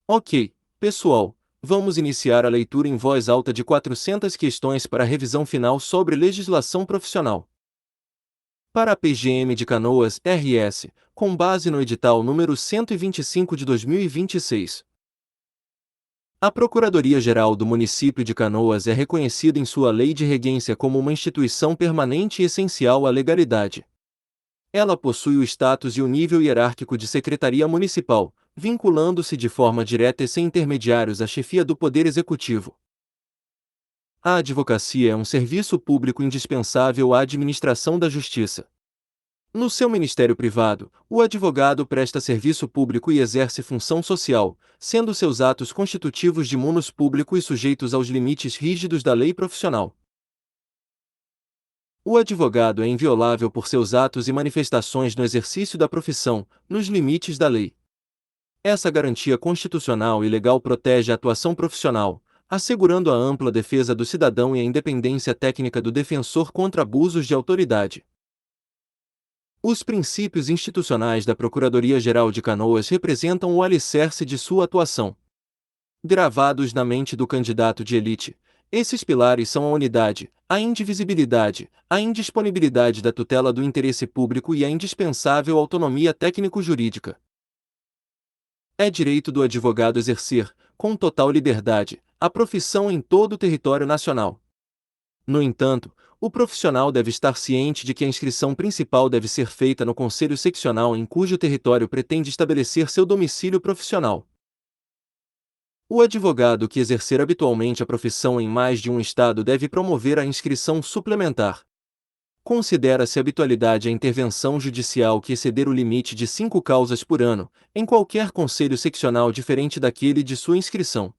Ok, pessoal, vamos iniciar a leitura em voz alta de 400 questões para a revisão final sobre legislação profissional. Para a PGM de Canoas, RS, com base no edital número 125 de 2026. A Procuradoria-Geral do Município de Canoas é reconhecida em sua lei de regência como uma instituição permanente e essencial à legalidade. Ela possui o status e o nível hierárquico de Secretaria Municipal, vinculando-se de forma direta e sem intermediários à chefia do Poder Executivo. A advocacia é um serviço público indispensável à administração da justiça. No seu ministério privado, o advogado presta serviço público e exerce função social, sendo seus atos constitutivos de munus público e sujeitos aos limites rígidos da lei profissional. O advogado é inviolável por seus atos e manifestações no exercício da profissão, nos limites da lei. Essa garantia constitucional e legal protege a atuação profissional, assegurando a ampla defesa do cidadão e a independência técnica do defensor contra abusos de autoridade. Os princípios institucionais da Procuradoria-Geral de Canoas representam o alicerce de sua atuação. Gravados na mente do candidato de elite, esses pilares são a unidade, a indivisibilidade, a indisponibilidade da tutela do interesse público e a indispensável autonomia técnico-jurídica. É direito do advogado exercer, com total liberdade, a profissão em todo o território nacional. No entanto, o profissional deve estar ciente de que a inscrição principal deve ser feita no conselho seccional em cujo território pretende estabelecer seu domicílio profissional. O advogado que exercer habitualmente a profissão em mais de um estado deve promover a inscrição suplementar. Considera-se habitualidade a intervenção judicial que exceder o limite de 5 causas por ano, em qualquer conselho seccional diferente daquele de sua inscrição.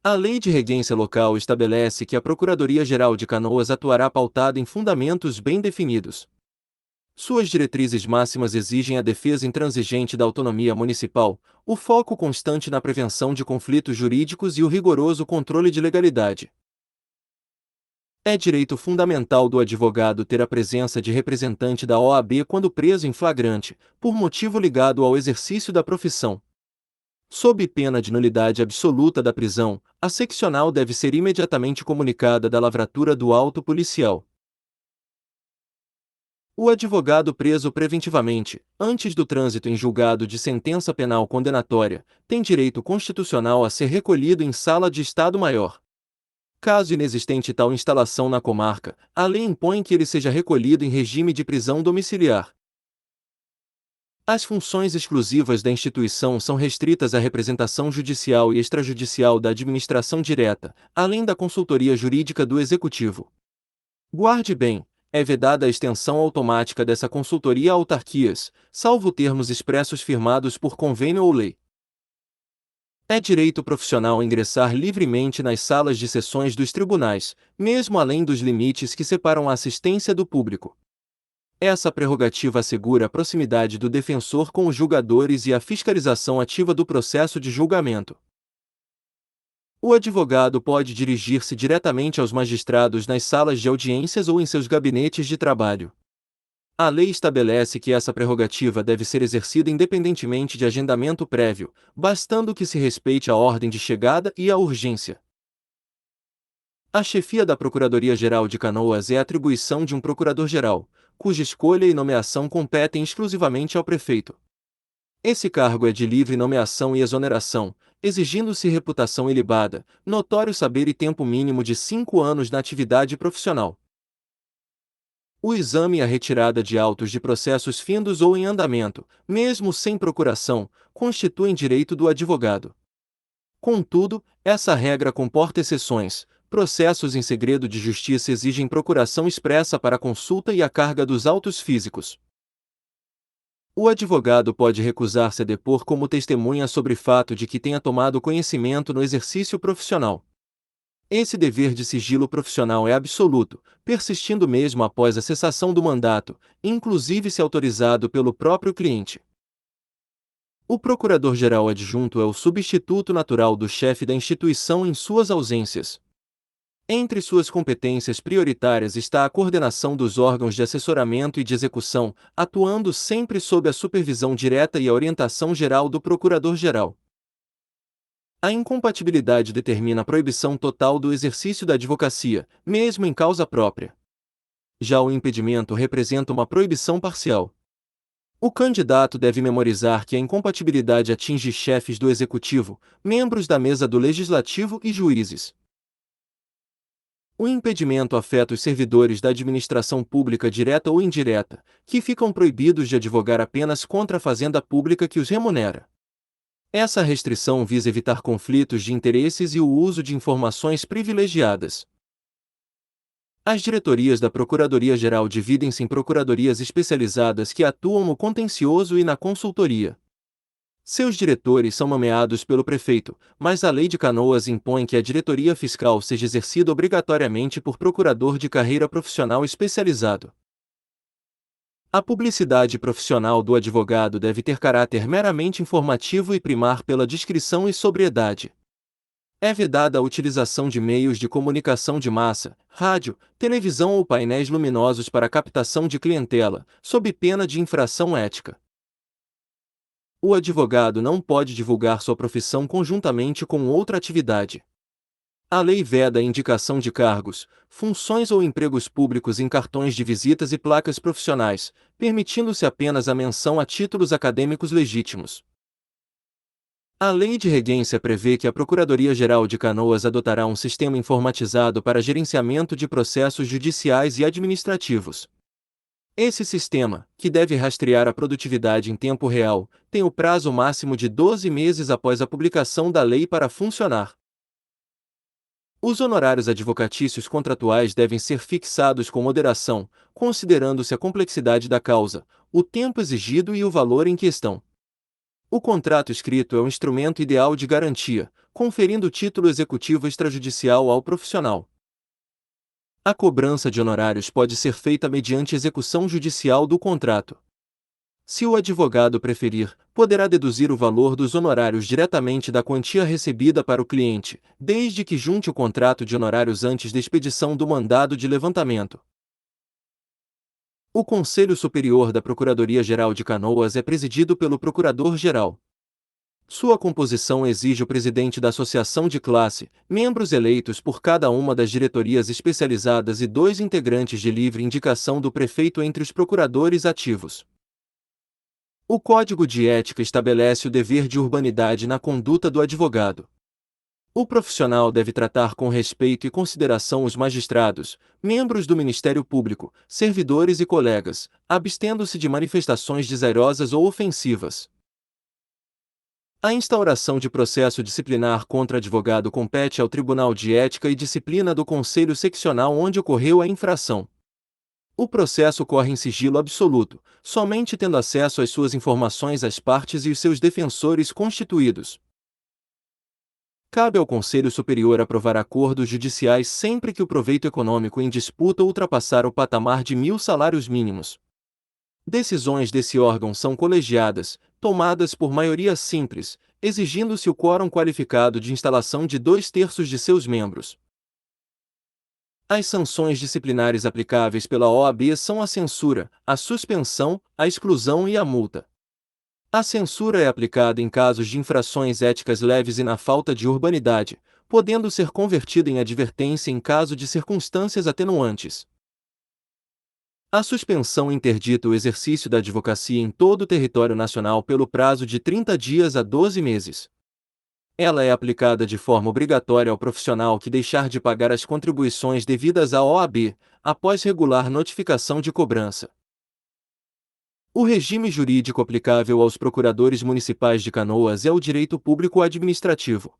A Lei de Regência Local estabelece que a Procuradoria-Geral de Canoas atuará pautada em fundamentos bem definidos. Suas diretrizes máximas exigem a defesa intransigente da autonomia municipal, o foco constante na prevenção de conflitos jurídicos e o rigoroso controle de legalidade. É direito fundamental do advogado ter a presença de representante da OAB quando preso em flagrante, por motivo ligado ao exercício da profissão. Sob pena de nulidade absoluta da prisão, a seccional deve ser imediatamente comunicada da lavratura do auto policial. O advogado preso preventivamente, antes do trânsito em julgado de sentença penal condenatória, tem direito constitucional a ser recolhido em sala de Estado-Maior. Caso inexistente tal instalação na comarca, a lei impõe que ele seja recolhido em regime de prisão domiciliar. As funções exclusivas da instituição são restritas à representação judicial e extrajudicial da administração direta, além da consultoria jurídica do Executivo. Guarde bem, é vedada a extensão automática dessa consultoria a autarquias, salvo termos expressos firmados por convênio ou lei. É direito profissional ingressar livremente nas salas de sessões dos tribunais, mesmo além dos limites que separam a assistência do público. Essa prerrogativa assegura a proximidade do defensor com os julgadores e a fiscalização ativa do processo de julgamento. O advogado pode dirigir-se diretamente aos magistrados nas salas de audiências ou em seus gabinetes de trabalho. A lei estabelece que essa prerrogativa deve ser exercida independentemente de agendamento prévio, bastando que se respeite a ordem de chegada e a urgência. A chefia da Procuradoria-Geral de Canoas é atribuição de um procurador-geral, cuja escolha e nomeação competem exclusivamente ao prefeito. Esse cargo é de livre nomeação e exoneração, exigindo-se reputação ilibada, notório saber e tempo mínimo de 5 anos na atividade profissional. O exame e a retirada de autos de processos findos ou em andamento, mesmo sem procuração, constituem direito do advogado. Contudo, essa regra comporta exceções. Processos em segredo de justiça exigem procuração expressa para a consulta e a carga dos autos físicos. O advogado pode recusar-se a depor como testemunha sobre fato de que tenha tomado conhecimento no exercício profissional. Esse dever de sigilo profissional é absoluto, persistindo mesmo após a cessação do mandato, inclusive se autorizado pelo próprio cliente. O procurador-geral adjunto é o substituto natural do chefe da instituição em suas ausências. Entre suas competências prioritárias está a coordenação dos órgãos de assessoramento e de execução, atuando sempre sob a supervisão direta e a orientação geral do Procurador-Geral. A incompatibilidade determina a proibição total do exercício da advocacia, mesmo em causa própria. Já o impedimento representa uma proibição parcial. O candidato deve memorizar que a incompatibilidade atinge chefes do Executivo, membros da mesa do Legislativo e juízes. O impedimento afeta os servidores da administração pública direta ou indireta, que ficam proibidos de advogar apenas contra a fazenda pública que os remunera. Essa restrição visa evitar conflitos de interesses e o uso de informações privilegiadas. As diretorias da Procuradoria-Geral dividem-se em procuradorias especializadas que atuam no contencioso e na consultoria. Seus diretores são nomeados pelo prefeito, mas a Lei de Canoas impõe que a diretoria fiscal seja exercida obrigatoriamente por procurador de carreira profissional especializado. A publicidade profissional do advogado deve ter caráter meramente informativo e primar pela discrição e sobriedade. É vedada a utilização de meios de comunicação de massa, rádio, televisão ou painéis luminosos para captação de clientela, sob pena de infração ética. O advogado não pode divulgar sua profissão conjuntamente com outra atividade. A lei veda a indicação de cargos, funções ou empregos públicos em cartões de visitas e placas profissionais, permitindo-se apenas a menção a títulos acadêmicos legítimos. A Lei de Regência prevê que a Procuradoria-Geral de Canoas adotará um sistema informatizado para gerenciamento de processos judiciais e administrativos. Esse sistema, que deve rastrear a produtividade em tempo real, tem o prazo máximo de 12 meses após a publicação da lei para funcionar. Os honorários advocatícios contratuais devem ser fixados com moderação, considerando-se a complexidade da causa, o tempo exigido e o valor em questão. O contrato escrito é o instrumento ideal de garantia, conferindo título executivo extrajudicial ao profissional. A cobrança de honorários pode ser feita mediante execução judicial do contrato. Se o advogado preferir, poderá deduzir o valor dos honorários diretamente da quantia recebida para o cliente, desde que junte o contrato de honorários antes da expedição do mandado de levantamento. O Conselho Superior da Procuradoria-Geral de Canoas é presidido pelo Procurador-Geral. Sua composição exige o presidente da associação de classe, membros eleitos por cada uma das diretorias especializadas e 2 integrantes de livre indicação do prefeito entre os procuradores ativos. O Código de Ética estabelece o dever de urbanidade na conduta do advogado. O profissional deve tratar com respeito e consideração os magistrados, membros do Ministério Público, servidores e colegas, abstendo-se de manifestações desairosas ou ofensivas. A instauração de processo disciplinar contra advogado compete ao Tribunal de Ética e Disciplina do Conselho Seccional onde ocorreu a infração. O processo corre em sigilo absoluto, somente tendo acesso às suas informações as partes e os seus defensores constituídos. Cabe ao Conselho Superior aprovar acordos judiciais sempre que o proveito econômico em disputa ultrapassar o patamar de 1.000 salários mínimos. Decisões desse órgão são colegiadas, tomadas por maioria simples, exigindo-se o quórum qualificado de instalação de 2/3 de seus membros. As sanções disciplinares aplicáveis pela OAB são a censura, a suspensão, a exclusão e a multa. A censura é aplicada em casos de infrações éticas leves e na falta de urbanidade, podendo ser convertida em advertência em caso de circunstâncias atenuantes. A suspensão interdita o exercício da advocacia em todo o território nacional pelo prazo de 30 dias a 12 meses. Ela é aplicada de forma obrigatória ao profissional que deixar de pagar as contribuições devidas à OAB, após regular notificação de cobrança. O regime jurídico aplicável aos procuradores municipais de Canoas é o direito público administrativo.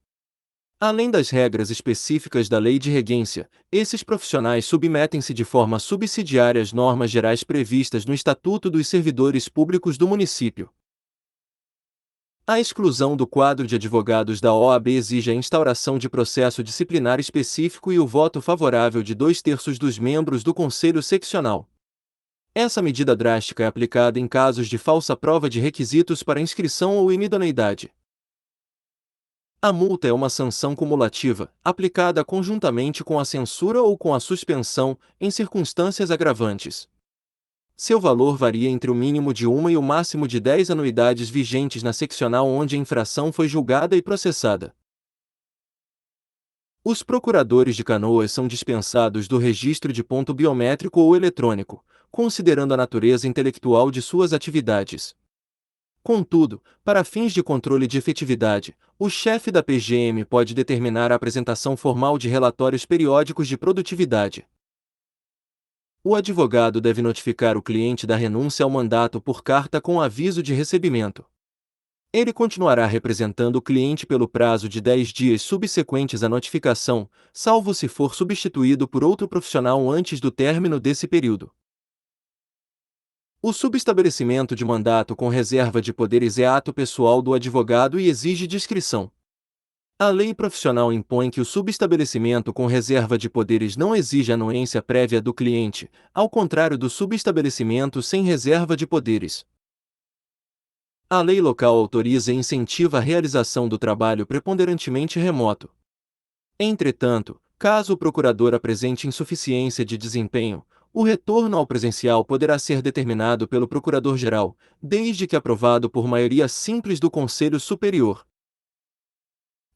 Além das regras específicas da Lei de Regência, esses profissionais submetem-se de forma subsidiária às normas gerais previstas no Estatuto dos Servidores Públicos do município. A exclusão do quadro de advogados da OAB exige a instauração de processo disciplinar específico e o voto favorável de 2/3 dos membros do Conselho Seccional. Essa medida drástica é aplicada em casos de falsa prova de requisitos para inscrição ou inidoneidade. A multa é uma sanção cumulativa, aplicada conjuntamente com a censura ou com a suspensão, em circunstâncias agravantes. Seu valor varia entre o mínimo de 1 e o máximo de 10 anuidades vigentes na seccional onde a infração foi julgada e processada. Os procuradores de Canoas são dispensados do registro de ponto biométrico ou eletrônico, considerando a natureza intelectual de suas atividades. Contudo, para fins de controle de efetividade, o chefe da PGM pode determinar a apresentação formal de relatórios periódicos de produtividade. O advogado deve notificar o cliente da renúncia ao mandato por carta com aviso de recebimento. Ele continuará representando o cliente pelo prazo de 10 dias subsequentes à notificação, salvo se for substituído por outro profissional antes do término desse período. O subestabelecimento de mandato com reserva de poderes é ato pessoal do advogado e exige discrição. A lei profissional impõe que o subestabelecimento com reserva de poderes não exija anuência prévia do cliente, ao contrário do subestabelecimento sem reserva de poderes. A lei local autoriza e incentiva a realização do trabalho preponderantemente remoto. Entretanto, caso o procurador apresente insuficiência de desempenho, o retorno ao presencial poderá ser determinado pelo Procurador-Geral, desde que aprovado por maioria simples do Conselho Superior.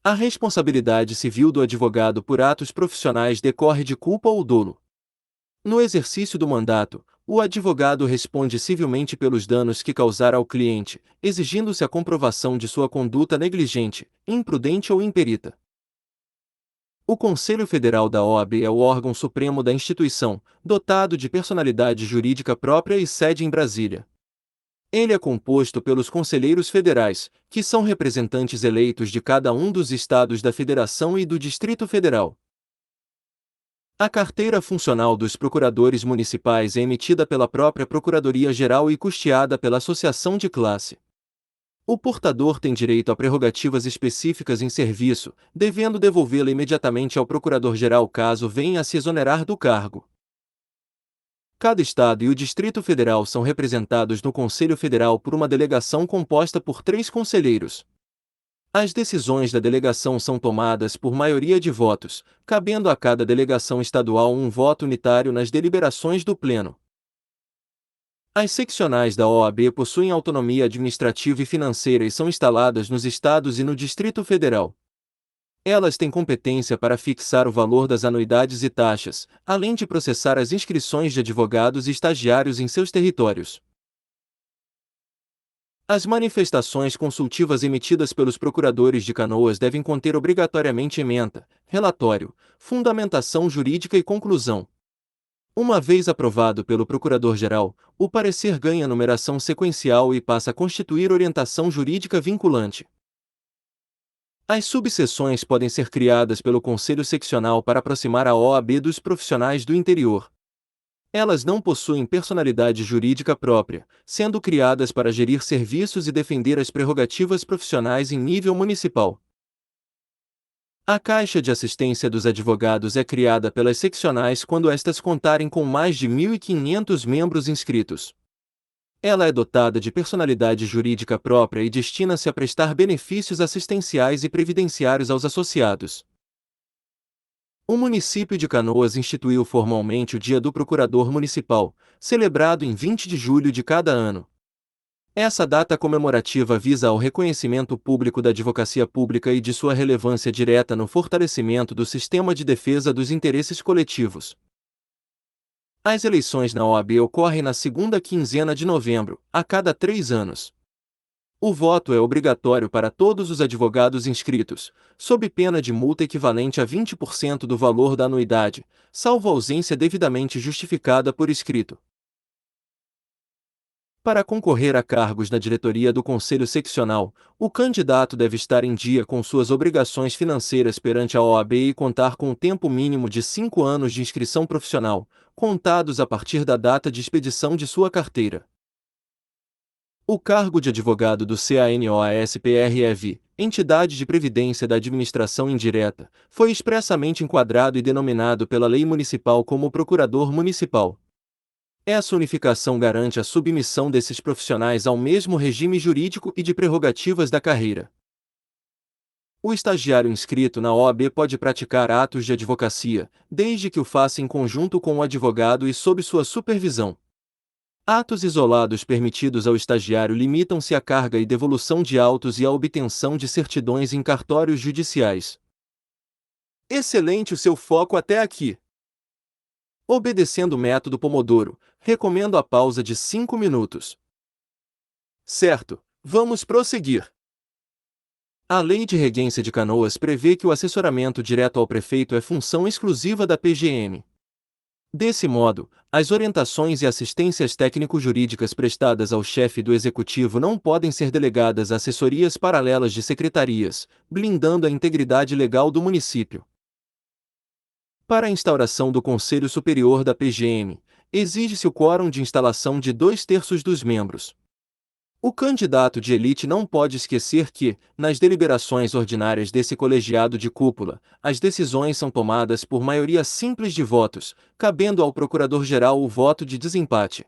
A responsabilidade civil do advogado por atos profissionais decorre de culpa ou dolo. No exercício do mandato, o advogado responde civilmente pelos danos que causar ao cliente, exigindo-se a comprovação de sua conduta negligente, imprudente ou imperita. O Conselho Federal da OAB é o órgão supremo da instituição, dotado de personalidade jurídica própria e sede em Brasília. Ele é composto pelos conselheiros federais, que são representantes eleitos de cada um dos estados da Federação e do Distrito Federal. A carteira funcional dos procuradores municipais é emitida pela própria Procuradoria-Geral e custeada pela associação de classe. O portador tem direito a prerrogativas específicas em serviço, devendo devolvê-la imediatamente ao Procurador-Geral caso venha a se exonerar do cargo. Cada estado e o Distrito Federal são representados no Conselho Federal por uma delegação composta por 3 conselheiros. As decisões da delegação são tomadas por maioria de votos, cabendo a cada delegação estadual um voto unitário nas deliberações do Pleno. As seccionais da OAB possuem autonomia administrativa e financeira e são instaladas nos estados e no Distrito Federal. Elas têm competência para fixar o valor das anuidades e taxas, além de processar as inscrições de advogados e estagiários em seus territórios. As manifestações consultivas emitidas pelos procuradores de Canoas devem conter obrigatoriamente ementa, relatório, fundamentação jurídica e conclusão. Uma vez aprovado pelo Procurador-Geral, o parecer ganha numeração sequencial e passa a constituir orientação jurídica vinculante. As subseções podem ser criadas pelo Conselho Seccional para aproximar a OAB dos profissionais do interior. Elas não possuem personalidade jurídica própria, sendo criadas para gerir serviços e defender as prerrogativas profissionais em nível municipal. A Caixa de Assistência dos Advogados é criada pelas seccionais quando estas contarem com mais de 1.500 membros inscritos. Ela é dotada de personalidade jurídica própria e destina-se a prestar benefícios assistenciais e previdenciários aos associados. O município de Canoas instituiu formalmente o Dia do Procurador Municipal, celebrado em 20 de julho de cada ano. Essa data comemorativa visa ao reconhecimento público da advocacia pública e de sua relevância direta no fortalecimento do sistema de defesa dos interesses coletivos. As eleições na OAB ocorrem na segunda quinzena de novembro, a cada 3 anos. O voto é obrigatório para todos os advogados inscritos, sob pena de multa equivalente a 20% do valor da anuidade, salvo ausência devidamente justificada por escrito. Para concorrer a cargos na diretoria do Conselho Seccional, o candidato deve estar em dia com suas obrigações financeiras perante a OAB e contar com um tempo mínimo de 5 anos de inscrição profissional, contados a partir da data de expedição de sua carteira. O cargo de advogado do CANOASPREV, Entidade de Previdência da Administração Indireta, foi expressamente enquadrado e denominado pela Lei Municipal como Procurador Municipal. Essa unificação garante a submissão desses profissionais ao mesmo regime jurídico e de prerrogativas da carreira. O estagiário inscrito na OAB pode praticar atos de advocacia, desde que o faça em conjunto com o advogado e sob sua supervisão. Atos isolados permitidos ao estagiário limitam-se à carga e devolução de autos e à obtenção de certidões em cartórios judiciais. Excelente o seu foco até aqui! Obedecendo o método Pomodoro, recomendo a pausa de 5 minutos. Certo, vamos prosseguir. A Lei de Regência de Canoas prevê que o assessoramento direto ao prefeito é função exclusiva da PGM. Desse modo, as orientações e assistências técnico-jurídicas prestadas ao chefe do Executivo não podem ser delegadas a assessorias paralelas de secretarias, blindando a integridade legal do município. Para a instauração do Conselho Superior da PGM, exige-se o quórum de instalação de 2/3 dos membros. O candidato de elite não pode esquecer que, nas deliberações ordinárias desse colegiado de cúpula, as decisões são tomadas por maioria simples de votos, cabendo ao procurador-geral o voto de desempate.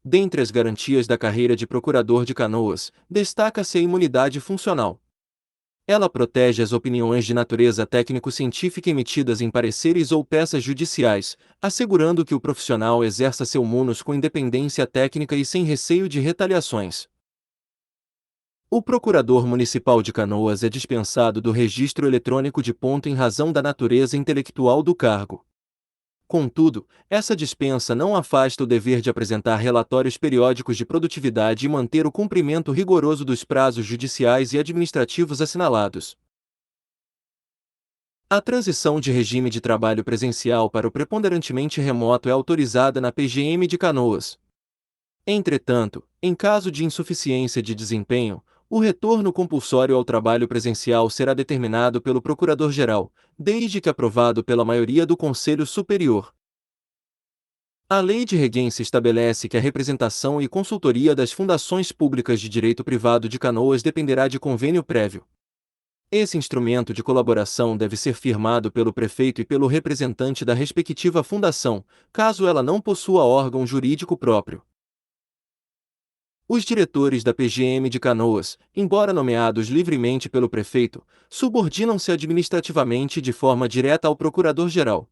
Dentre as garantias da carreira de procurador de Canoas, destaca-se a imunidade funcional. Ela protege as opiniões de natureza técnico-científica emitidas em pareceres ou peças judiciais, assegurando que o profissional exerça seu munus com independência técnica e sem receio de retaliações. O Procurador Municipal de Canoas é dispensado do registro eletrônico de ponto em razão da natureza intelectual do cargo. Contudo, essa dispensa não afasta o dever de apresentar relatórios periódicos de produtividade e manter o cumprimento rigoroso dos prazos judiciais e administrativos assinalados. A transição de regime de trabalho presencial para o preponderantemente remoto é autorizada na PGM de Canoas. Entretanto, em caso de insuficiência de desempenho, o retorno compulsório ao trabalho presencial será determinado pelo Procurador-Geral, desde que aprovado pela maioria do Conselho Superior. A Lei de Regência estabelece que a representação e consultoria das fundações públicas de direito privado de Canoas dependerá de convênio prévio. Esse instrumento de colaboração deve ser firmado pelo prefeito e pelo representante da respectiva fundação, caso ela não possua órgão jurídico próprio. Os diretores da PGM de Canoas, embora nomeados livremente pelo prefeito, subordinam-se administrativamente de forma direta ao procurador-geral.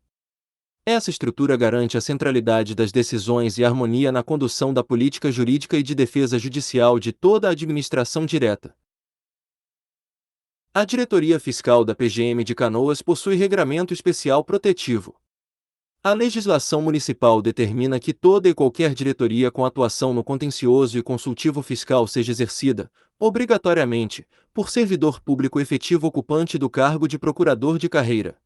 Essa estrutura garante a centralidade das decisões e harmonia na condução da política jurídica e de defesa judicial de toda a administração direta. A diretoria fiscal da PGM de Canoas possui regramento especial protetivo. A legislação municipal determina que toda e qualquer diretoria com atuação no contencioso e consultivo fiscal seja exercida, obrigatoriamente, por servidor público efetivo ocupante do cargo de procurador de carreira.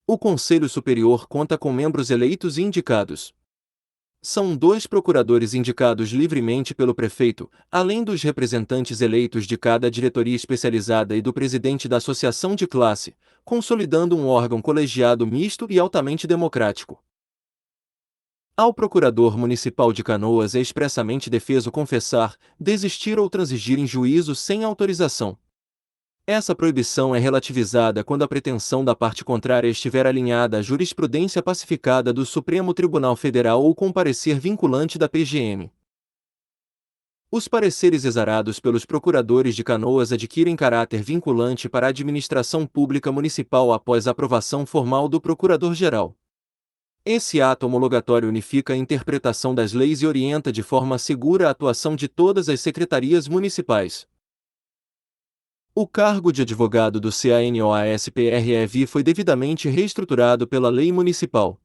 O Conselho Superior conta com membros eleitos e indicados. São 2 procuradores indicados livremente pelo prefeito, além dos representantes eleitos de cada diretoria especializada e do presidente da associação de classe, consolidando um órgão colegiado misto e altamente democrático. Ao Procurador Municipal de Canoas é expressamente defeso confessar, desistir ou transigir em juízo sem autorização. Essa proibição é relativizada quando a pretensão da parte contrária estiver alinhada à jurisprudência pacificada do Supremo Tribunal Federal ou com parecer vinculante da PGM. Os pareceres exarados pelos procuradores de Canoas adquirem caráter vinculante para a administração pública municipal após a aprovação formal do Procurador-Geral. Esse ato homologatório unifica a interpretação das leis e orienta de forma segura a atuação de todas as secretarias municipais. O cargo de advogado do CANOASPREV foi devidamente reestruturado pela Lei Municipal.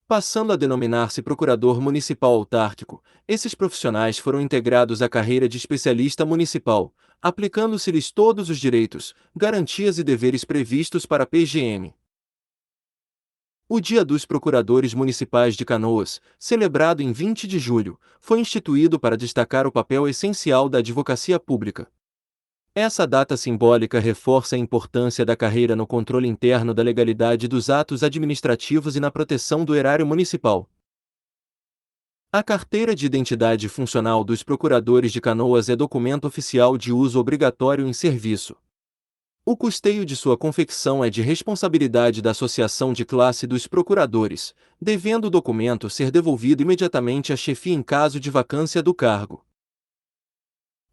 Passando a denominar-se Procurador Municipal Autárquico, esses profissionais foram integrados à carreira de especialista municipal, aplicando-se-lhes todos os direitos, garantias e deveres previstos para a PGM. O Dia dos Procuradores Municipais de Canoas, celebrado em 20 de julho, foi instituído para destacar o papel essencial da advocacia pública. Essa data simbólica reforça a importância da carreira no controle interno da legalidade dos atos administrativos e na proteção do erário municipal. A Carteira de Identidade Funcional dos Procuradores de Canoas é documento oficial de uso obrigatório em serviço. O custeio de sua confecção é de responsabilidade da Associação de Classe dos Procuradores, devendo o documento ser devolvido imediatamente à chefia em caso de vacância do cargo.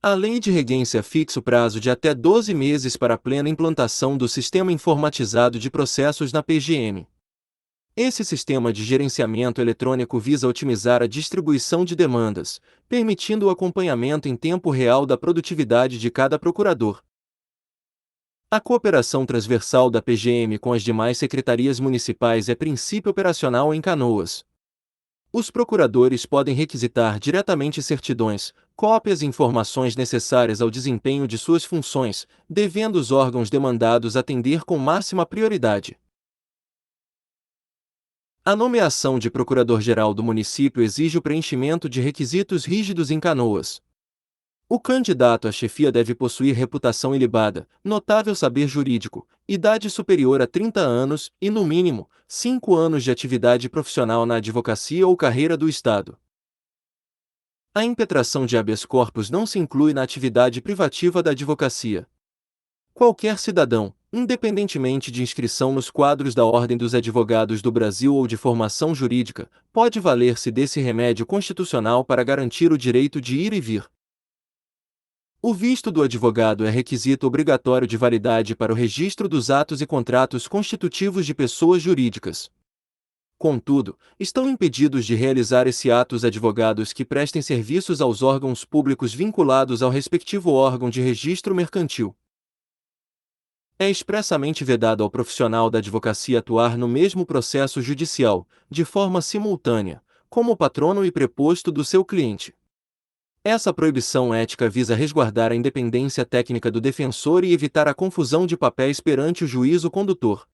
A lei de regência fixa o prazo de até 12 meses para a plena implantação do Sistema Informatizado de Processos na PGM. Esse sistema de gerenciamento eletrônico visa otimizar a distribuição de demandas, permitindo o acompanhamento em tempo real da produtividade de cada procurador. A cooperação transversal da PGM com as demais secretarias municipais é princípio operacional em Canoas. Os procuradores podem requisitar diretamente certidões, cópias e informações necessárias ao desempenho de suas funções, devendo os órgãos demandados atender com máxima prioridade. A nomeação de procurador-geral do município exige o preenchimento de requisitos rígidos em Canoas. O candidato à chefia deve possuir reputação ilibada, notável saber jurídico, idade superior a 30 anos e, no mínimo, 5 anos de atividade profissional na advocacia ou carreira do Estado. A impetração de habeas corpus não se inclui na atividade privativa da advocacia. Qualquer cidadão, independentemente de inscrição nos quadros da Ordem dos Advogados do Brasil ou de formação jurídica, pode valer-se desse remédio constitucional para garantir o direito de ir e vir. O visto do advogado é requisito obrigatório de validade para o registro dos atos e contratos constitutivos de pessoas jurídicas. Contudo, estão impedidos de realizar esse ato os advogados que prestem serviços aos órgãos públicos vinculados ao respectivo órgão de registro mercantil. É expressamente vedado ao profissional da advocacia atuar no mesmo processo judicial, de forma simultânea, como patrono e preposto do seu cliente. Essa proibição ética visa resguardar a independência técnica do defensor e evitar a confusão de papéis perante o juízo condutor.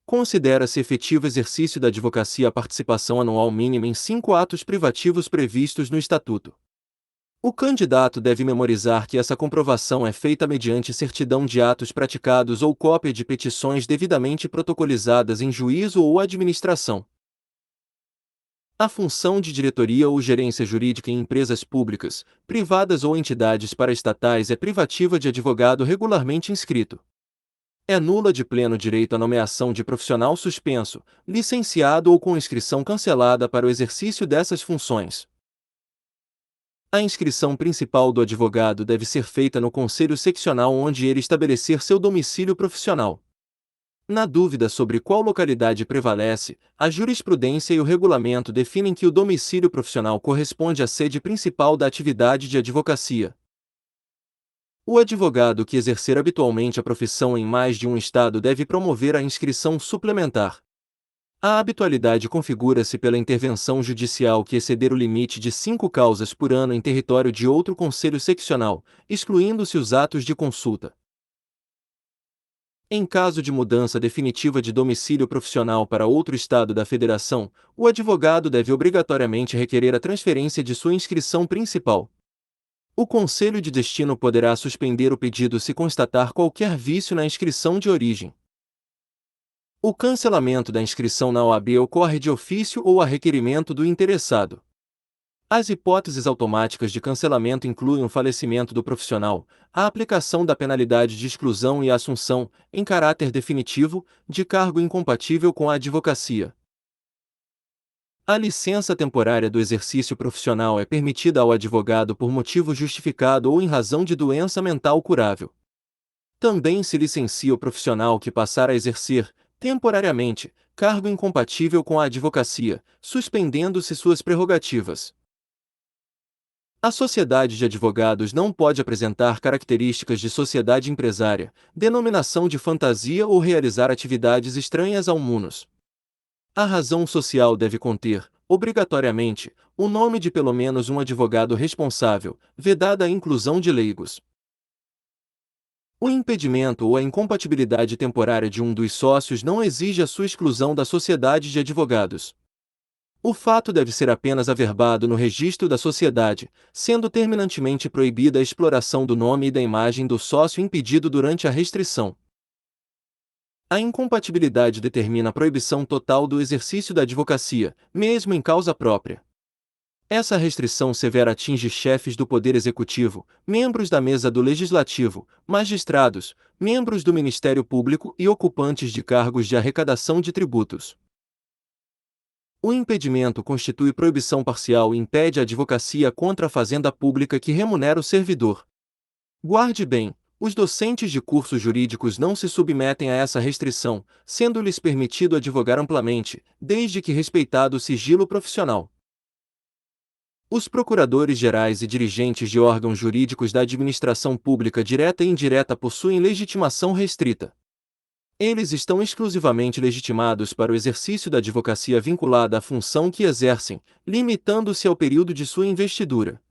Considera-se efetivo exercício da advocacia a participação anual mínima em 5 atos privativos previstos no Estatuto. O candidato deve memorizar que essa comprovação é feita mediante certidão de atos praticados ou cópia de petições devidamente protocolizadas em juízo ou administração. A função de diretoria ou gerência jurídica em empresas públicas, privadas ou entidades paraestatais é privativa de advogado regularmente inscrito. É nula de pleno direito a nomeação de profissional suspenso, licenciado ou com inscrição cancelada para o exercício dessas funções. A inscrição principal do advogado deve ser feita no conselho seccional onde ele estabelecer seu domicílio profissional. Na dúvida sobre qual localidade prevalece, a jurisprudência e o regulamento definem que o domicílio profissional corresponde à sede principal da atividade de advocacia. O advogado que exercer habitualmente a profissão em mais de um estado deve promover a inscrição suplementar. A habitualidade configura-se pela intervenção judicial que exceder o limite de 5 causas por ano em território de outro conselho seccional, excluindo-se os atos de consulta. Em caso de mudança definitiva de domicílio profissional para outro estado da federação, o advogado deve obrigatoriamente requerer a transferência de sua inscrição principal. O Conselho de Destino poderá suspender o pedido se constatar qualquer vício na inscrição de origem. O cancelamento da inscrição na OAB ocorre de ofício ou a requerimento do interessado. As hipóteses automáticas de cancelamento incluem o falecimento do profissional, a aplicação da penalidade de exclusão e a assunção, em caráter definitivo, de cargo incompatível com a advocacia. A licença temporária do exercício profissional é permitida ao advogado por motivo justificado ou em razão de doença mental curável. Também se licencia o profissional que passar a exercer, temporariamente, cargo incompatível com a advocacia, suspendendo-se suas prerrogativas. A sociedade de advogados não pode apresentar características de sociedade empresária, denominação de fantasia ou realizar atividades estranhas ao munus. A razão social deve conter, obrigatoriamente, o nome de pelo menos um advogado responsável, vedada a inclusão de leigos. O impedimento ou a incompatibilidade temporária de um dos sócios não exige a sua exclusão da sociedade de advogados. O fato deve ser apenas averbado no registro da sociedade, sendo terminantemente proibida a exploração do nome e da imagem do sócio impedido durante a restrição. A incompatibilidade determina a proibição total do exercício da advocacia, mesmo em causa própria. Essa restrição severa atinge chefes do Poder Executivo, membros da Mesa do Legislativo, magistrados, membros do Ministério Público e ocupantes de cargos de arrecadação de tributos. O impedimento constitui proibição parcial e impede a advocacia contra a fazenda pública que remunera o servidor. Guarde bem, os docentes de cursos jurídicos não se submetem a essa restrição, sendo-lhes permitido advogar amplamente, desde que respeitado o sigilo profissional. Os procuradores gerais e dirigentes de órgãos jurídicos da administração pública direta e indireta possuem legitimação restrita. Eles estão exclusivamente legitimados para o exercício da advocacia vinculada à função que exercem, limitando-se ao período de sua investidura.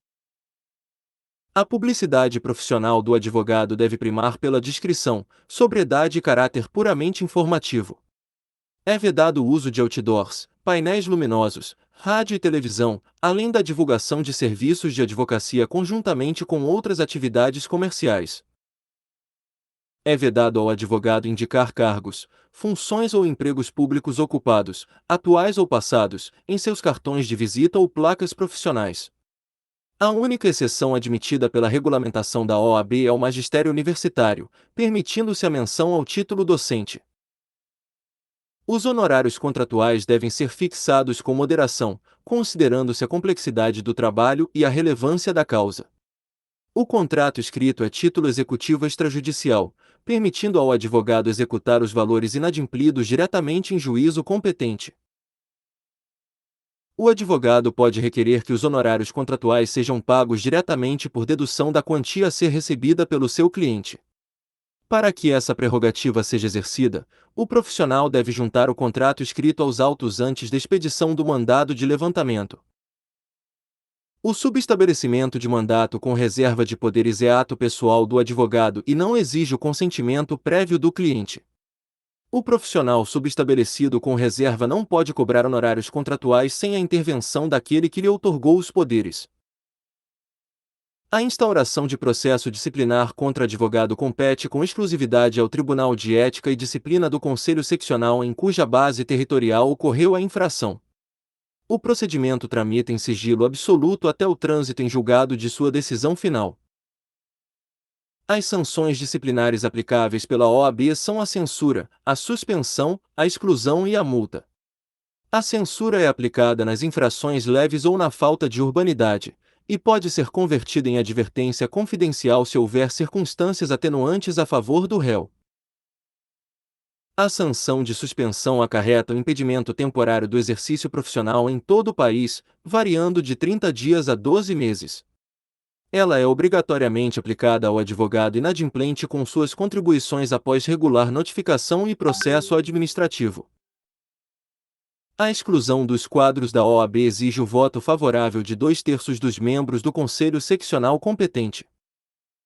A publicidade profissional do advogado deve primar pela discrição, sobriedade e caráter puramente informativo. É vedado o uso de outdoors, painéis luminosos, rádio e televisão, além da divulgação de serviços de advocacia conjuntamente com outras atividades comerciais. É vedado ao advogado indicar cargos, funções ou empregos públicos ocupados, atuais ou passados, em seus cartões de visita ou placas profissionais. A única exceção admitida pela regulamentação da OAB é o magistério universitário, permitindo-se a menção ao título docente. Os honorários contratuais devem ser fixados com moderação, considerando-se a complexidade do trabalho e a relevância da causa. O contrato escrito é título executivo extrajudicial, permitindo ao advogado executar os valores inadimplidos diretamente em juízo competente. O advogado pode requerer que os honorários contratuais sejam pagos diretamente por dedução da quantia a ser recebida pelo seu cliente. Para que essa prerrogativa seja exercida, o profissional deve juntar o contrato escrito aos autos antes da expedição do mandado de levantamento. O subestabelecimento de mandato com reserva de poderes é ato pessoal do advogado e não exige o consentimento prévio do cliente. O profissional subestabelecido com reserva não pode cobrar honorários contratuais sem a intervenção daquele que lhe outorgou os poderes. A instauração de processo disciplinar contra advogado compete com exclusividade ao Tribunal de Ética e Disciplina do Conselho Seccional em cuja base territorial ocorreu a infração. O procedimento tramita em sigilo absoluto até o trânsito em julgado de sua decisão final. As sanções disciplinares aplicáveis pela OAB são a censura, a suspensão, a exclusão e a multa. A censura é aplicada nas infrações leves ou na falta de urbanidade, e pode ser convertida em advertência confidencial se houver circunstâncias atenuantes a favor do réu. A sanção de suspensão acarreta o impedimento temporário do exercício profissional em todo o país, variando de 30 dias a 12 meses. Ela é obrigatoriamente aplicada ao advogado inadimplente com suas contribuições após regular notificação e processo administrativo. A exclusão dos quadros da OAB exige o voto favorável de 2/3 dos membros do Conselho Seccional competente.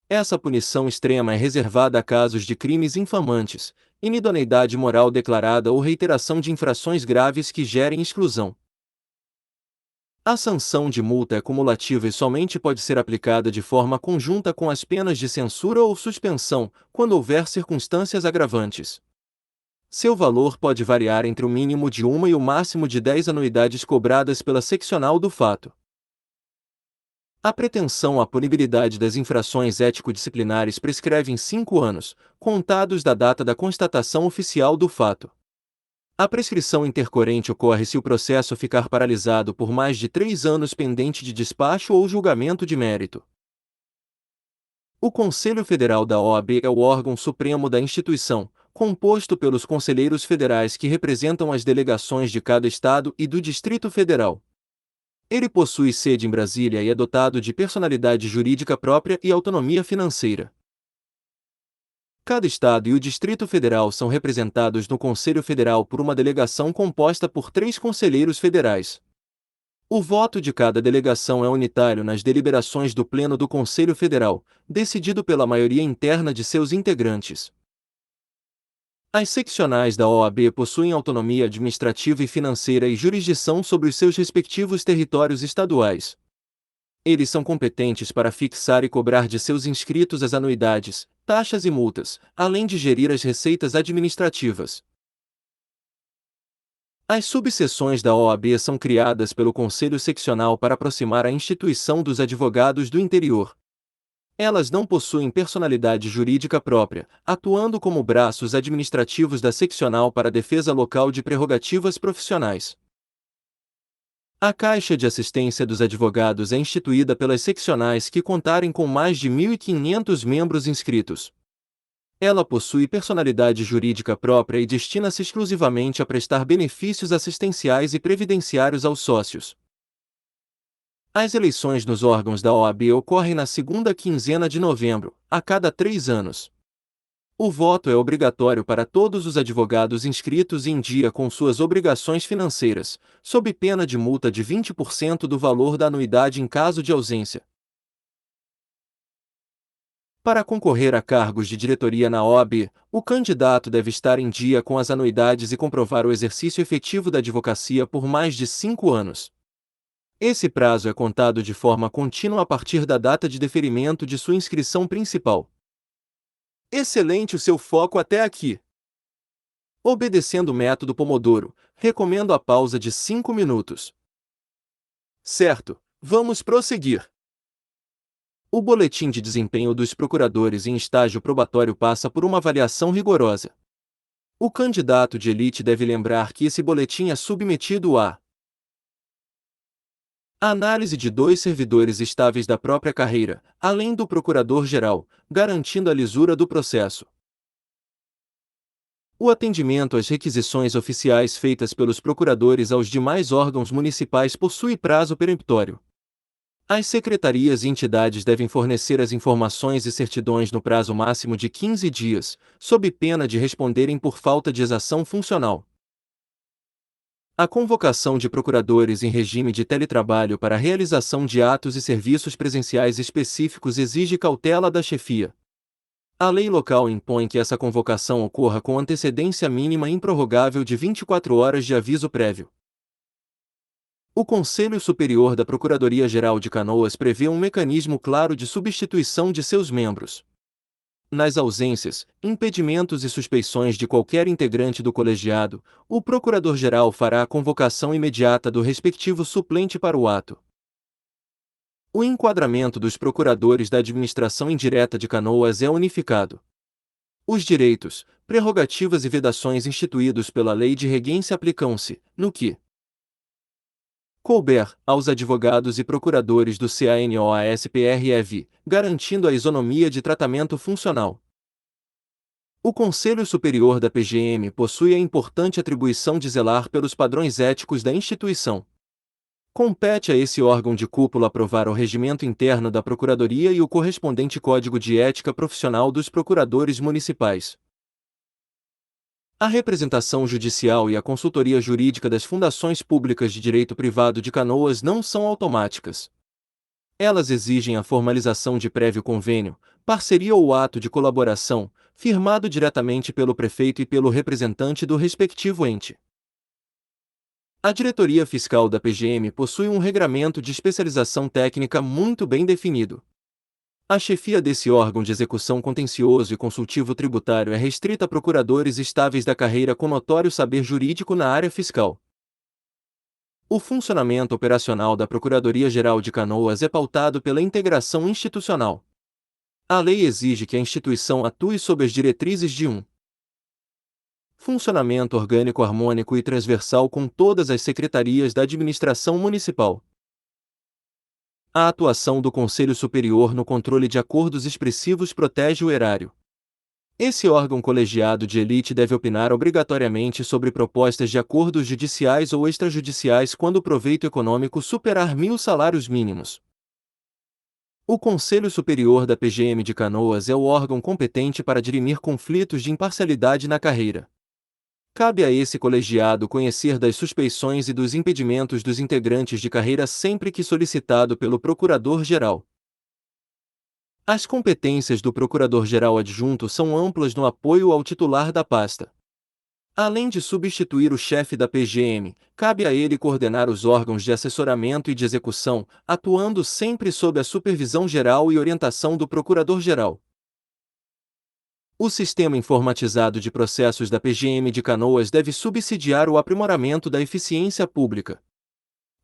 Essa punição extrema é reservada a casos de crimes infamantes, inidoneidade moral declarada ou reiteração de infrações graves que gerem exclusão. A sanção de multa é cumulativa e somente pode ser aplicada de forma conjunta com as penas de censura ou suspensão, quando houver circunstâncias agravantes. Seu valor pode variar entre o mínimo de 1 e o máximo de 10 anuidades cobradas pela seccional do fato. A pretensão à punibilidade das infrações ético-disciplinares prescreve em 5 anos, contados da data da constatação oficial do fato. A prescrição intercorrente ocorre se o processo ficar paralisado por mais de 3 anos pendente de despacho ou julgamento de mérito. O Conselho Federal da OAB é o órgão supremo da instituição, composto pelos conselheiros federais que representam as delegações de cada estado e do Distrito Federal. Ele possui sede em Brasília e é dotado de personalidade jurídica própria e autonomia financeira. Cada estado e o Distrito Federal são representados no Conselho Federal por uma delegação composta por 3 conselheiros federais. O voto de cada delegação é unitário nas deliberações do Pleno do Conselho Federal, decidido pela maioria interna de seus integrantes. As seccionais da OAB possuem autonomia administrativa e financeira e jurisdição sobre os seus respectivos territórios estaduais. Eles são competentes para fixar e cobrar de seus inscritos as anuidades, taxas e multas, além de gerir as receitas administrativas. As subseções da OAB são criadas pelo Conselho Seccional para aproximar a instituição dos advogados do interior. Elas não possuem personalidade jurídica própria, atuando como braços administrativos da seccional para a defesa local de prerrogativas profissionais. A Caixa de Assistência dos Advogados é instituída pelas seccionais que contarem com mais de 1.500 membros inscritos. Ela possui personalidade jurídica própria e destina-se exclusivamente a prestar benefícios assistenciais e previdenciários aos sócios. As eleições nos órgãos da OAB ocorrem na segunda quinzena de novembro, a cada 3 anos. O voto é obrigatório para todos os advogados inscritos e em dia com suas obrigações financeiras, sob pena de multa de 20% do valor da anuidade em caso de ausência. Para concorrer a cargos de diretoria na OAB, o candidato deve estar em dia com as anuidades e comprovar o exercício efetivo da advocacia por mais de 5 anos. Esse prazo é contado de forma contínua a partir da data de deferimento de sua inscrição principal. Excelente o seu foco até aqui! Obedecendo o método Pomodoro, recomendo a pausa de 5 minutos. Certo, vamos prosseguir. O boletim de desempenho dos procuradores em estágio probatório passa por uma avaliação rigorosa. O candidato de elite deve lembrar que esse boletim é submetido à análise de 2 servidores estáveis da própria carreira, além do procurador-geral, garantindo a lisura do processo. O atendimento às requisições oficiais feitas pelos procuradores aos demais órgãos municipais possui prazo peremptório. As secretarias e entidades devem fornecer as informações e certidões no prazo máximo de 15 dias, sob pena de responderem por falta de exação funcional. A convocação de procuradores em regime de teletrabalho para a realização de atos e serviços presenciais específicos exige cautela da chefia. A lei local impõe que essa convocação ocorra com antecedência mínima improrrogável de 24 horas de aviso prévio. O Conselho Superior da Procuradoria-Geral de Canoas prevê um mecanismo claro de substituição de seus membros. Nas ausências, impedimentos e suspeições de qualquer integrante do colegiado, o Procurador-Geral fará a convocação imediata do respectivo suplente para o ato. O enquadramento dos procuradores da administração indireta de Canoas é unificado. Os direitos, prerrogativas e vedações instituídos pela Lei de Regência aplicam-se, no que couber, aos advogados e procuradores do CANOASPREV, garantindo a isonomia de tratamento funcional. O Conselho Superior da PGM possui a importante atribuição de zelar pelos padrões éticos da instituição. Compete a esse órgão de cúpula aprovar o regimento interno da Procuradoria e o correspondente Código de Ética Profissional dos Procuradores Municipais. A representação judicial e a consultoria jurídica das fundações públicas de direito privado de Canoas não são automáticas. Elas exigem a formalização de prévio convênio, parceria ou ato de colaboração, firmado diretamente pelo prefeito e pelo representante do respectivo ente. A diretoria fiscal da PGM possui um regramento de especialização técnica muito bem definido. A chefia desse órgão de execução contencioso e consultivo tributário é restrita a procuradores estáveis da carreira com notório saber jurídico na área fiscal. O funcionamento operacional da Procuradoria-Geral de Canoas é pautado pela integração institucional. A lei exige que a instituição atue sob as diretrizes de um funcionamento orgânico harmônico e transversal com todas as secretarias da administração municipal. A atuação do Conselho Superior no controle de acordos expressivos protege o erário. Esse órgão colegiado de elite deve opinar obrigatoriamente sobre propostas de acordos judiciais ou extrajudiciais quando o proveito econômico superar 1.000 salários mínimos. O Conselho Superior da PGM de Canoas é o órgão competente para dirimir conflitos de imparcialidade na carreira. Cabe a esse colegiado conhecer das suspeições e dos impedimentos dos integrantes de carreira sempre que solicitado pelo Procurador-Geral. As competências do Procurador-Geral Adjunto são amplas no apoio ao titular da pasta. Além de substituir o chefe da PGM, cabe a ele coordenar os órgãos de assessoramento e de execução, atuando sempre sob a supervisão geral e orientação do Procurador-Geral. O sistema informatizado de processos da PGM de Canoas deve subsidiar o aprimoramento da eficiência pública.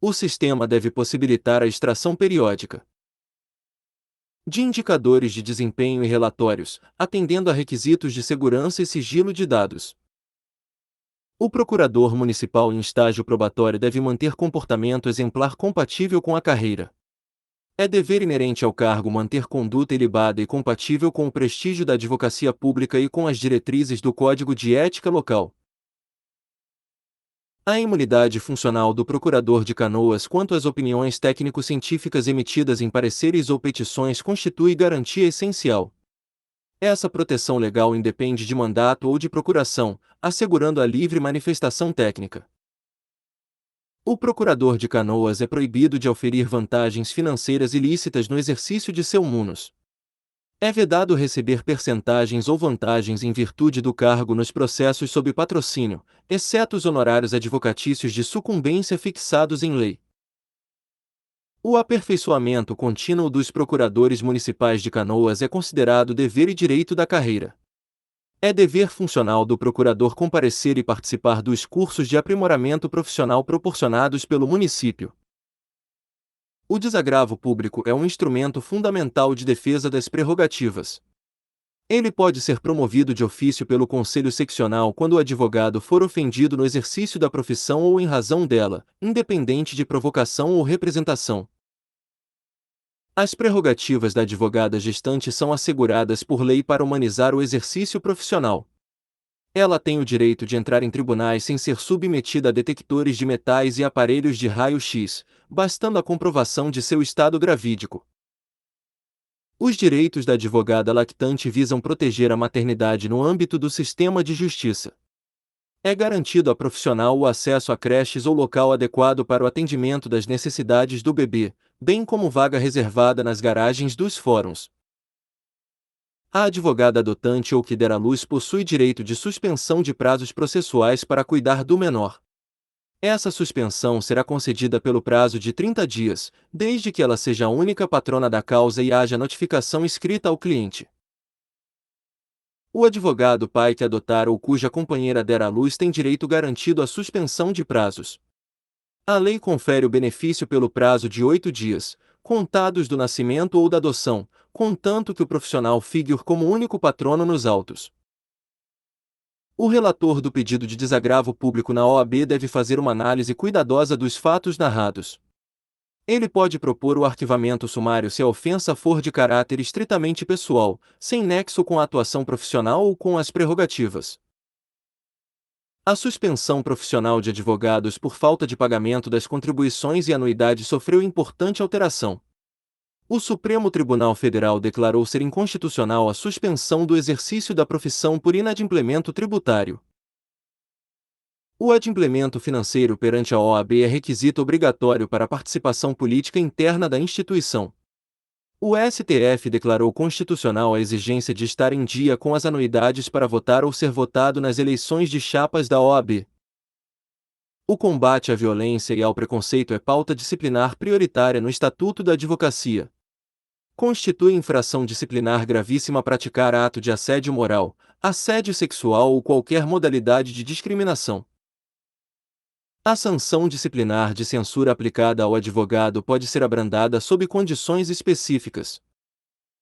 O sistema deve possibilitar a extração periódica de indicadores de desempenho e relatórios, atendendo a requisitos de segurança e sigilo de dados. O procurador municipal em estágio probatório deve manter comportamento exemplar compatível com a carreira. É dever inerente ao cargo manter conduta ilibada e compatível com o prestígio da advocacia pública e com as diretrizes do Código de Ética local. A imunidade funcional do Procurador de Canoas quanto às opiniões técnico-científicas emitidas em pareceres ou petições constitui garantia essencial. Essa proteção legal independe de mandato ou de procuração, assegurando a livre manifestação técnica. O Procurador de Canoas é proibido de oferir vantagens financeiras ilícitas no exercício de seu munus. É vedado receber percentagens ou vantagens em virtude do cargo nos processos sob patrocínio, exceto os honorários advocatícios de sucumbência fixados em lei. O aperfeiçoamento contínuo dos procuradores municipais de Canoas é considerado dever e direito da carreira. É dever funcional do procurador comparecer e participar dos cursos de aprimoramento profissional proporcionados pelo município. O desagravo público é um instrumento fundamental de defesa das prerrogativas. Ele pode ser promovido de ofício pelo Conselho Seccional quando o advogado for ofendido no exercício da profissão ou em razão dela, independente de provocação ou representação. As prerrogativas da advogada gestante são asseguradas por lei para humanizar o exercício profissional. Ela tem o direito de entrar em tribunais sem ser submetida a detectores de metais e aparelhos de raio-x, bastando a comprovação de seu estado gravídico. Os direitos da advogada lactante visam proteger a maternidade no âmbito do sistema de justiça. É garantido à profissional o acesso a creches ou local adequado para o atendimento das necessidades do bebê, bem como vaga reservada nas garagens dos fóruns. A advogada adotante ou que der à luz possui direito de suspensão de prazos processuais para cuidar do menor. Essa suspensão será concedida pelo prazo de 30 dias, desde que ela seja a única patrona da causa e haja notificação escrita ao cliente. O advogado pai que adotar ou cuja companheira der à luz tem direito garantido à suspensão de prazos. A lei confere o benefício pelo prazo de 8 dias, contados do nascimento ou da adoção, contanto que o profissional figure como único patrono nos autos. O relator do pedido de desagravo público na OAB deve fazer uma análise cuidadosa dos fatos narrados. Ele pode propor o arquivamento sumário se a ofensa for de caráter estritamente pessoal, sem nexo com a atuação profissional ou com as prerrogativas. A suspensão profissional de advogados por falta de pagamento das contribuições e anuidade sofreu importante alteração. O Supremo Tribunal Federal declarou ser inconstitucional a suspensão do exercício da profissão por inadimplemento tributário. O adimplemento financeiro perante a OAB é requisito obrigatório para a participação política interna da instituição. O STF declarou constitucional a exigência de estar em dia com as anuidades para votar ou ser votado nas eleições de chapas da OAB. O combate à violência e ao preconceito é pauta disciplinar prioritária no Estatuto da Advocacia. Constitui infração disciplinar gravíssima praticar ato de assédio moral, assédio sexual ou qualquer modalidade de discriminação. A sanção disciplinar de censura aplicada ao advogado pode ser abrandada sob condições específicas.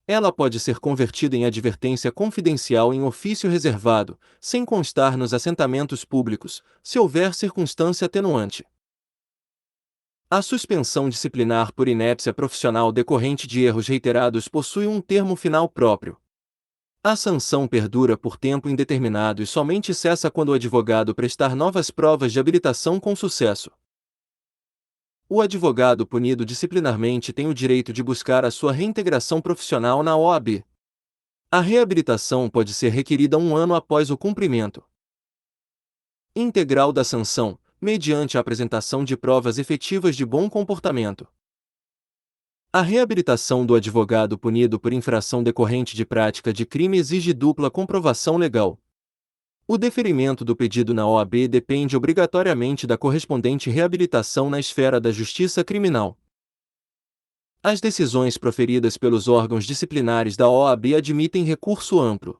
Ela pode ser convertida em advertência confidencial em ofício reservado, sem constar nos assentamentos públicos, se houver circunstância atenuante. A suspensão disciplinar por inépcia profissional decorrente de erros reiterados possui um termo final próprio. A sanção perdura por tempo indeterminado e somente cessa quando o advogado prestar novas provas de habilitação com sucesso. O advogado punido disciplinarmente tem o direito de buscar a sua reintegração profissional na OAB. A reabilitação pode ser requerida 1 ano após o cumprimento integral da sanção, mediante a apresentação de provas efetivas de bom comportamento. A reabilitação do advogado punido por infração decorrente de prática de crime exige dupla comprovação legal. O deferimento do pedido na OAB depende obrigatoriamente da correspondente reabilitação na esfera da justiça criminal. As decisões proferidas pelos órgãos disciplinares da OAB admitem recurso amplo.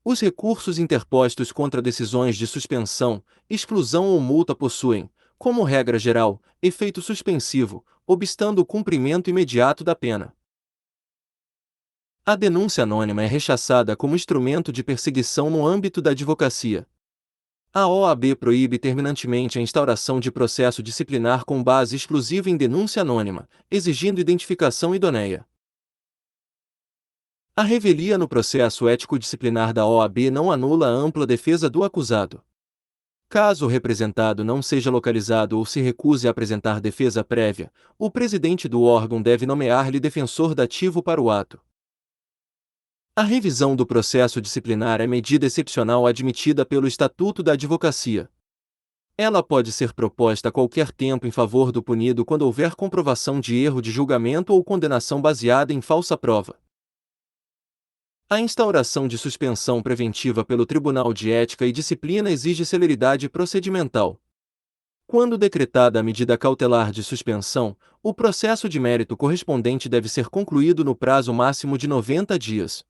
Os recursos interpostos contra decisões de suspensão, exclusão ou multa possuem, como regra geral, efeito suspensivo, obstando o cumprimento imediato da pena. A denúncia anônima é rechaçada como instrumento de perseguição no âmbito da advocacia. A OAB proíbe terminantemente a instauração de processo disciplinar com base exclusiva em denúncia anônima, exigindo identificação idoneia. A revelia no processo ético-disciplinar da OAB não anula a ampla defesa do acusado. Caso o representado não seja localizado ou se recuse a apresentar defesa prévia, o presidente do órgão deve nomear-lhe defensor dativo para o ato. A revisão do processo disciplinar é medida excepcional admitida pelo Estatuto da Advocacia. Ela pode ser proposta a qualquer tempo em favor do punido quando houver comprovação de erro de julgamento ou condenação baseada em falsa prova. A instauração de suspensão preventiva pelo Tribunal de Ética e Disciplina exige celeridade procedimental. Quando decretada a medida cautelar de suspensão, o processo de mérito correspondente deve ser concluído no prazo máximo de 90 dias.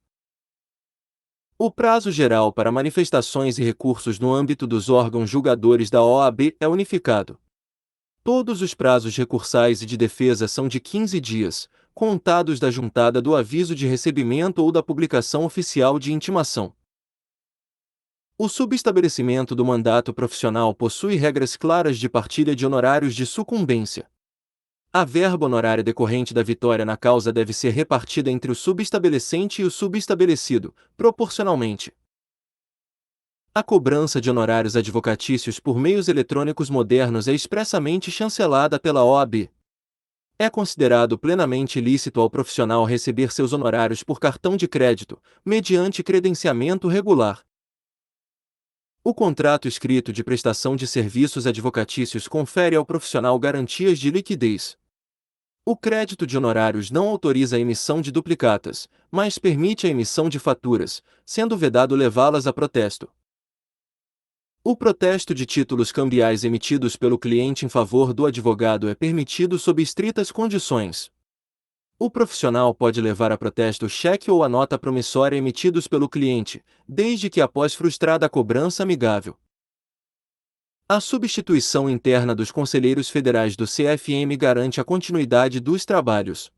O prazo geral para manifestações e recursos no âmbito dos órgãos julgadores da OAB é unificado. Todos os prazos recursais e de defesa são de 15 dias, contados da juntada do aviso de recebimento ou da publicação oficial de intimação. O subestabelecimento do mandato profissional possui regras claras de partilha de honorários de sucumbência. A verba honorária decorrente da vitória na causa deve ser repartida entre o subestabelecente e o subestabelecido, proporcionalmente. A cobrança de honorários advocatícios por meios eletrônicos modernos é expressamente chancelada pela OAB. É considerado plenamente lícito ao profissional receber seus honorários por cartão de crédito, mediante credenciamento regular. O contrato escrito de prestação de serviços advocatícios confere ao profissional garantias de liquidez. O crédito de honorários não autoriza a emissão de duplicatas, mas permite a emissão de faturas, sendo vedado levá-las a protesto. O protesto de títulos cambiais emitidos pelo cliente em favor do advogado é permitido sob estritas condições. O profissional pode levar a protesto o cheque ou a nota promissória emitidos pelo cliente, desde que após frustrada a cobrança amigável. A substituição interna dos conselheiros federais do CFM garante a continuidade dos trabalhos.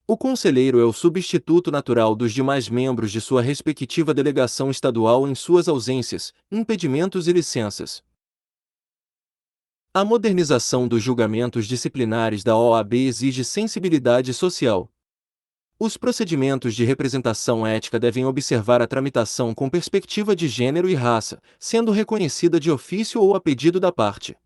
O conselheiro é o substituto natural dos demais membros de sua respectiva delegação estadual em suas ausências, impedimentos e licenças. A modernização dos julgamentos disciplinares da OAB exige sensibilidade social. Os procedimentos de representação ética devem observar a tramitação com perspectiva de gênero e raça, sendo reconhecida de ofício ou a pedido da parte.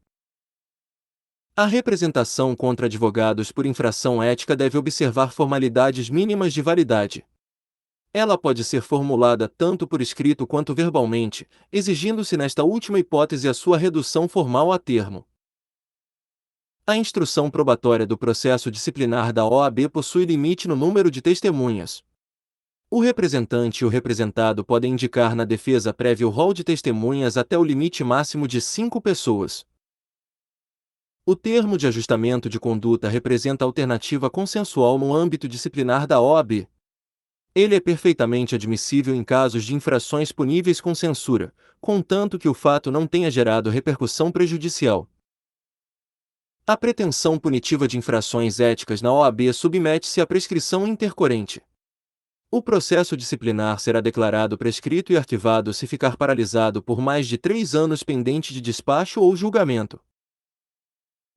A representação contra advogados por infração ética deve observar formalidades mínimas de validade. Ela pode ser formulada tanto por escrito quanto verbalmente, exigindo-se nesta última hipótese a sua redução formal a termo. A instrução probatória do processo disciplinar da OAB possui limite no número de testemunhas. O representante e o representado podem indicar na defesa prévia o rol de testemunhas até o limite máximo de 5 pessoas. O termo de ajustamento de conduta representa alternativa consensual no âmbito disciplinar da OAB. Ele é perfeitamente admissível em casos de infrações puníveis com censura, contanto que o fato não tenha gerado repercussão prejudicial. A pretensão punitiva de infrações éticas na OAB submete-se à prescrição intercorrente. O processo disciplinar será declarado prescrito e arquivado se ficar paralisado por mais de 3 anos pendente de despacho ou julgamento.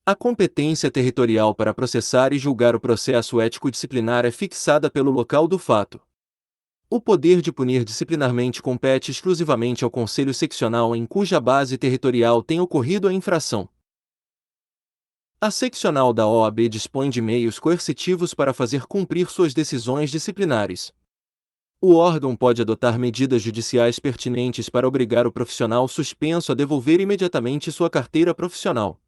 A competência territorial para processar e julgar o processo ético-disciplinar é fixada pelo local do fato. O poder de punir disciplinarmente compete exclusivamente ao Conselho Seccional em cuja base territorial tem ocorrido a infração. A seccional da OAB dispõe de meios coercitivos para fazer cumprir suas decisões disciplinares. O órgão pode adotar medidas judiciais pertinentes para obrigar o profissional suspenso a devolver imediatamente sua carteira profissional.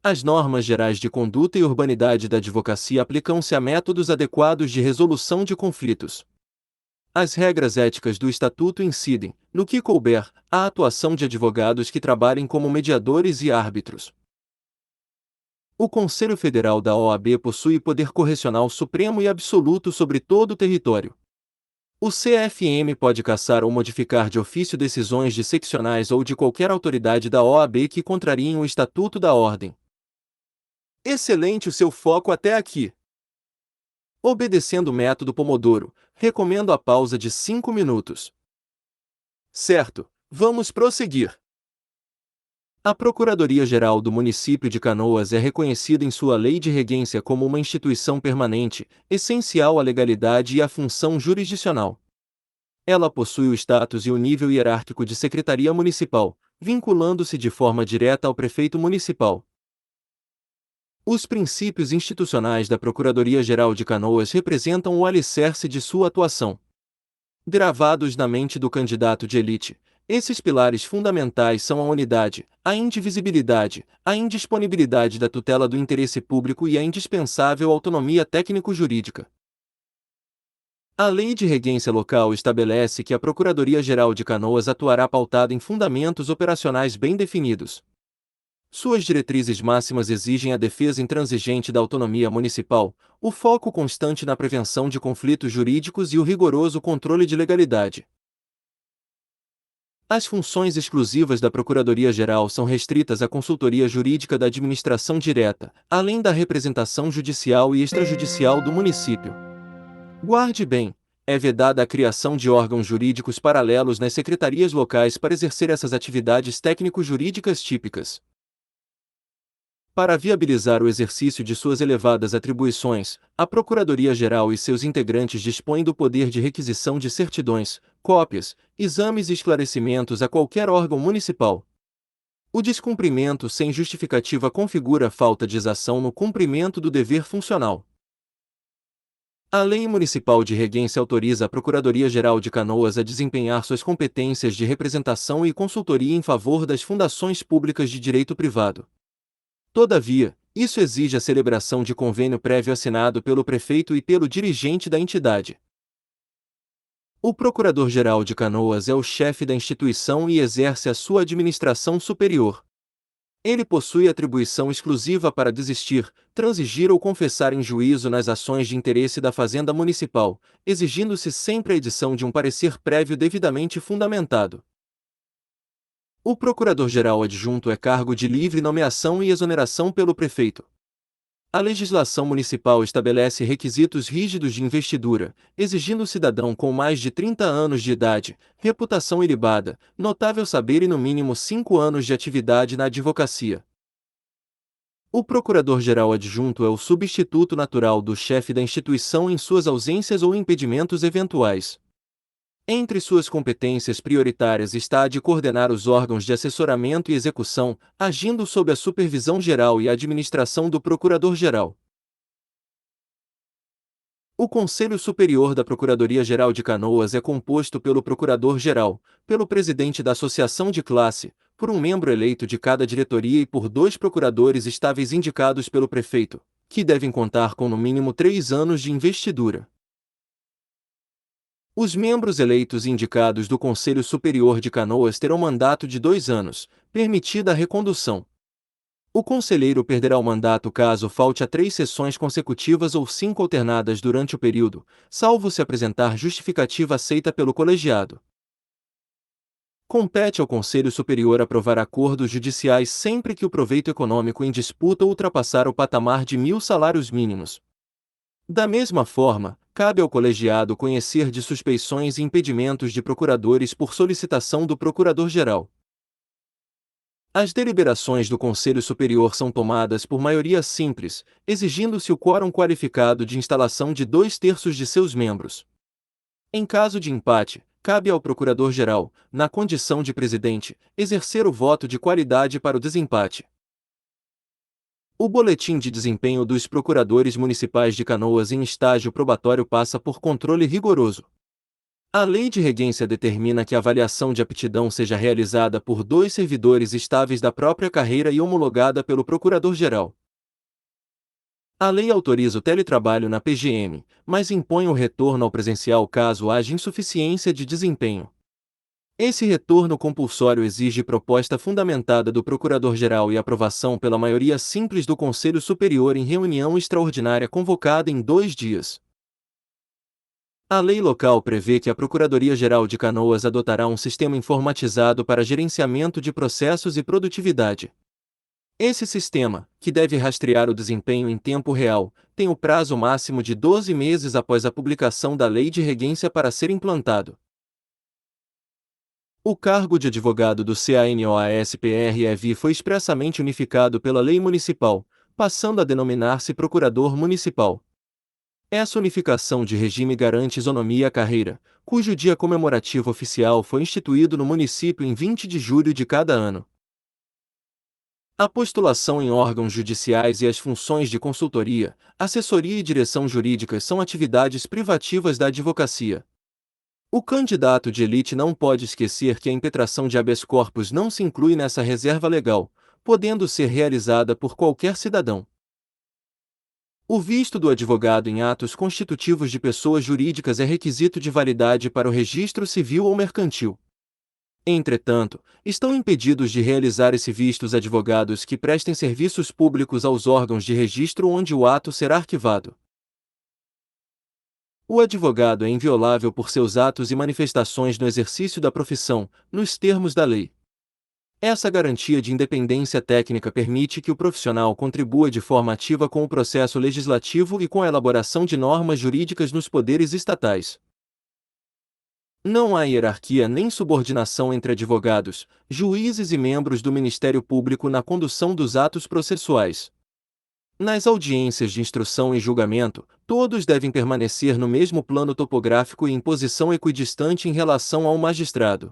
As normas gerais de conduta e urbanidade da advocacia aplicam-se a métodos adequados de resolução de conflitos. As regras éticas do Estatuto incidem, no que couber, a atuação de advogados que trabalhem como mediadores e árbitros. O Conselho Federal da OAB possui poder correcional supremo e absoluto sobre todo o território. O CFM pode cassar ou modificar de ofício decisões de seccionais ou de qualquer autoridade da OAB que contrariem o Estatuto da Ordem. Excelente o seu foco até aqui. Obedecendo o método Pomodoro, recomendo a pausa de 5 minutos. Certo, Vamos prosseguir. A Procuradoria-Geral do Município de Canoas é reconhecida em sua lei de regência como uma instituição permanente, essencial à legalidade e à função jurisdicional. Ela possui o status e o nível hierárquico de Secretaria Municipal, vinculando-se de forma direta ao Prefeito Municipal. Os princípios institucionais da Procuradoria-Geral de Canoas representam o alicerce de sua atuação. Gravados na mente do candidato de elite, esses pilares fundamentais são a unidade, a indivisibilidade, a indisponibilidade da tutela do interesse público e a indispensável autonomia técnico-jurídica. A Lei de Regência Local estabelece que a Procuradoria-Geral de Canoas atuará pautada em fundamentos operacionais bem definidos. Suas diretrizes máximas exigem a defesa intransigente da autonomia municipal, o foco constante na prevenção de conflitos jurídicos e o rigoroso controle de legalidade. As funções exclusivas da Procuradoria-Geral são restritas à consultoria jurídica da administração direta, além da representação judicial e extrajudicial do município. Guarde bem, é vedada a criação de órgãos jurídicos paralelos nas secretarias locais para exercer essas atividades técnico-jurídicas típicas. Para viabilizar o exercício de suas elevadas atribuições, a Procuradoria-Geral e seus integrantes dispõem do poder de requisição de certidões, cópias, exames e esclarecimentos a qualquer órgão municipal. O descumprimento sem justificativa configura falta de exação no cumprimento do dever funcional. A Lei Municipal de Regência autoriza a Procuradoria-Geral de Canoas a desempenhar suas competências de representação e consultoria em favor das fundações públicas de direito privado. Todavia, isso exige a celebração de convênio prévio assinado pelo prefeito e pelo dirigente da entidade. O Procurador-Geral de Canoas é o chefe da instituição e exerce a sua administração superior. Ele possui atribuição exclusiva para desistir, transigir ou confessar em juízo nas ações de interesse da Fazenda Municipal, exigindo-se sempre a edição de um parecer prévio devidamente fundamentado. O Procurador-Geral Adjunto é cargo de livre nomeação e exoneração pelo prefeito. A legislação municipal estabelece requisitos rígidos de investidura, exigindo o cidadão com mais de 30 anos de idade, reputação ilibada, notável saber e no mínimo 5 anos de atividade na advocacia. O Procurador-Geral Adjunto é o substituto natural do chefe da instituição em suas ausências ou impedimentos eventuais. Entre suas competências prioritárias está a de coordenar os órgãos de assessoramento e execução, agindo sob a supervisão geral e administração do Procurador-Geral. O Conselho Superior da Procuradoria-Geral de Canoas é composto pelo Procurador-Geral, pelo presidente da Associação de Classe, por um membro eleito de cada diretoria e por 2 procuradores estáveis indicados pelo prefeito, que devem contar com no mínimo 3 anos de investidura. Os membros eleitos e indicados do Conselho Superior de Canoas terão mandato de 2 anos, permitida a recondução. O conselheiro perderá o mandato caso falte a 3 sessões consecutivas ou 5 alternadas durante o período, salvo se apresentar justificativa aceita pelo colegiado. Compete ao Conselho Superior aprovar acordos judiciais sempre que o proveito econômico em disputa ultrapassar o patamar de 1.000 salários mínimos. Da mesma forma, cabe ao colegiado conhecer de suspeições e impedimentos de procuradores por solicitação do Procurador-Geral. As deliberações do Conselho Superior são tomadas por maioria simples, exigindo-se o quórum qualificado de instalação de 2/3 de seus membros. Em caso de empate, cabe ao Procurador-Geral, na condição de presidente, exercer o voto de qualidade para o desempate. O boletim de desempenho dos procuradores municipais de Canoas em estágio probatório passa por controle rigoroso. A Lei de Regência determina que a avaliação de aptidão seja realizada por 2 servidores estáveis da própria carreira e homologada pelo Procurador-Geral. A lei autoriza o teletrabalho na PGM, mas impõe o retorno ao presencial caso haja insuficiência de desempenho. Esse retorno compulsório exige proposta fundamentada do Procurador-Geral e aprovação pela maioria simples do Conselho Superior em reunião extraordinária convocada em 2 dias. A lei local prevê que a Procuradoria-Geral de Canoas adotará um sistema informatizado para gerenciamento de processos e produtividade. Esse sistema, que deve rastrear o desempenho em tempo real, tem o prazo máximo de 12 meses após a publicação da Lei de Regência para ser implantado. O cargo de advogado do CANOASPREV foi expressamente unificado pela lei municipal, passando a denominar-se procurador municipal. Essa unificação de regime garante isonomia à carreira, cujo dia comemorativo oficial foi instituído no município em 20 de julho de cada ano. A postulação em órgãos judiciais e as funções de consultoria, assessoria e direção jurídicas são atividades privativas da advocacia. O candidato de elite não pode esquecer que a impetração de habeas corpus não se inclui nessa reserva legal, podendo ser realizada por qualquer cidadão. O visto do advogado em atos constitutivos de pessoas jurídicas é requisito de validade para o registro civil ou mercantil. Entretanto, estão impedidos de realizar esse visto os advogados que prestem serviços públicos aos órgãos de registro onde o ato será arquivado. O advogado é inviolável por seus atos e manifestações no exercício da profissão, nos termos da lei. Essa garantia de independência técnica permite que o profissional contribua de forma ativa com o processo legislativo e com a elaboração de normas jurídicas nos poderes estatais. Não há hierarquia nem subordinação entre advogados, juízes e membros do Ministério Público na condução dos atos processuais. Nas audiências de instrução e julgamento, todos devem permanecer no mesmo plano topográfico e em posição equidistante em relação ao magistrado.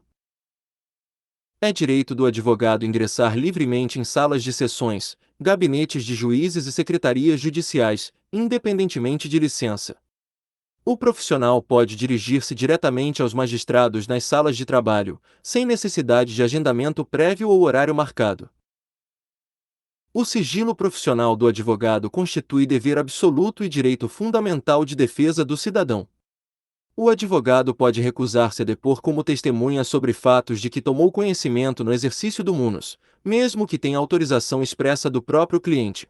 É direito do advogado ingressar livremente em salas de sessões, gabinetes de juízes e secretarias judiciais, independentemente de licença. O profissional pode dirigir-se diretamente aos magistrados nas salas de trabalho, sem necessidade de agendamento prévio ou horário marcado. O sigilo profissional do advogado constitui dever absoluto e direito fundamental de defesa do cidadão. O advogado pode recusar-se a depor como testemunha sobre fatos de que tomou conhecimento no exercício do munus, mesmo que tenha autorização expressa do próprio cliente.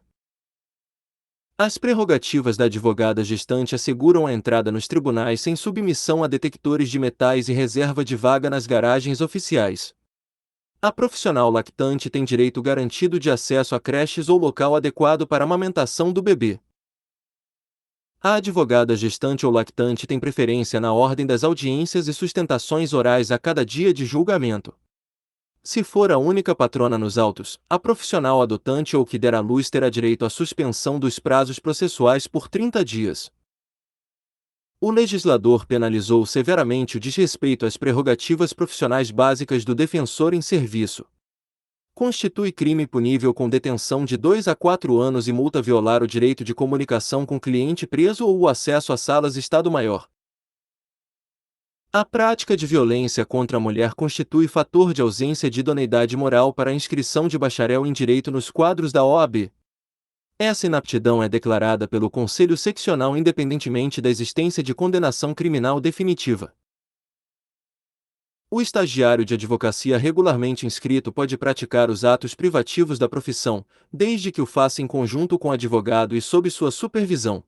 As prerrogativas da advogada gestante asseguram a entrada nos tribunais sem submissão a detectores de metais e reserva de vaga nas garagens oficiais. A profissional lactante tem direito garantido de acesso a creches ou local adequado para a amamentação do bebê. A advogada gestante ou lactante tem preferência na ordem das audiências e sustentações orais a cada dia de julgamento. Se for a única patrona nos autos, a profissional adotante ou que der à luz terá direito à suspensão dos prazos processuais por 30 dias. O legislador penalizou severamente o desrespeito às prerrogativas profissionais básicas do defensor em serviço. Constitui crime punível com detenção de 2 a 4 anos e multa violar o direito de comunicação com cliente preso ou o acesso a salas Estado-Maior. A prática de violência contra a mulher constitui fator de ausência de idoneidade moral para a inscrição de bacharel em direito nos quadros da OAB. Essa inaptidão é declarada pelo Conselho Seccional independentemente da existência de condenação criminal definitiva. O estagiário de advocacia regularmente inscrito pode praticar os atos privativos da profissão, desde que o faça em conjunto com o advogado e sob sua supervisão.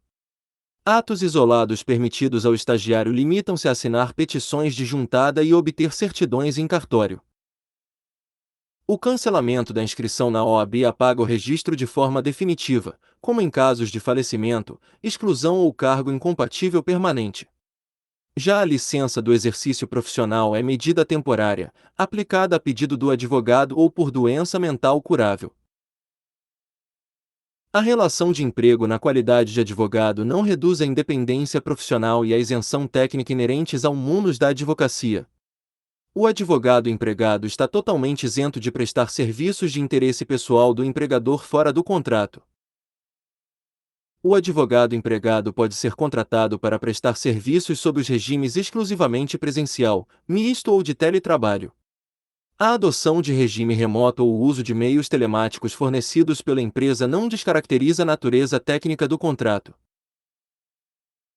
Atos isolados permitidos ao estagiário limitam-se a assinar petições de juntada e obter certidões em cartório. O cancelamento da inscrição na OAB apaga o registro de forma definitiva, como em casos de falecimento, exclusão ou cargo incompatível permanente. Já a licença do exercício profissional é medida temporária, aplicada a pedido do advogado ou por doença mental curável. A relação de emprego na qualidade de advogado não reduz a independência profissional e a isenção técnica inerentes ao munus da advocacia. O advogado empregado está totalmente isento de prestar serviços de interesse pessoal do empregador fora do contrato. O advogado empregado pode ser contratado para prestar serviços sob os regimes exclusivamente presencial, misto ou de teletrabalho. A adoção de regime remoto ou o uso de meios telemáticos fornecidos pela empresa não descaracteriza a natureza técnica do contrato.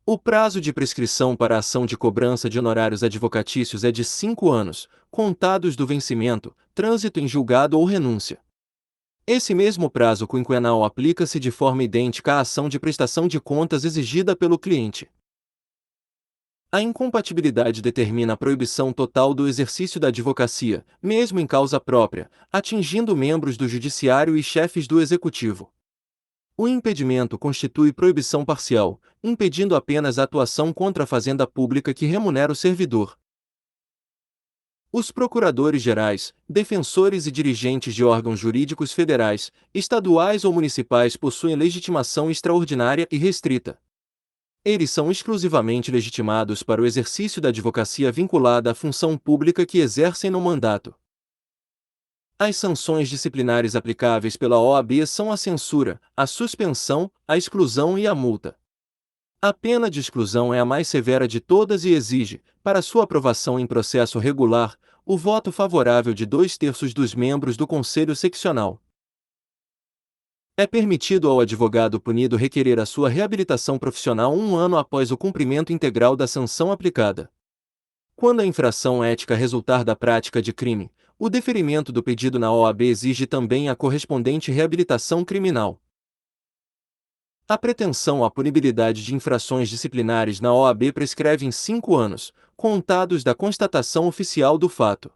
O prazo de prescrição para a ação de cobrança de honorários advocatícios é de 5 anos, contados do vencimento, trânsito em julgado ou renúncia. Esse mesmo prazo quinquenal aplica-se de forma idêntica à ação de prestação de contas exigida pelo cliente. A incompatibilidade determina a proibição total do exercício da advocacia, mesmo em causa própria, atingindo membros do judiciário e chefes do executivo. O impedimento constitui proibição parcial, impedindo apenas a atuação contra a fazenda pública que remunera o servidor. Os procuradores-gerais, defensores e dirigentes de órgãos jurídicos federais, estaduais ou municipais possuem legitimação extraordinária e restrita. Eles são exclusivamente legitimados para o exercício da advocacia vinculada à função pública que exercem no mandato. As sanções disciplinares aplicáveis pela OAB são a censura, a suspensão, a exclusão e a multa. A pena de exclusão é a mais severa de todas e exige, para sua aprovação em processo regular, o voto favorável de 2/3 dos membros do Conselho Seccional. É permitido ao advogado punido requerer a sua reabilitação profissional 1 ano após o cumprimento integral da sanção aplicada. Quando a infração ética resultar da prática de crime, o deferimento do pedido na OAB exige também a correspondente reabilitação criminal. A pretensão à punibilidade de infrações disciplinares na OAB prescreve em 5 anos, contados da constatação oficial do fato.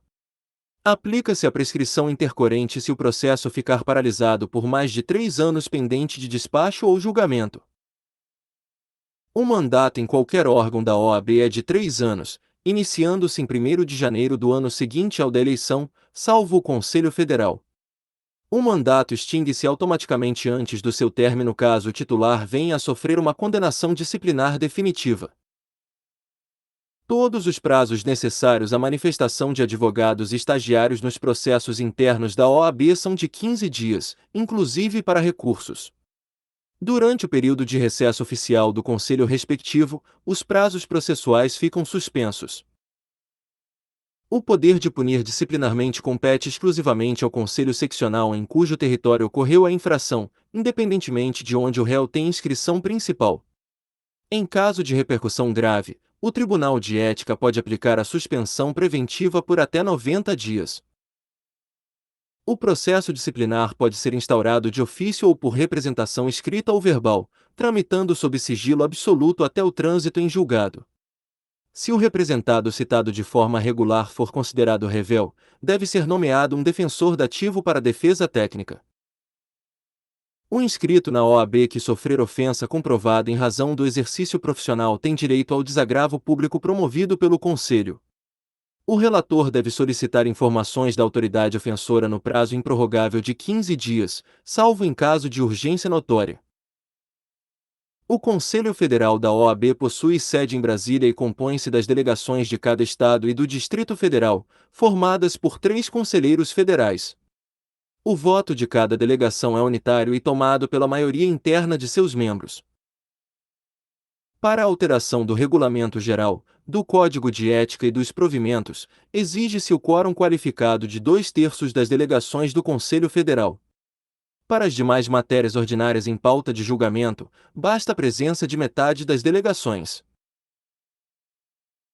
Aplica-se a prescrição intercorrente se o processo ficar paralisado por mais de 3 anos pendente de despacho ou julgamento. O mandato em qualquer órgão da OAB é de 3 anos, iniciando-se em 1º de janeiro do ano seguinte ao da eleição, salvo o Conselho Federal. O mandato extingue-se automaticamente antes do seu término caso o titular venha a sofrer uma condenação disciplinar definitiva. Todos os prazos necessários à manifestação de advogados e estagiários nos processos internos da OAB são de 15 dias, inclusive para recursos. Durante o período de recesso oficial do conselho respectivo, os prazos processuais ficam suspensos. O poder de punir disciplinarmente compete exclusivamente ao Conselho Seccional em cujo território ocorreu a infração, independentemente de onde o réu tem inscrição principal. Em caso de repercussão grave, o Tribunal de Ética pode aplicar a suspensão preventiva por até 90 dias. O processo disciplinar pode ser instaurado de ofício ou por representação escrita ou verbal, tramitando sob sigilo absoluto até o trânsito em julgado. Se o representado citado de forma regular for considerado revel, deve ser nomeado um defensor dativo para defesa técnica. O inscrito na OAB que sofrer ofensa comprovada em razão do exercício profissional tem direito ao desagravo público promovido pelo Conselho. O relator deve solicitar informações da autoridade ofensora no prazo improrrogável de 15 dias, salvo em caso de urgência notória. O Conselho Federal da OAB possui sede em Brasília e compõe-se das delegações de cada estado e do Distrito Federal, formadas por 3 conselheiros federais. O voto de cada delegação é unitário e tomado pela maioria interna de seus membros. Para a alteração do Regulamento Geral, do Código de Ética e dos Provimentos, exige-se o quórum qualificado de 2/3 das delegações do Conselho Federal. Para as demais matérias ordinárias em pauta de julgamento, basta a presença de metade das delegações.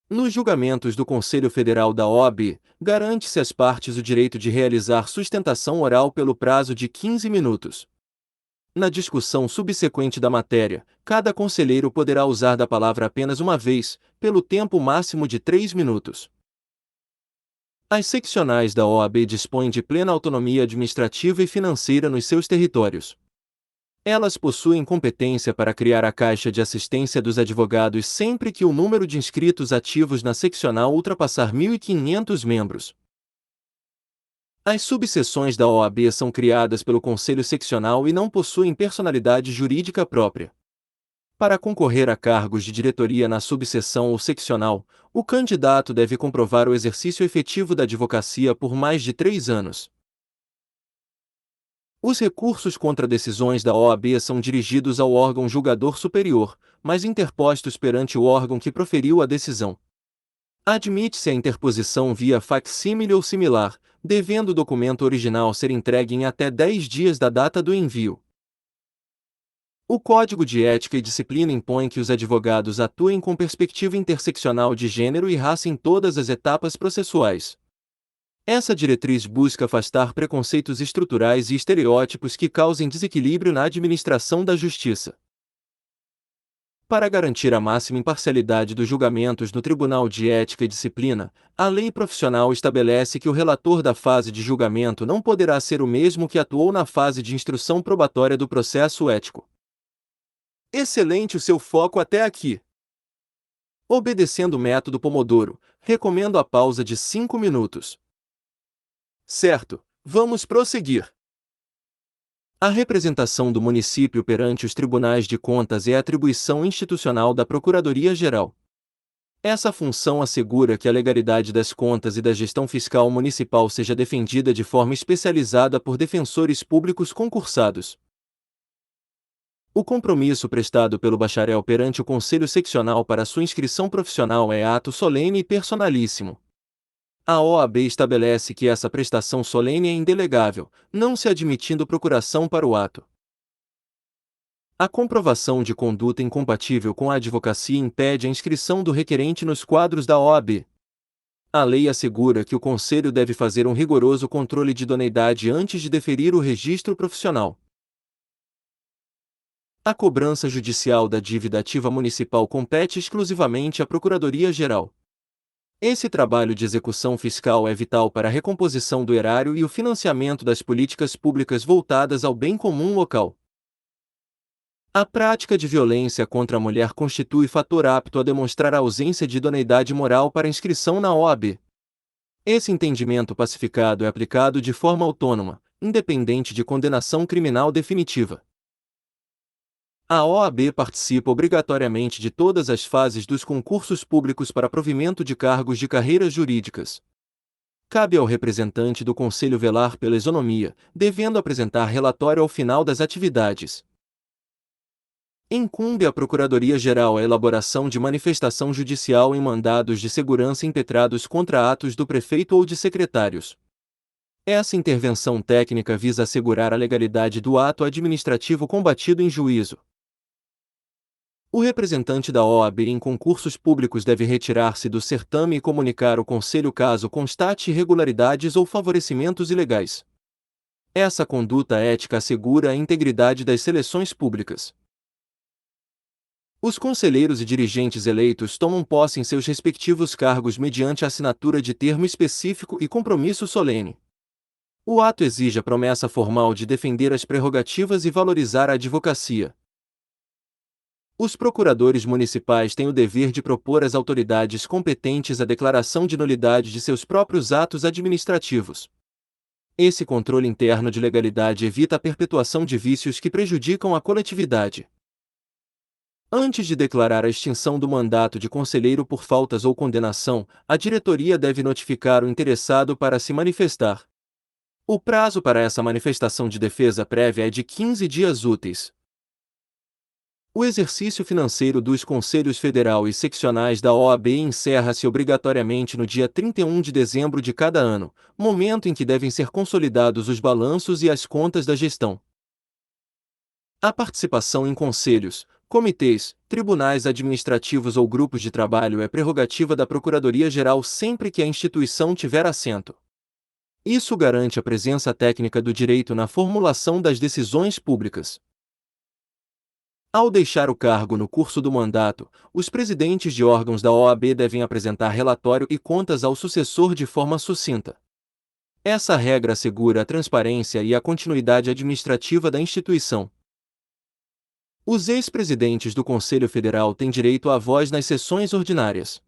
Nos julgamentos do Conselho Federal da OAB, garante-se às partes o direito de realizar sustentação oral pelo prazo de 15 minutos. Na discussão subsequente da matéria, cada conselheiro poderá usar da palavra apenas uma vez, pelo tempo máximo de 3 minutos. As seccionais da OAB dispõem de plena autonomia administrativa e financeira nos seus territórios. Elas possuem competência para criar a Caixa de Assistência dos Advogados sempre que o número de inscritos ativos na seccional ultrapassar 1.500 membros. As subseções da OAB são criadas pelo Conselho Seccional e não possuem personalidade jurídica própria. Para concorrer a cargos de diretoria na subseção ou seccional, o candidato deve comprovar o exercício efetivo da advocacia por mais de 3 anos. Os recursos contra decisões da OAB são dirigidos ao órgão julgador superior, mas interpostos perante o órgão que proferiu a decisão. Admite-se a interposição via facsímile ou similar, devendo o documento original ser entregue em até 10 dias da data do envio. O Código de Ética e Disciplina impõe que os advogados atuem com perspectiva interseccional de gênero e raça em todas as etapas processuais. Essa diretriz busca afastar preconceitos estruturais e estereótipos que causem desequilíbrio na administração da justiça. Para garantir a máxima imparcialidade dos julgamentos no Tribunal de Ética e Disciplina, a lei profissional estabelece que o relator da fase de julgamento não poderá ser o mesmo que atuou na fase de instrução probatória do processo ético. Excelente o seu foco até aqui! Obedecendo o método Pomodoro, recomendo a pausa de 5 minutos. Certo, vamos prosseguir. A representação do município perante os tribunais de contas é atribuição institucional da Procuradoria-Geral. Essa função assegura que a legalidade das contas e da gestão fiscal municipal seja defendida de forma especializada por defensores públicos concursados. O compromisso prestado pelo bacharel perante o Conselho Seccional para sua inscrição profissional é ato solene e personalíssimo. A OAB estabelece que essa prestação solene é indelegável, não se admitindo procuração para o ato. A comprovação de conduta incompatível com a advocacia impede a inscrição do requerente nos quadros da OAB. A lei assegura que o Conselho deve fazer um rigoroso controle de idoneidade antes de deferir o registro profissional. A cobrança judicial da dívida ativa municipal compete exclusivamente à Procuradoria-Geral. Esse trabalho de execução fiscal é vital para a recomposição do erário e o financiamento das políticas públicas voltadas ao bem comum local. A prática de violência contra a mulher constitui fator apto a demonstrar a ausência de idoneidade moral para inscrição na OAB. Esse entendimento pacificado é aplicado de forma autônoma, independente de condenação criminal definitiva. A OAB participa obrigatoriamente de todas as fases dos concursos públicos para provimento de cargos de carreiras jurídicas. Cabe ao representante do Conselho velar pela isonomia, devendo apresentar relatório ao final das atividades. Incumbe à Procuradoria-Geral a elaboração de manifestação judicial em mandados de segurança impetrados contra atos do prefeito ou de secretários. Essa intervenção técnica visa assegurar a legalidade do ato administrativo combatido em juízo. O representante da OAB em concursos públicos deve retirar-se do certame e comunicar ao Conselho caso constate irregularidades ou favorecimentos ilegais. Essa conduta ética assegura a integridade das seleções públicas. Os conselheiros e dirigentes eleitos tomam posse em seus respectivos cargos mediante a assinatura de termo específico e compromisso solene. O ato exige a promessa formal de defender as prerrogativas e valorizar a advocacia. Os procuradores municipais têm o dever de propor às autoridades competentes a declaração de nulidade de seus próprios atos administrativos. Esse controle interno de legalidade evita a perpetuação de vícios que prejudicam a coletividade. Antes de declarar a extinção do mandato de conselheiro por faltas ou condenação, a diretoria deve notificar o interessado para se manifestar. O prazo para essa manifestação de defesa prévia é de 15 dias úteis. O exercício financeiro dos Conselhos Federal e Seccionais da OAB encerra-se obrigatoriamente no dia 31 de dezembro de cada ano, momento em que devem ser consolidados os balanços e as contas da gestão. A participação em conselhos, comitês, tribunais administrativos ou grupos de trabalho é prerrogativa da Procuradoria-Geral sempre que a instituição tiver assento. Isso garante a presença técnica do direito na formulação das decisões públicas. Ao deixar o cargo no curso do mandato, os presidentes de órgãos da OAB devem apresentar relatório e contas ao sucessor de forma sucinta. Essa regra assegura a transparência e a continuidade administrativa da instituição. Os ex-presidentes do Conselho Federal têm direito à voz nas sessões ordinárias.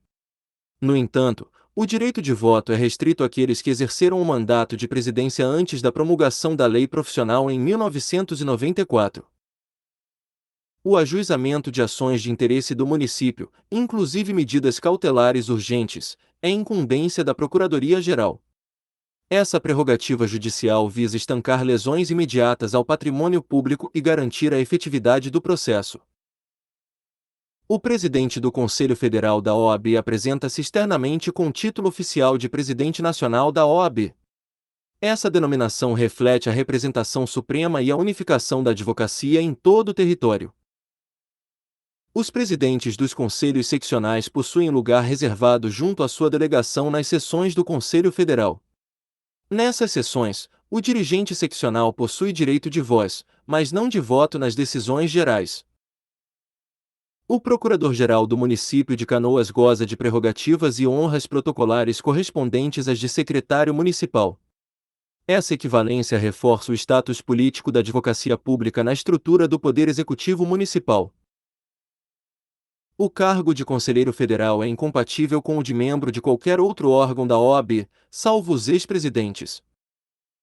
No entanto, o direito de voto é restrito àqueles que exerceram o mandato de presidência antes da promulgação da lei profissional em 1994. O ajuizamento de ações de interesse do município, inclusive medidas cautelares urgentes, é incumbência da Procuradoria-Geral. Essa prerrogativa judicial visa estancar lesões imediatas ao patrimônio público e garantir a efetividade do processo. O presidente do Conselho Federal da OAB apresenta-se externamente com título oficial de presidente nacional da OAB. Essa denominação reflete a representação suprema e a unificação da advocacia em todo o território. Os presidentes dos conselhos seccionais possuem lugar reservado junto à sua delegação nas sessões do Conselho Federal. Nessas sessões, o dirigente seccional possui direito de voz, mas não de voto nas decisões gerais. O Procurador-Geral do município de Canoas goza de prerrogativas e honras protocolares correspondentes às de secretário municipal. Essa equivalência reforça o status político da advocacia pública na estrutura do Poder Executivo Municipal. O cargo de conselheiro federal é incompatível com o de membro de qualquer outro órgão da OAB, salvo os ex-presidentes.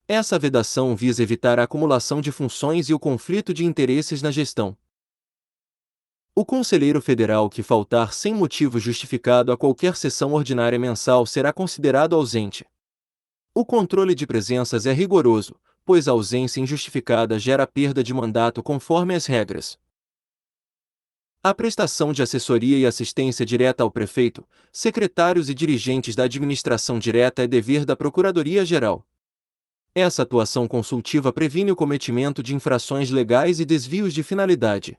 Essa vedação visa evitar a acumulação de funções e o conflito de interesses na gestão. O conselheiro federal que faltar sem motivo justificado a qualquer sessão ordinária mensal será considerado ausente. O controle de presenças é rigoroso, pois a ausência injustificada gera perda de mandato conforme as regras. A prestação de assessoria e assistência direta ao prefeito, secretários e dirigentes da administração direta é dever da Procuradoria-Geral. Essa atuação consultiva previne o cometimento de infrações legais e desvios de finalidade.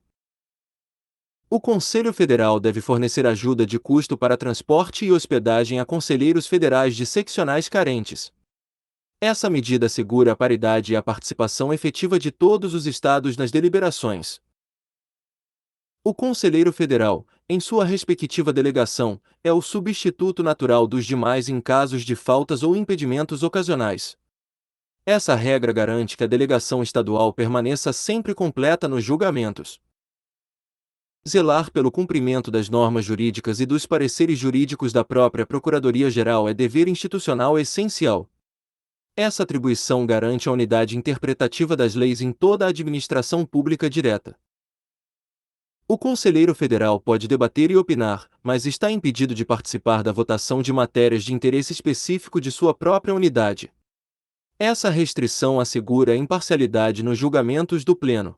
O Conselho Federal deve fornecer ajuda de custo para transporte e hospedagem a conselheiros federais de seccionais carentes. Essa medida assegura a paridade e a participação efetiva de todos os estados nas deliberações. O conselheiro federal, em sua respectiva delegação, é o substituto natural dos demais em casos de faltas ou impedimentos ocasionais. Essa regra garante que a delegação estadual permaneça sempre completa nos julgamentos. Zelar pelo cumprimento das normas jurídicas e dos pareceres jurídicos da própria Procuradoria-Geral é dever institucional essencial. Essa atribuição garante a unidade interpretativa das leis em toda a administração pública direta. O conselheiro federal pode debater e opinar, mas está impedido de participar da votação de matérias de interesse específico de sua própria unidade. Essa restrição assegura a imparcialidade nos julgamentos do Pleno.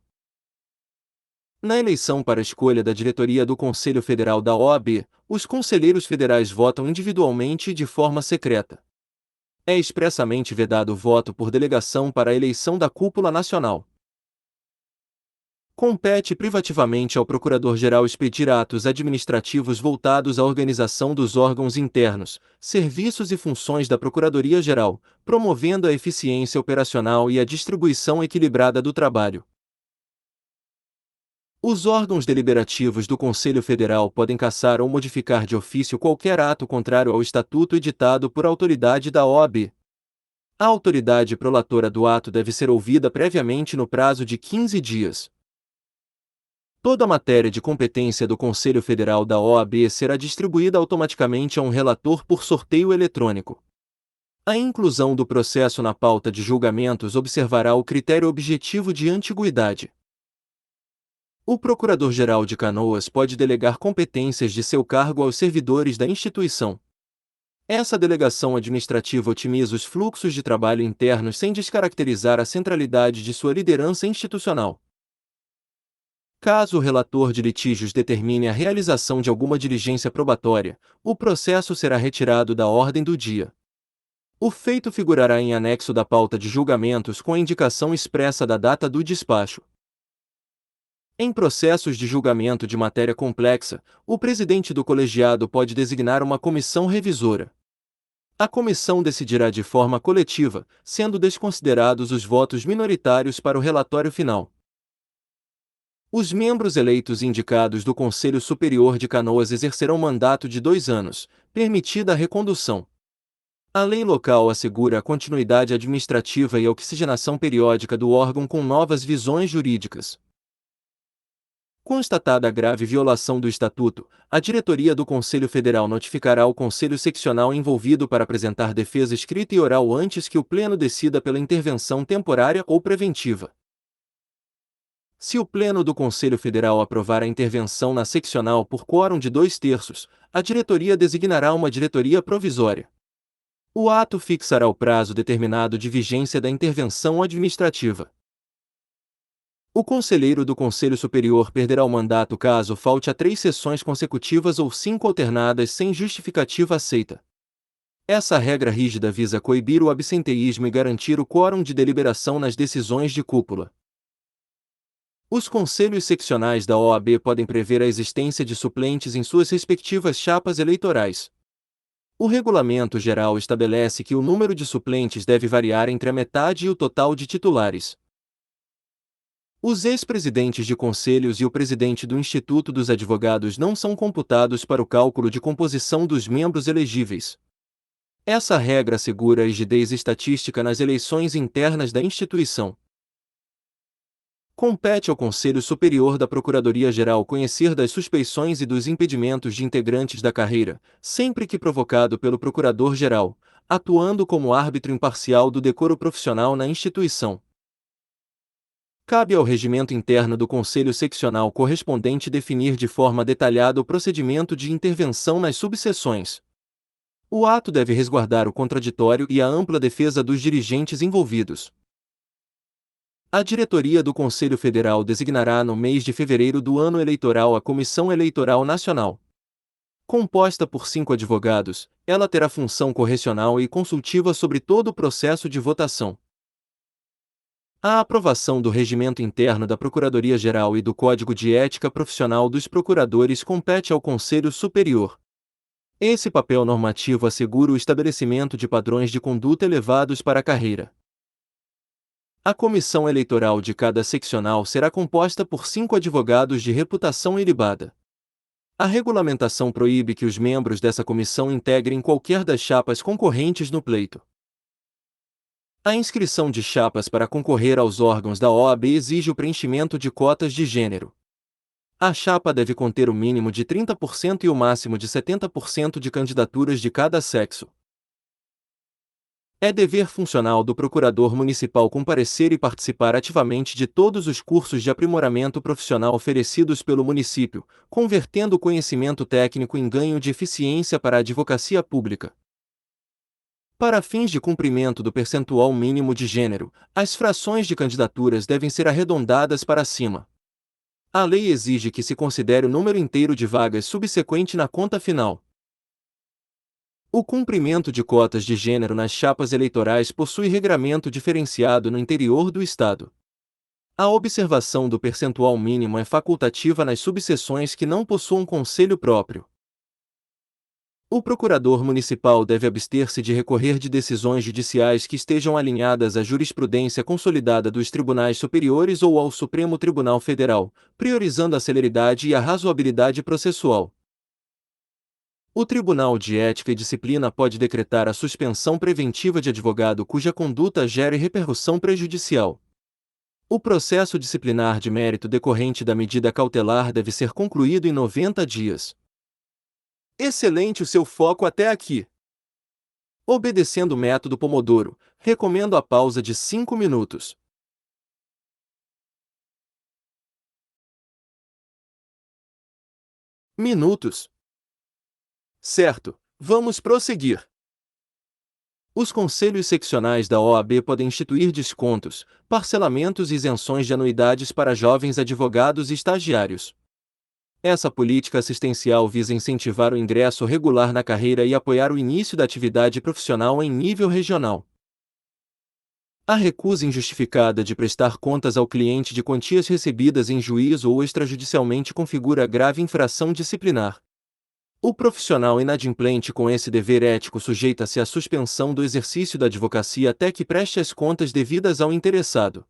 Na eleição para a escolha da diretoria do Conselho Federal da OAB, os conselheiros federais votam individualmente e de forma secreta. É expressamente vedado o voto por delegação para a eleição da cúpula nacional. Compete privativamente ao Procurador-Geral expedir atos administrativos voltados à organização dos órgãos internos, serviços e funções da Procuradoria-Geral, promovendo a eficiência operacional e a distribuição equilibrada do trabalho. Os órgãos deliberativos do Conselho Federal podem cassar ou modificar de ofício qualquer ato contrário ao estatuto editado por autoridade da OAB. A autoridade prolatora do ato deve ser ouvida previamente no prazo de 15 dias. Toda a matéria de competência do Conselho Federal da OAB será distribuída automaticamente a um relator por sorteio eletrônico. A inclusão do processo na pauta de julgamentos observará o critério objetivo de antiguidade. O Procurador-Geral de Canoas pode delegar competências de seu cargo aos servidores da instituição. Essa delegação administrativa otimiza os fluxos de trabalho internos sem descaracterizar a centralidade de sua liderança institucional. Caso o relator de litígios determine a realização de alguma diligência probatória, o processo será retirado da ordem do dia. O feito figurará em anexo da pauta de julgamentos com a indicação expressa da data do despacho. Em processos de julgamento de matéria complexa, o presidente do colegiado pode designar uma comissão revisora. A comissão decidirá de forma coletiva, sendo desconsiderados os votos minoritários para o relatório final. Os membros eleitos e indicados do Conselho Superior de Canoas exercerão mandato de 2 anos, permitida a recondução. A lei local assegura a continuidade administrativa e a oxigenação periódica do órgão com novas visões jurídicas. Constatada a grave violação do Estatuto, a diretoria do Conselho Federal notificará o Conselho Seccional envolvido para apresentar defesa escrita e oral antes que o Pleno decida pela intervenção temporária ou preventiva. Se o Pleno do Conselho Federal aprovar a intervenção na seccional por quórum de 2/3, a diretoria designará uma diretoria provisória. O ato fixará o prazo determinado de vigência da intervenção administrativa. O conselheiro do Conselho Superior perderá o mandato caso falte a 3 sessões consecutivas ou 5 alternadas sem justificativa aceita. Essa regra rígida visa coibir o absenteísmo e garantir o quórum de deliberação nas decisões de cúpula. Os conselhos seccionais da OAB podem prever a existência de suplentes em suas respectivas chapas eleitorais. O Regulamento Geral estabelece que o número de suplentes deve variar entre a metade e o total de titulares. Os ex-presidentes de conselhos e o presidente do Instituto dos Advogados não são computados para o cálculo de composição dos membros elegíveis. Essa regra assegura a rigidez estatística nas eleições internas da instituição. Compete ao Conselho Superior da Procuradoria-Geral conhecer das suspeições e dos impedimentos de integrantes da carreira, sempre que provocado pelo Procurador-Geral, atuando como árbitro imparcial do decoro profissional na instituição. Cabe ao regimento interno do Conselho Seccional correspondente definir de forma detalhada o procedimento de intervenção nas subseções. O ato deve resguardar o contraditório e a ampla defesa dos dirigentes envolvidos. A diretoria do Conselho Federal designará no mês de fevereiro do ano eleitoral a Comissão Eleitoral Nacional. Composta por 5 advogados, ela terá função correcional e consultiva sobre todo o processo de votação. A aprovação do regimento interno da Procuradoria-Geral e do Código de Ética Profissional dos Procuradores compete ao Conselho Superior. Esse papel normativo assegura o estabelecimento de padrões de conduta elevados para a carreira. A comissão eleitoral de cada seccional será composta por 5 advogados de reputação ilibada. A regulamentação proíbe que os membros dessa comissão integrem qualquer das chapas concorrentes no pleito. A inscrição de chapas para concorrer aos órgãos da OAB exige o preenchimento de cotas de gênero. A chapa deve conter o mínimo de 30% e o máximo de 70% de candidaturas de cada sexo. É dever funcional do procurador municipal comparecer e participar ativamente de todos os cursos de aprimoramento profissional oferecidos pelo município, convertendo o conhecimento técnico em ganho de eficiência para a advocacia pública. Para fins de cumprimento do percentual mínimo de gênero, as frações de candidaturas devem ser arredondadas para cima. A lei exige que se considere o número inteiro de vagas subsequente na conta final. O cumprimento de cotas de gênero nas chapas eleitorais possui regramento diferenciado no interior do Estado. A observação do percentual mínimo é facultativa nas subseções que não possuam conselho próprio. O procurador municipal deve abster-se de recorrer de decisões judiciais que estejam alinhadas à jurisprudência consolidada dos tribunais superiores ou ao Supremo Tribunal Federal, priorizando a celeridade e a razoabilidade processual. O Tribunal de Ética e Disciplina pode decretar a suspensão preventiva de advogado cuja conduta gere repercussão prejudicial. O processo disciplinar de mérito decorrente da medida cautelar deve ser concluído em 90 dias. Excelente o seu foco até aqui. Obedecendo o método Pomodoro, recomendo a pausa de 5 minutos. Minutos. Certo, vamos prosseguir. Os conselhos seccionais da OAB podem instituir descontos, parcelamentos e isenções de anuidades para jovens advogados e estagiários. Essa política assistencial visa incentivar o ingresso regular na carreira e apoiar o início da atividade profissional em nível regional. A recusa injustificada de prestar contas ao cliente de quantias recebidas em juízo ou extrajudicialmente configura grave infração disciplinar. O profissional inadimplente com esse dever ético sujeita-se à suspensão do exercício da advocacia até que preste as contas devidas ao interessado.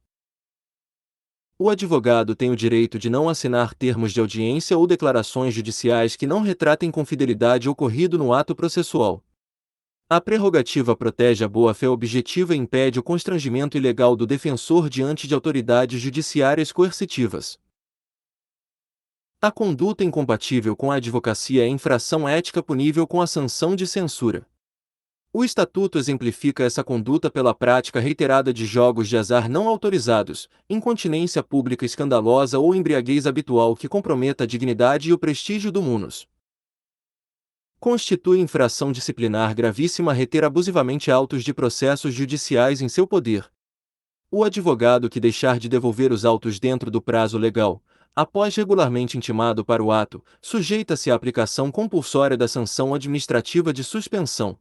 O advogado tem o direito de não assinar termos de audiência ou declarações judiciais que não retratem com fidelidade o ocorrido no ato processual. A prerrogativa protege a boa-fé objetiva e impede o constrangimento ilegal do defensor diante de autoridades judiciárias coercitivas. A conduta incompatível com a advocacia é infração ética punível com a sanção de censura. O Estatuto exemplifica essa conduta pela prática reiterada de jogos de azar não autorizados, incontinência pública escandalosa ou embriaguez habitual que comprometa a dignidade e o prestígio do munus. Constitui infração disciplinar gravíssima reter abusivamente autos de processos judiciais em seu poder. O advogado que deixar de devolver os autos dentro do prazo legal, após regularmente intimado para o ato, sujeita-se à aplicação compulsória da sanção administrativa de suspensão.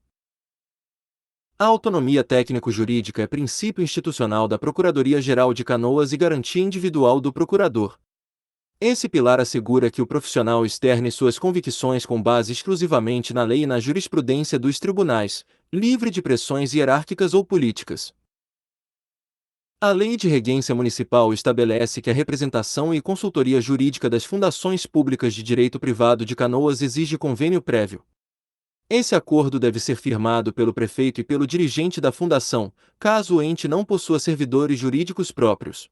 A autonomia técnico-jurídica é princípio institucional da Procuradoria-Geral de Canoas e garantia individual do procurador. Esse pilar assegura que o profissional externe suas convicções com base exclusivamente na lei e na jurisprudência dos tribunais, livre de pressões hierárquicas ou políticas. A Lei de Regência Municipal estabelece que a representação e consultoria jurídica das fundações públicas de direito privado de Canoas exige convênio prévio. Esse acordo deve ser firmado pelo prefeito e pelo dirigente da fundação, caso o ente não possua servidores jurídicos próprios.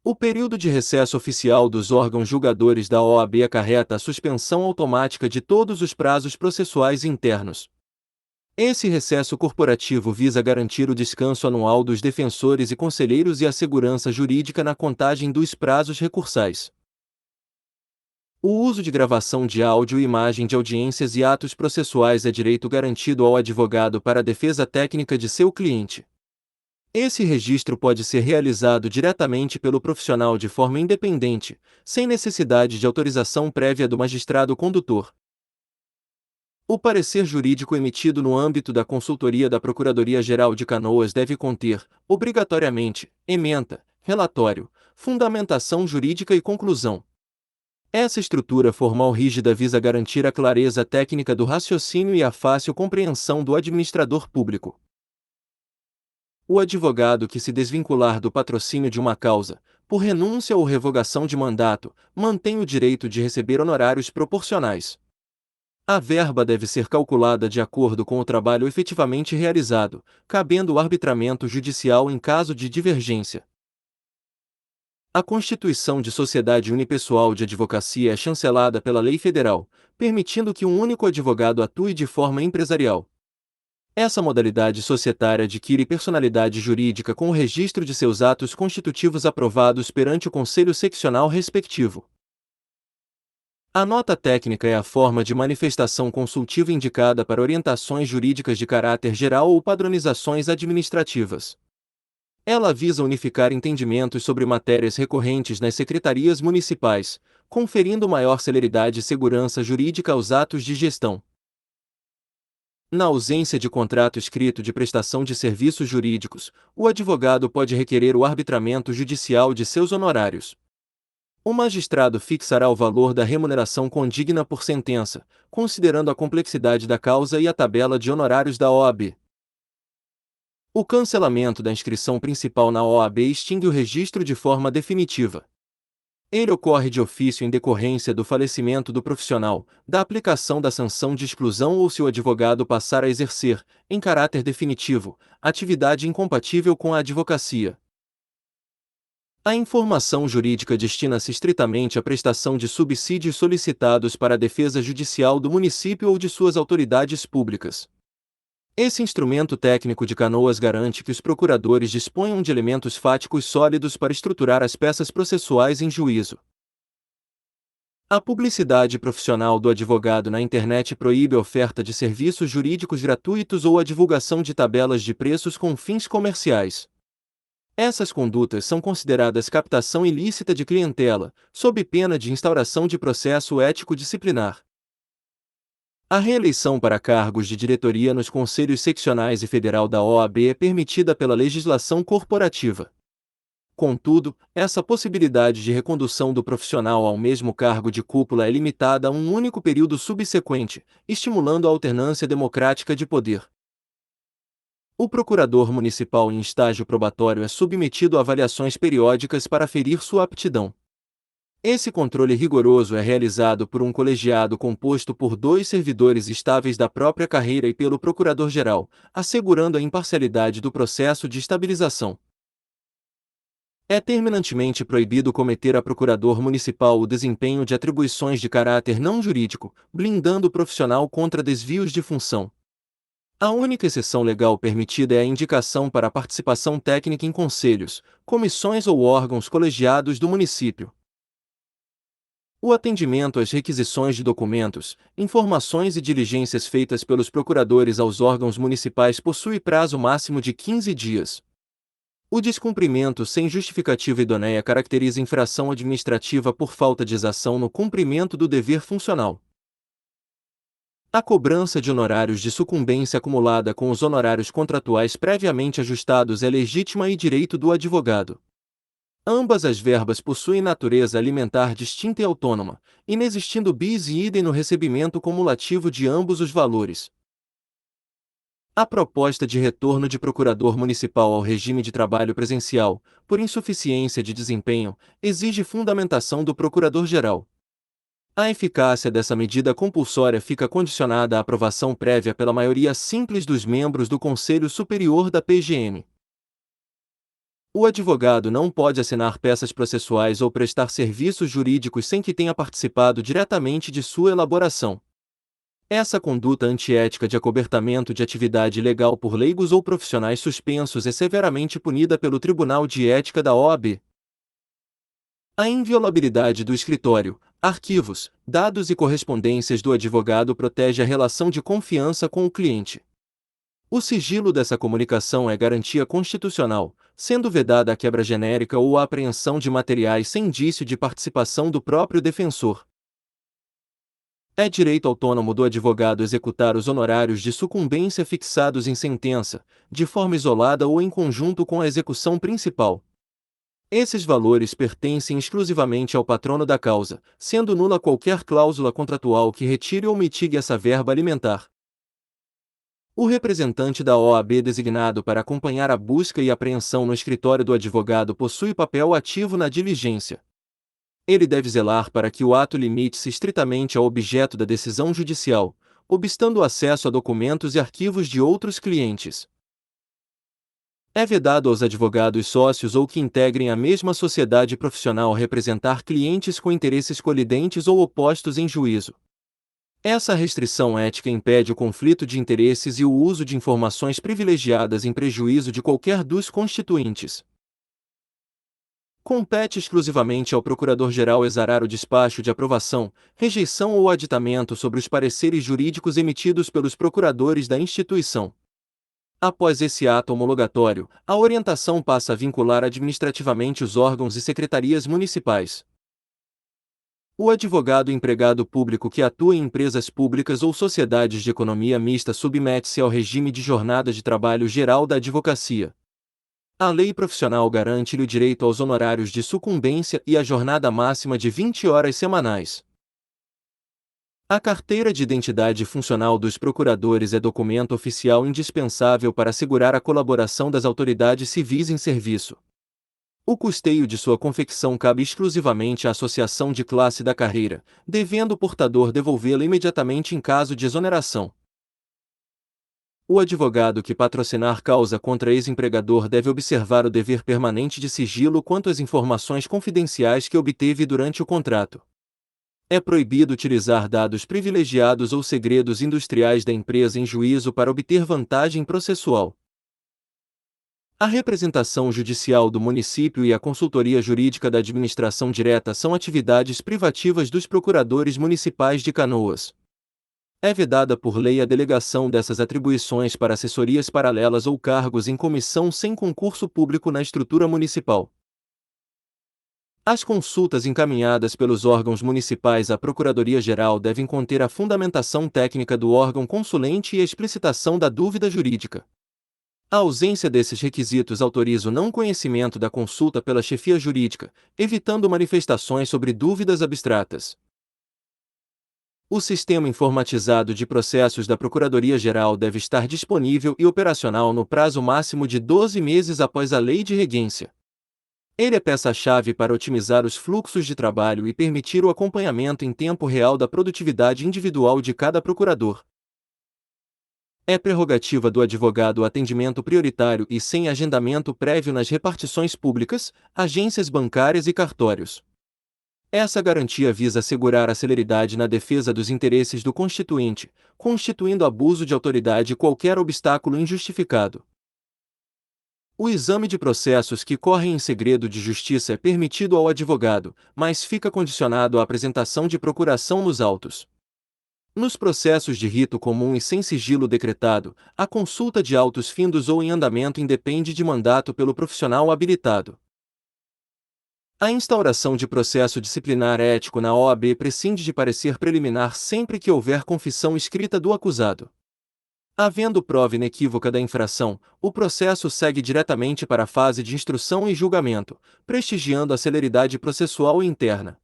O período de recesso oficial dos órgãos julgadores da OAB acarreta a suspensão automática de todos os prazos processuais internos. Esse recesso corporativo visa garantir o descanso anual dos defensores e conselheiros e a segurança jurídica na contagem dos prazos recursais. O uso de gravação de áudio e imagem de audiências e atos processuais é direito garantido ao advogado para a defesa técnica de seu cliente. Esse registro pode ser realizado diretamente pelo profissional de forma independente, sem necessidade de autorização prévia do magistrado condutor. O parecer jurídico emitido no âmbito da consultoria da Procuradoria-Geral de Canoas deve conter, obrigatoriamente, ementa, relatório, fundamentação jurídica e conclusão. Essa estrutura formal rígida visa garantir a clareza técnica do raciocínio e a fácil compreensão do administrador público. O advogado que se desvincular do patrocínio de uma causa, por renúncia ou revogação de mandato, mantém o direito de receber honorários proporcionais. A verba deve ser calculada de acordo com o trabalho efetivamente realizado, cabendo o arbitramento judicial em caso de divergência. A constituição de sociedade unipessoal de advocacia é chancelada pela lei federal, permitindo que um único advogado atue de forma empresarial. Essa modalidade societária adquire personalidade jurídica com o registro de seus atos constitutivos aprovados perante o Conselho Seccional respectivo. A nota técnica é a forma de manifestação consultiva indicada para orientações jurídicas de caráter geral ou padronizações administrativas. Ela visa unificar entendimentos sobre matérias recorrentes nas secretarias municipais, conferindo maior celeridade e segurança jurídica aos atos de gestão. Na ausência de contrato escrito de prestação de serviços jurídicos, o advogado pode requerer o arbitramento judicial de seus honorários. O magistrado fixará o valor da remuneração condigna por sentença, considerando a complexidade da causa e a tabela de honorários da OAB. O cancelamento da inscrição principal na OAB extingue o registro de forma definitiva. Ele ocorre de ofício em decorrência do falecimento do profissional, da aplicação da sanção de exclusão ou se o advogado passar a exercer, em caráter definitivo, atividade incompatível com a advocacia. A informação jurídica destina-se estritamente à prestação de subsídios solicitados para a defesa judicial do município ou de suas autoridades públicas. Esse instrumento técnico de Canoas garante que os procuradores disponham de elementos fáticos sólidos para estruturar as peças processuais em juízo. A publicidade profissional do advogado na internet proíbe a oferta de serviços jurídicos gratuitos ou a divulgação de tabelas de preços com fins comerciais. Essas condutas são consideradas captação ilícita de clientela, sob pena de instauração de processo ético disciplinar. A reeleição para cargos de diretoria nos conselhos seccionais e federal da OAB é permitida pela legislação corporativa. Contudo, essa possibilidade de recondução do profissional ao mesmo cargo de cúpula é limitada a um único período subsequente, estimulando a alternância democrática de poder. O procurador municipal em estágio probatório é submetido a avaliações periódicas para aferir sua aptidão. Esse controle rigoroso é realizado por um colegiado composto por 2 servidores estáveis da própria carreira e pelo procurador-geral, assegurando a imparcialidade do processo de estabilização. É terminantemente proibido cometer a procurador municipal o desempenho de atribuições de caráter não jurídico, blindando o profissional contra desvios de função. A única exceção legal permitida é a indicação para a participação técnica em conselhos, comissões ou órgãos colegiados do município. O atendimento às requisições de documentos, informações e diligências feitas pelos procuradores aos órgãos municipais possui prazo máximo de 15 dias. O descumprimento sem justificativa idônea caracteriza infração administrativa por falta de exação no cumprimento do dever funcional. A cobrança de honorários de sucumbência acumulada com os honorários contratuais previamente ajustados é legítima e direito do advogado. Ambas as verbas possuem natureza alimentar distinta e autônoma, inexistindo bis e idem no recebimento cumulativo de ambos os valores. A proposta de retorno de procurador municipal ao regime de trabalho presencial, por insuficiência de desempenho, exige fundamentação do procurador-geral. A eficácia dessa medida compulsória fica condicionada à aprovação prévia pela maioria simples dos membros do Conselho Superior da PGM. O advogado não pode assinar peças processuais ou prestar serviços jurídicos sem que tenha participado diretamente de sua elaboração. Essa conduta antiética de acobertamento de atividade legal por leigos ou profissionais suspensos é severamente punida pelo Tribunal de Ética da OAB. A inviolabilidade do escritório, arquivos, dados e correspondências do advogado protege a relação de confiança com o cliente. O sigilo dessa comunicação é garantia constitucional, sendo vedada a quebra genérica ou a apreensão de materiais sem indício de participação do próprio defensor. É direito autônomo do advogado executar os honorários de sucumbência fixados em sentença, de forma isolada ou em conjunto com a execução principal. Esses valores pertencem exclusivamente ao patrono da causa, sendo nula qualquer cláusula contratual que retire ou mitigue essa verba alimentar. O representante da OAB designado para acompanhar a busca e apreensão no escritório do advogado possui papel ativo na diligência. Ele deve zelar para que o ato limite-se estritamente ao objeto da decisão judicial, obstando o acesso a documentos e arquivos de outros clientes. É vedado aos advogados sócios ou que integrem a mesma sociedade profissional representar clientes com interesses colidentes ou opostos em juízo. Essa restrição ética impede o conflito de interesses e o uso de informações privilegiadas em prejuízo de qualquer dos constituintes. Compete exclusivamente ao Procurador-Geral exarar o despacho de aprovação, rejeição ou aditamento sobre os pareceres jurídicos emitidos pelos procuradores da instituição. Após esse ato homologatório, a orientação passa a vincular administrativamente os órgãos e secretarias municipais. O advogado empregado público que atua em empresas públicas ou sociedades de economia mista submete-se ao regime de jornada de trabalho geral da advocacia. A lei profissional garante-lhe o direito aos honorários de sucumbência e a jornada máxima de 20 horas semanais. A carteira de identidade funcional dos procuradores é documento oficial indispensável para assegurar a colaboração das autoridades civis em serviço. O custeio de sua confecção cabe exclusivamente à associação de classe da carreira, devendo o portador devolvê-la imediatamente em caso de exoneração. O advogado que patrocinar causa contra ex-empregador deve observar o dever permanente de sigilo quanto às informações confidenciais que obteve durante o contrato. É proibido utilizar dados privilegiados ou segredos industriais da empresa em juízo para obter vantagem processual. A representação judicial do município e a consultoria jurídica da administração direta são atividades privativas dos procuradores municipais de Canoas. É vedada por lei a delegação dessas atribuições para assessorias paralelas ou cargos em comissão sem concurso público na estrutura municipal. As consultas encaminhadas pelos órgãos municipais à Procuradoria-Geral devem conter a fundamentação técnica do órgão consulente e a explicitação da dúvida jurídica. A ausência desses requisitos autoriza o não conhecimento da consulta pela chefia jurídica, evitando manifestações sobre dúvidas abstratas. O sistema informatizado de processos da Procuradoria-Geral deve estar disponível e operacional no prazo máximo de 12 meses após a Lei de Regência. Ele é peça-chave para otimizar os fluxos de trabalho e permitir o acompanhamento em tempo real da produtividade individual de cada procurador. É prerrogativa do advogado o atendimento prioritário e sem agendamento prévio nas repartições públicas, agências bancárias e cartórios. Essa garantia visa assegurar a celeridade na defesa dos interesses do constituinte, constituindo abuso de autoridade qualquer obstáculo injustificado. O exame de processos que correm em segredo de justiça é permitido ao advogado, mas fica condicionado à apresentação de procuração nos autos. Nos processos de rito comum e sem sigilo decretado, a consulta de autos findos ou em andamento independe de mandato pelo profissional habilitado. A instauração de processo disciplinar ético na OAB prescinde de parecer preliminar sempre que houver confissão escrita do acusado. Havendo prova inequívoca da infração, o processo segue diretamente para a fase de instrução e julgamento, prestigiando a celeridade processual interna.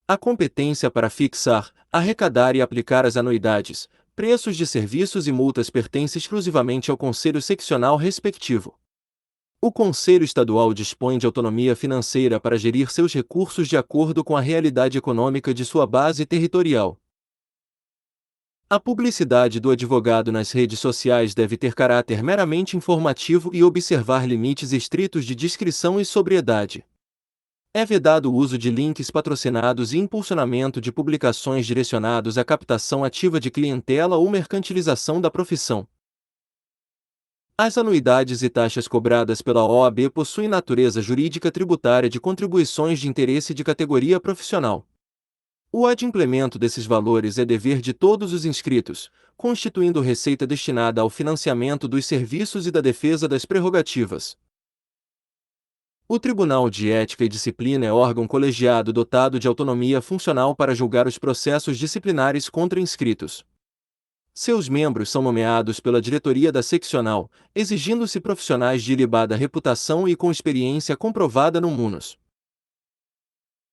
A competência para fixar, arrecadar e aplicar as anuidades, preços de serviços e multas pertence exclusivamente ao Conselho Seccional respectivo. O Conselho Estadual dispõe de autonomia financeira para gerir seus recursos de acordo com a realidade econômica de sua base territorial. A publicidade do advogado nas redes sociais deve ter caráter meramente informativo e observar limites estritos de discrição e sobriedade. É vedado o uso de links patrocinados e impulsionamento de publicações direcionados à captação ativa de clientela ou mercantilização da profissão. As anuidades e taxas cobradas pela OAB possuem natureza jurídica tributária de contribuições de interesse de categoria profissional. O adimplemento desses valores é dever de todos os inscritos, constituindo receita destinada ao financiamento dos serviços e da defesa das prerrogativas. O Tribunal de Ética e Disciplina é órgão colegiado dotado de autonomia funcional para julgar os processos disciplinares contra inscritos. Seus membros são nomeados pela diretoria da seccional, exigindo-se profissionais de ilibada reputação e com experiência comprovada no munos.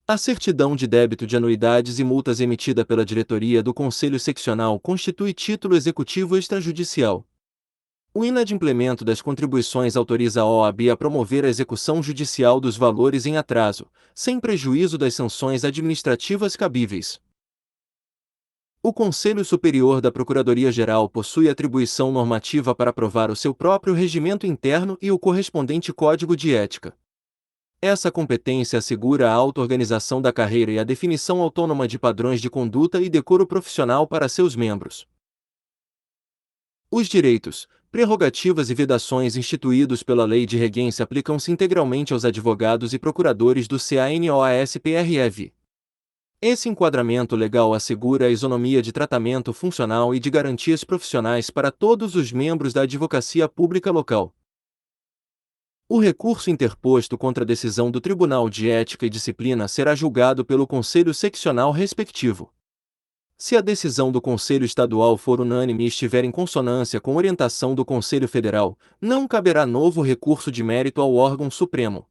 A certidão de débito de anuidades e multas emitida pela diretoria do Conselho Seccional constitui título executivo extrajudicial. O inadimplemento das contribuições autoriza a OAB a promover a execução judicial dos valores em atraso, sem prejuízo das sanções administrativas cabíveis. O Conselho Superior da Procuradoria-Geral possui atribuição normativa para aprovar o seu próprio regimento interno e o correspondente Código de Ética. Essa competência assegura a auto-organização da carreira e a definição autônoma de padrões de conduta e decoro profissional para seus membros. Os direitos, prerrogativas e vedações instituídos pela Lei de Regência aplicam-se integralmente aos advogados e procuradores do CANOASPREV. Esse enquadramento legal assegura a isonomia de tratamento funcional e de garantias profissionais para todos os membros da advocacia pública local. O recurso interposto contra a decisão do Tribunal de Ética e Disciplina será julgado pelo Conselho Seccional respectivo. Se a decisão do Conselho Estadual for unânime e estiver em consonância com orientação do Conselho Federal, não caberá novo recurso de mérito ao órgão supremo.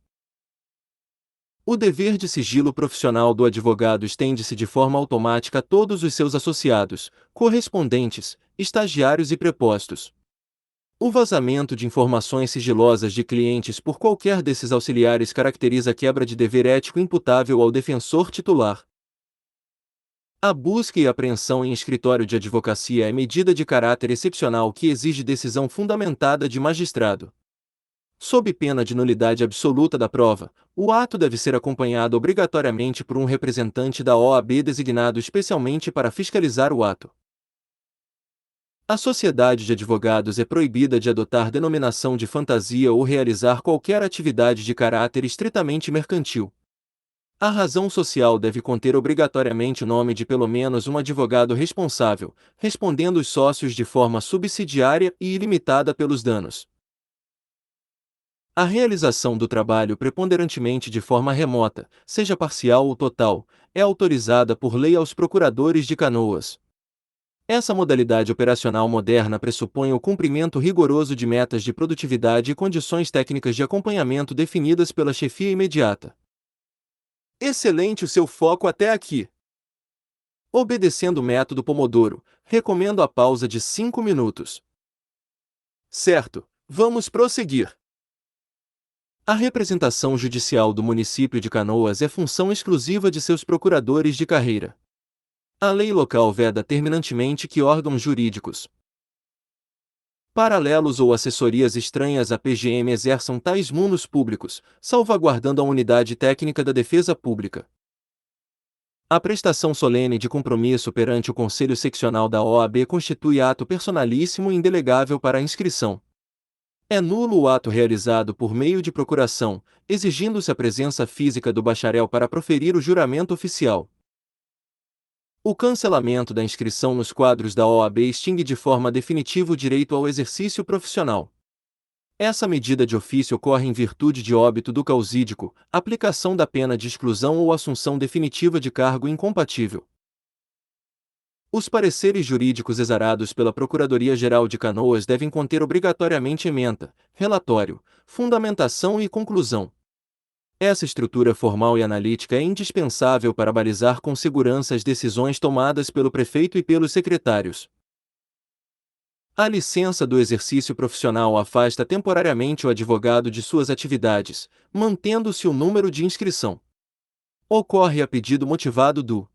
O dever de sigilo profissional do advogado estende-se de forma automática a todos os seus associados, correspondentes, estagiários e prepostos. O vazamento de informações sigilosas de clientes por qualquer desses auxiliares caracteriza quebra de dever ético imputável ao defensor titular. A busca e apreensão em escritório de advocacia é medida de caráter excepcional que exige decisão fundamentada de magistrado. Sob pena de nulidade absoluta da prova, o ato deve ser acompanhado obrigatoriamente por um representante da OAB designado especialmente para fiscalizar o ato. A sociedade de advogados é proibida de adotar denominação de fantasia ou realizar qualquer atividade de caráter estritamente mercantil. A razão social deve conter obrigatoriamente o nome de pelo menos um advogado responsável, respondendo os sócios de forma subsidiária e ilimitada pelos danos. A realização do trabalho preponderantemente de forma remota, seja parcial ou total, é autorizada por lei aos procuradores de Canoas. Essa modalidade operacional moderna pressupõe o cumprimento rigoroso de metas de produtividade e condições técnicas de acompanhamento definidas pela chefia imediata. Excelente o seu foco até aqui. Obedecendo o método Pomodoro, recomendo a pausa de 5 minutos. Certo, vamos prosseguir. A representação judicial do município de Canoas é função exclusiva de seus procuradores de carreira. A lei local veda terminantemente que órgãos jurídicos paralelos ou assessorias estranhas à PGM exerçam tais munos públicos, salvaguardando a unidade técnica da defesa pública. A prestação solene de compromisso perante o Conselho Seccional da OAB constitui ato personalíssimo e indelegável para a inscrição. É nulo o ato realizado por meio de procuração, exigindo-se a presença física do bacharel para proferir o juramento oficial. O cancelamento da inscrição nos quadros da OAB extingue de forma definitiva o direito ao exercício profissional. Essa medida de ofício ocorre em virtude de óbito do causídico, aplicação da pena de exclusão ou assunção definitiva de cargo incompatível. Os pareceres jurídicos exarados pela Procuradoria-Geral de Canoas devem conter obrigatoriamente ementa, relatório, fundamentação e conclusão. Essa estrutura formal e analítica é indispensável para balizar com segurança as decisões tomadas pelo prefeito e pelos secretários. A licença do exercício profissional afasta temporariamente o advogado de suas atividades, mantendo-se o número de inscrição. Ocorre a pedido motivado do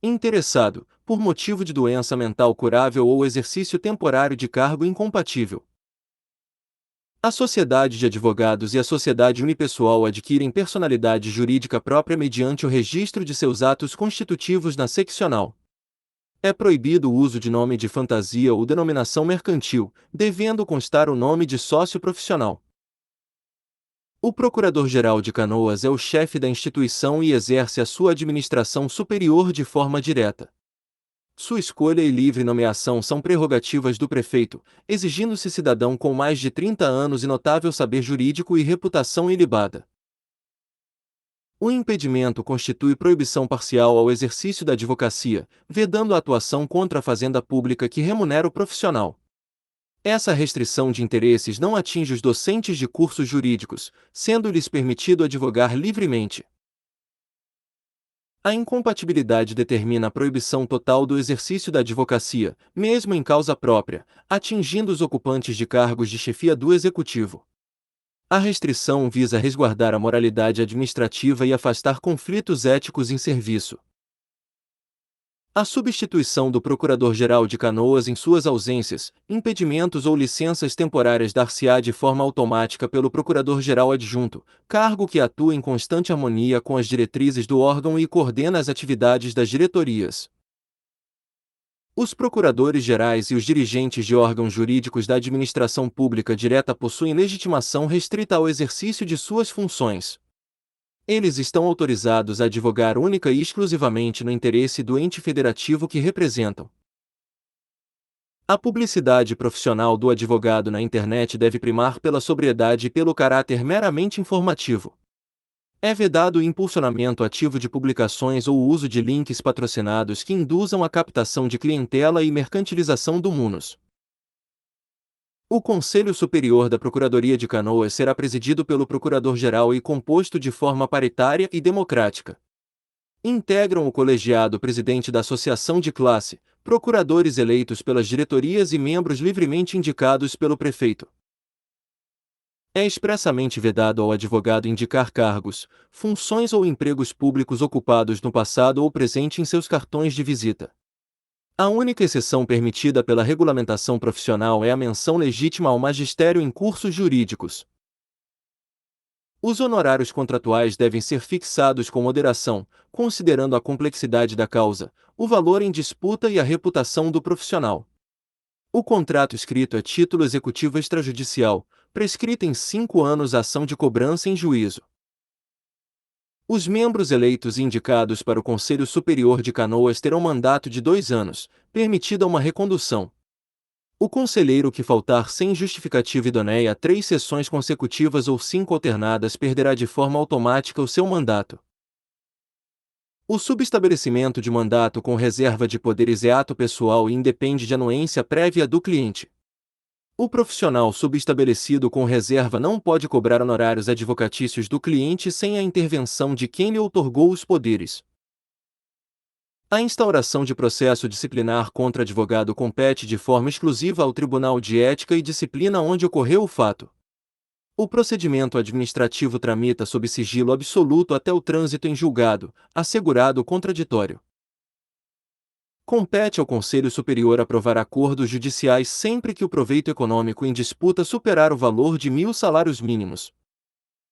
interessado, por motivo de doença mental curável ou exercício temporário de cargo incompatível. A sociedade de advogados e a sociedade unipessoal adquirem personalidade jurídica própria mediante o registro de seus atos constitutivos na seccional. É proibido o uso de nome de fantasia ou denominação mercantil, devendo constar o nome de sócio profissional. O Procurador-Geral de Canoas é o chefe da instituição e exerce a sua administração superior de forma direta. Sua escolha e livre nomeação são prerrogativas do prefeito, exigindo-se cidadão com mais de 30 anos e notável saber jurídico e reputação ilibada. O impedimento constitui proibição parcial ao exercício da advocacia, vedando a atuação contra a fazenda pública que remunera o profissional. Essa restrição de interesses não atinge os docentes de cursos jurídicos, sendo-lhes permitido advogar livremente. A incompatibilidade determina a proibição total do exercício da advocacia, mesmo em causa própria, atingindo os ocupantes de cargos de chefia do executivo. A restrição visa resguardar a moralidade administrativa e afastar conflitos éticos em serviço. A substituição do Procurador-Geral de Canoas em suas ausências, impedimentos ou licenças temporárias dar-se-á de forma automática pelo Procurador-Geral Adjunto, cargo que atua em constante harmonia com as diretrizes do órgão e coordena as atividades das diretorias. Os procuradores-gerais e os dirigentes de órgãos jurídicos da administração pública direta possuem legitimação restrita ao exercício de suas funções. Eles estão autorizados a advogar única e exclusivamente no interesse do ente federativo que representam. A publicidade profissional do advogado na internet deve primar pela sobriedade e pelo caráter meramente informativo. É vedado o impulsionamento ativo de publicações ou o uso de links patrocinados que induzam a captação de clientela e mercantilização do munus. O Conselho Superior da Procuradoria de Canoas será presidido pelo Procurador-Geral e composto de forma paritária e democrática. Integram o colegiado presidente da Associação de Classe, procuradores eleitos pelas diretorias e membros livremente indicados pelo prefeito. É expressamente vedado ao advogado indicar cargos, funções ou empregos públicos ocupados no passado ou presente em seus cartões de visita. A única exceção permitida pela regulamentação profissional é a menção legítima ao magistério em cursos jurídicos. Os honorários contratuais devem ser fixados com moderação, considerando a complexidade da causa, o valor em disputa e a reputação do profissional. O contrato escrito é título executivo extrajudicial, prescrita em 5 anos a ação de cobrança em juízo. Os membros eleitos e indicados para o Conselho Superior de Canoas terão mandato de 2 anos, permitida uma recondução. O conselheiro que faltar sem justificativa idônea a 3 sessões consecutivas ou 5 alternadas perderá de forma automática o seu mandato. O subestabelecimento de mandato com reserva de poderes é ato pessoal e independe de anuência prévia do cliente. O profissional subestabelecido com reserva não pode cobrar honorários advocatícios do cliente sem a intervenção de quem lhe outorgou os poderes. A instauração de processo disciplinar contra advogado compete de forma exclusiva ao Tribunal de Ética e Disciplina onde ocorreu o fato. O procedimento administrativo tramita sob sigilo absoluto até o trânsito em julgado, assegurado o contraditório. Compete ao Conselho Superior aprovar acordos judiciais sempre que o proveito econômico em disputa superar o valor de 1.000 salários mínimos.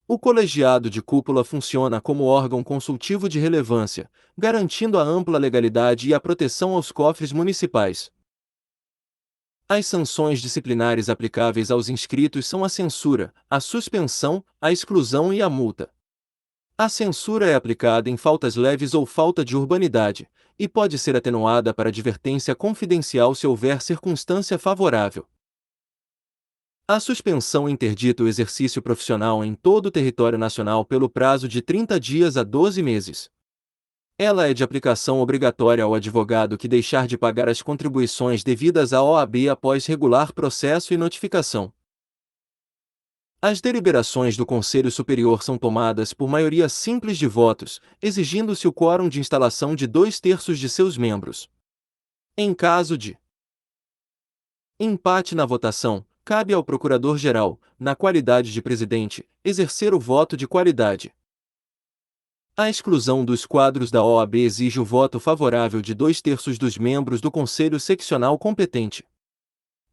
O colegiado de cúpula funciona como órgão consultivo de relevância, garantindo a ampla legalidade e a proteção aos cofres municipais. As sanções disciplinares aplicáveis aos inscritos são a censura, a suspensão, a exclusão e a multa. A censura é aplicada em faltas leves ou falta de urbanidade, e pode ser atenuada para advertência confidencial se houver circunstância favorável. A suspensão interdita o exercício profissional em todo o território nacional pelo prazo de 30 dias a 12 meses. Ela é de aplicação obrigatória ao advogado que deixar de pagar as contribuições devidas à OAB após regular processo e notificação. As deliberações do Conselho Superior são tomadas por maioria simples de votos, exigindo-se o quórum de instalação de 2/3 de seus membros. Em caso de empate na votação, cabe ao Procurador-Geral, na qualidade de presidente, exercer o voto de qualidade. A exclusão dos quadros da OAB exige o voto favorável de 2/3 dos membros do Conselho Seccional competente.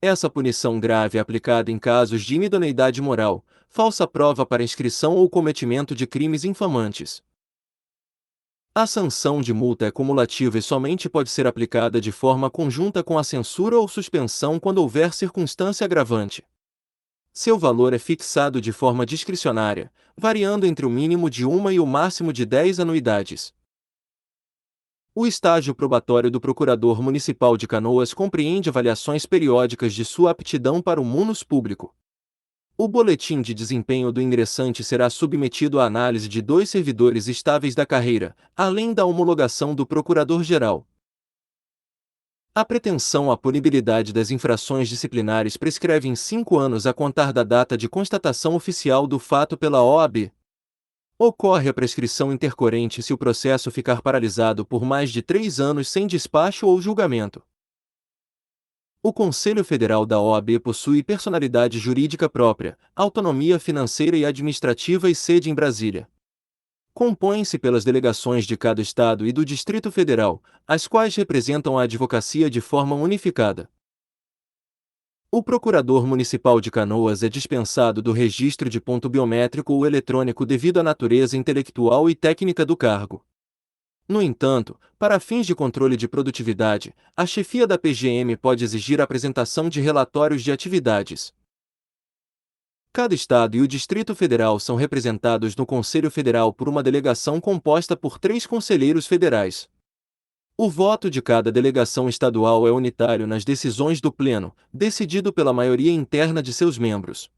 Essa punição grave é aplicada em casos de inidoneidade moral, falsa prova para inscrição ou cometimento de crimes infamantes. A sanção de multa é cumulativa e somente pode ser aplicada de forma conjunta com a censura ou suspensão quando houver circunstância agravante. Seu valor é fixado de forma discricionária, variando entre o mínimo de 1 e o máximo de 10 anuidades. O estágio probatório do Procurador Municipal de Canoas compreende avaliações periódicas de sua aptidão para o munus público. O boletim de desempenho do ingressante será submetido à análise de 2 servidores estáveis da carreira, além da homologação do Procurador-Geral. A pretensão à punibilidade das infrações disciplinares prescreve em 5 anos a contar da data de constatação oficial do fato pela OAB. Ocorre a prescrição intercorrente se o processo ficar paralisado por mais de 3 anos sem despacho ou julgamento. O Conselho Federal da OAB possui personalidade jurídica própria, autonomia financeira e administrativa e sede em Brasília. Compõe-se pelas delegações de cada estado e do Distrito Federal, as quais representam a advocacia de forma unificada. O Procurador Municipal de Canoas é dispensado do registro de ponto biométrico ou eletrônico devido à natureza intelectual e técnica do cargo. No entanto, para fins de controle de produtividade, a chefia da PGM pode exigir a apresentação de relatórios de atividades. Cada estado e o Distrito Federal são representados no Conselho Federal por uma delegação composta por 3 conselheiros federais. O voto de cada delegação estadual é unitário nas decisões do Pleno, decidido pela maioria interna de seus membros.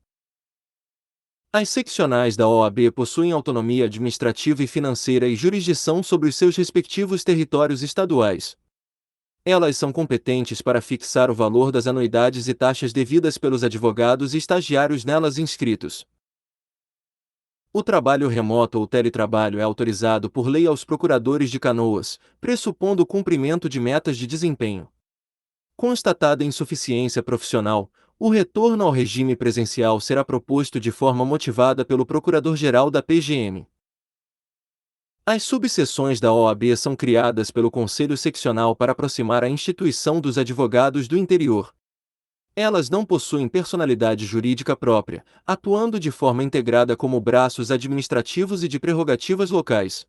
As seccionais da OAB possuem autonomia administrativa e financeira e jurisdição sobre os seus respectivos territórios estaduais. Elas são competentes para fixar o valor das anuidades e taxas devidas pelos advogados e estagiários nelas inscritos. O trabalho remoto ou teletrabalho é autorizado por lei aos procuradores de Canoas, pressupondo o cumprimento de metas de desempenho. Constatada insuficiência profissional, o retorno ao regime presencial será proposto de forma motivada pelo Procurador-Geral da PGM. As subseções da OAB são criadas pelo Conselho Seccional para aproximar a instituição dos advogados do interior. Elas não possuem personalidade jurídica própria, atuando de forma integrada como braços administrativos e de prerrogativas locais.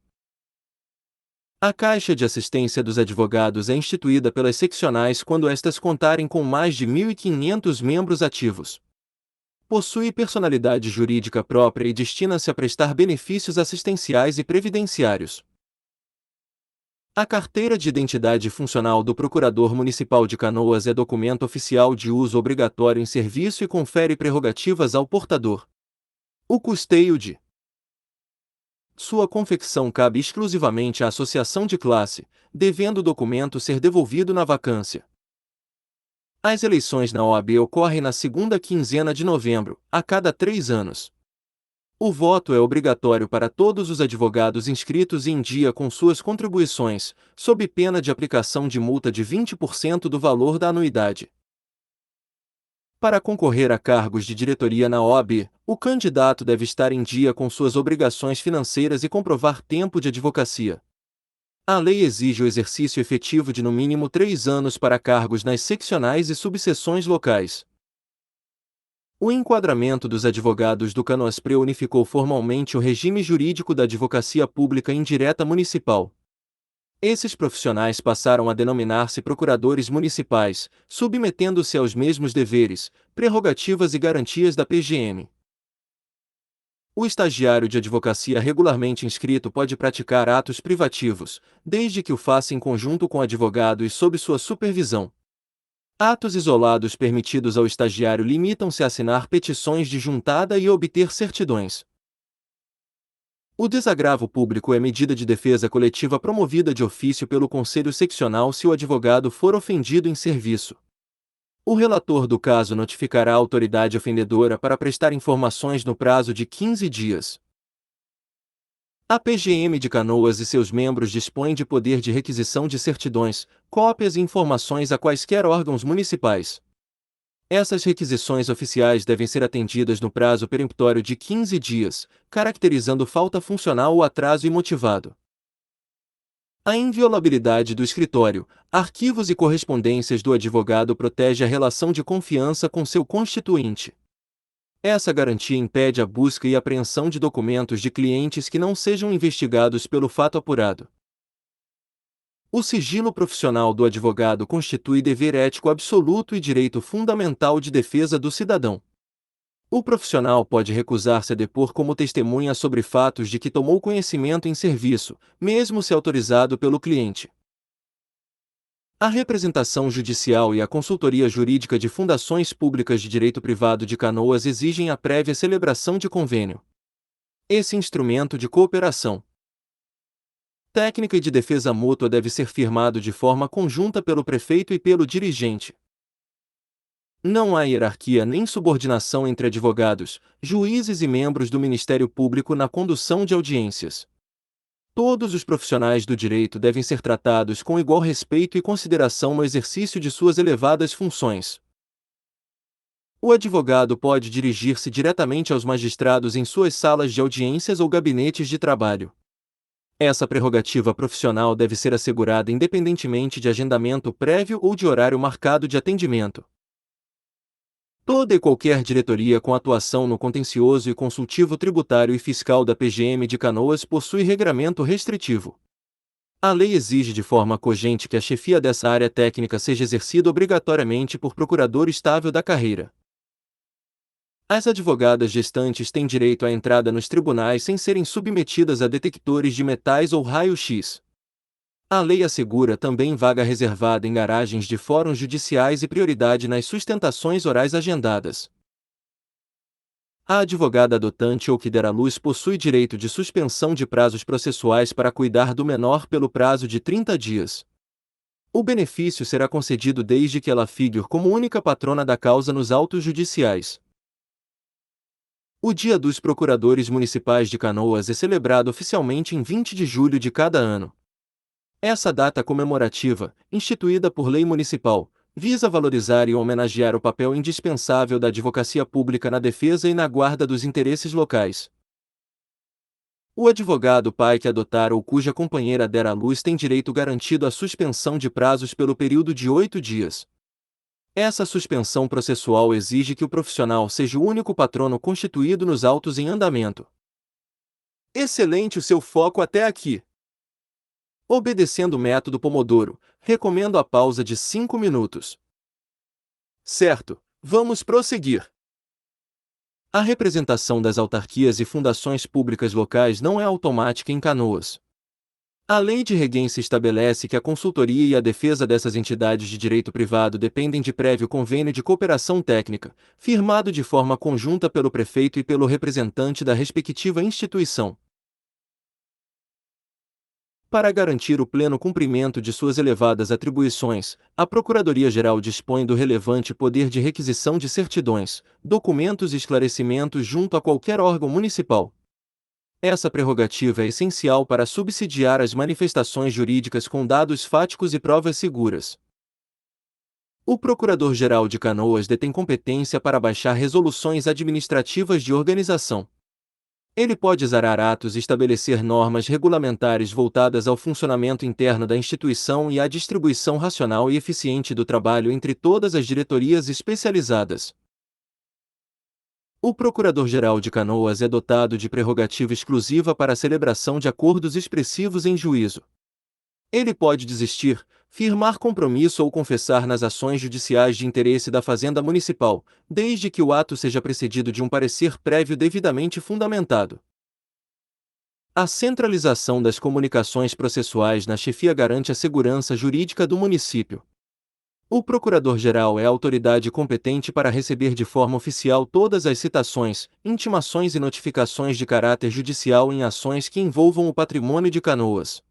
A Caixa de Assistência dos Advogados é instituída pelas seccionais quando estas contarem com mais de 1.500 membros ativos. Possui personalidade jurídica própria e destina-se a prestar benefícios assistenciais e previdenciários. A Carteira de Identidade Funcional do Procurador Municipal de Canoas é documento oficial de uso obrigatório em serviço e confere prerrogativas ao portador. O custeio de sua confecção cabe exclusivamente à associação de classe, devendo o documento ser devolvido na vacância. As eleições na OAB ocorrem na segunda quinzena de novembro, a cada 3 anos. O voto é obrigatório para todos os advogados inscritos e em dia com suas contribuições, sob pena de aplicação de multa de 20% do valor da anuidade. Para concorrer a cargos de diretoria na OAB, o candidato deve estar em dia com suas obrigações financeiras e comprovar tempo de advocacia. A lei exige o exercício efetivo de no mínimo 3 anos para cargos nas seccionais e subseções locais. O enquadramento dos advogados do Canoaspre unificou formalmente o regime jurídico da advocacia pública indireta municipal. Esses profissionais passaram a denominar-se procuradores municipais, submetendo-se aos mesmos deveres, prerrogativas e garantias da PGM. O estagiário de advocacia regularmente inscrito pode praticar atos privativos, desde que o faça em conjunto com o advogado e sob sua supervisão. Atos isolados permitidos ao estagiário limitam-se a assinar petições de juntada e obter certidões. O desagravo público é medida de defesa coletiva promovida de ofício pelo Conselho Seccional se o advogado for ofendido em serviço. O relator do caso notificará a autoridade ofendedora para prestar informações no prazo de 15 dias. A PGM de Canoas e seus membros dispõem de poder de requisição de certidões, cópias e informações a quaisquer órgãos municipais. Essas requisições oficiais devem ser atendidas no prazo peremptório de 15 dias, caracterizando falta funcional ou atraso imotivado. A inviolabilidade do escritório, arquivos e correspondências do advogado protege a relação de confiança com seu constituinte. Essa garantia impede a busca e apreensão de documentos de clientes que não sejam investigados pelo fato apurado. O sigilo profissional do advogado constitui dever ético absoluto e direito fundamental de defesa do cidadão. O profissional pode recusar-se a depor como testemunha sobre fatos de que tomou conhecimento em serviço, mesmo se autorizado pelo cliente. A representação judicial e a consultoria jurídica de fundações públicas de direito privado de Canoas exigem a prévia celebração de convênio. Esse instrumento de cooperação técnica e de defesa mútua deve ser firmado de forma conjunta pelo prefeito e pelo dirigente. Não há hierarquia nem subordinação entre advogados, juízes e membros do Ministério Público na condução de audiências. Todos os profissionais do direito devem ser tratados com igual respeito e consideração no exercício de suas elevadas funções. O advogado pode dirigir-se diretamente aos magistrados em suas salas de audiências ou gabinetes de trabalho. Essa prerrogativa profissional deve ser assegurada independentemente de agendamento prévio ou de horário marcado de atendimento. Toda e qualquer diretoria com atuação no contencioso e consultivo tributário e fiscal da PGM de Canoas possui regramento restritivo. A lei exige de forma cogente que a chefia dessa área técnica seja exercida obrigatoriamente por procurador estável da carreira. As advogadas gestantes têm direito à entrada nos tribunais sem serem submetidas a detectores de metais ou raio-x. A lei assegura também vaga reservada em garagens de fóruns judiciais e prioridade nas sustentações orais agendadas. A advogada adotante ou que der à luz possui direito de suspensão de prazos processuais para cuidar do menor pelo prazo de 30 dias. O benefício será concedido desde que ela figure como única patrona da causa nos autos judiciais. O Dia dos Procuradores Municipais de Canoas é celebrado oficialmente em 20 de julho de cada ano. Essa data comemorativa, instituída por lei municipal, visa valorizar e homenagear o papel indispensável da advocacia pública na defesa e na guarda dos interesses locais. O advogado pai que adotar ou cuja companheira der à luz tem direito garantido à suspensão de prazos pelo período de 8 dias. Essa suspensão processual exige que o profissional seja o único patrono constituído nos autos em andamento. Excelente o seu foco até aqui. Obedecendo o método Pomodoro, recomendo a pausa de 5 minutos. Certo, vamos prosseguir. A representação das autarquias e fundações públicas locais não é automática em Canoas. A Lei de Regência estabelece que a consultoria e a defesa dessas entidades de direito privado dependem de prévio convênio de cooperação técnica, firmado de forma conjunta pelo prefeito e pelo representante da respectiva instituição. Para garantir o pleno cumprimento de suas elevadas atribuições, a Procuradoria-Geral dispõe do relevante poder de requisição de certidões, documentos e esclarecimentos junto a qualquer órgão municipal. Essa prerrogativa é essencial para subsidiar as manifestações jurídicas com dados fáticos e provas seguras. O Procurador-Geral de Canoas detém competência para baixar resoluções administrativas de organização. Ele pode exarar atos e estabelecer normas regulamentares voltadas ao funcionamento interno da instituição e à distribuição racional e eficiente do trabalho entre todas as diretorias especializadas. O Procurador-Geral de Canoas é dotado de prerrogativa exclusiva para a celebração de acordos expressivos em juízo. Ele pode desistir, firmar compromisso ou confessar nas ações judiciais de interesse da Fazenda Municipal, desde que o ato seja precedido de um parecer prévio devidamente fundamentado. A centralização das comunicações processuais na chefia garante a segurança jurídica do município. O Procurador-Geral é a autoridade competente para receber de forma oficial todas as citações, intimações e notificações de caráter judicial em ações que envolvam o patrimônio de Canoas.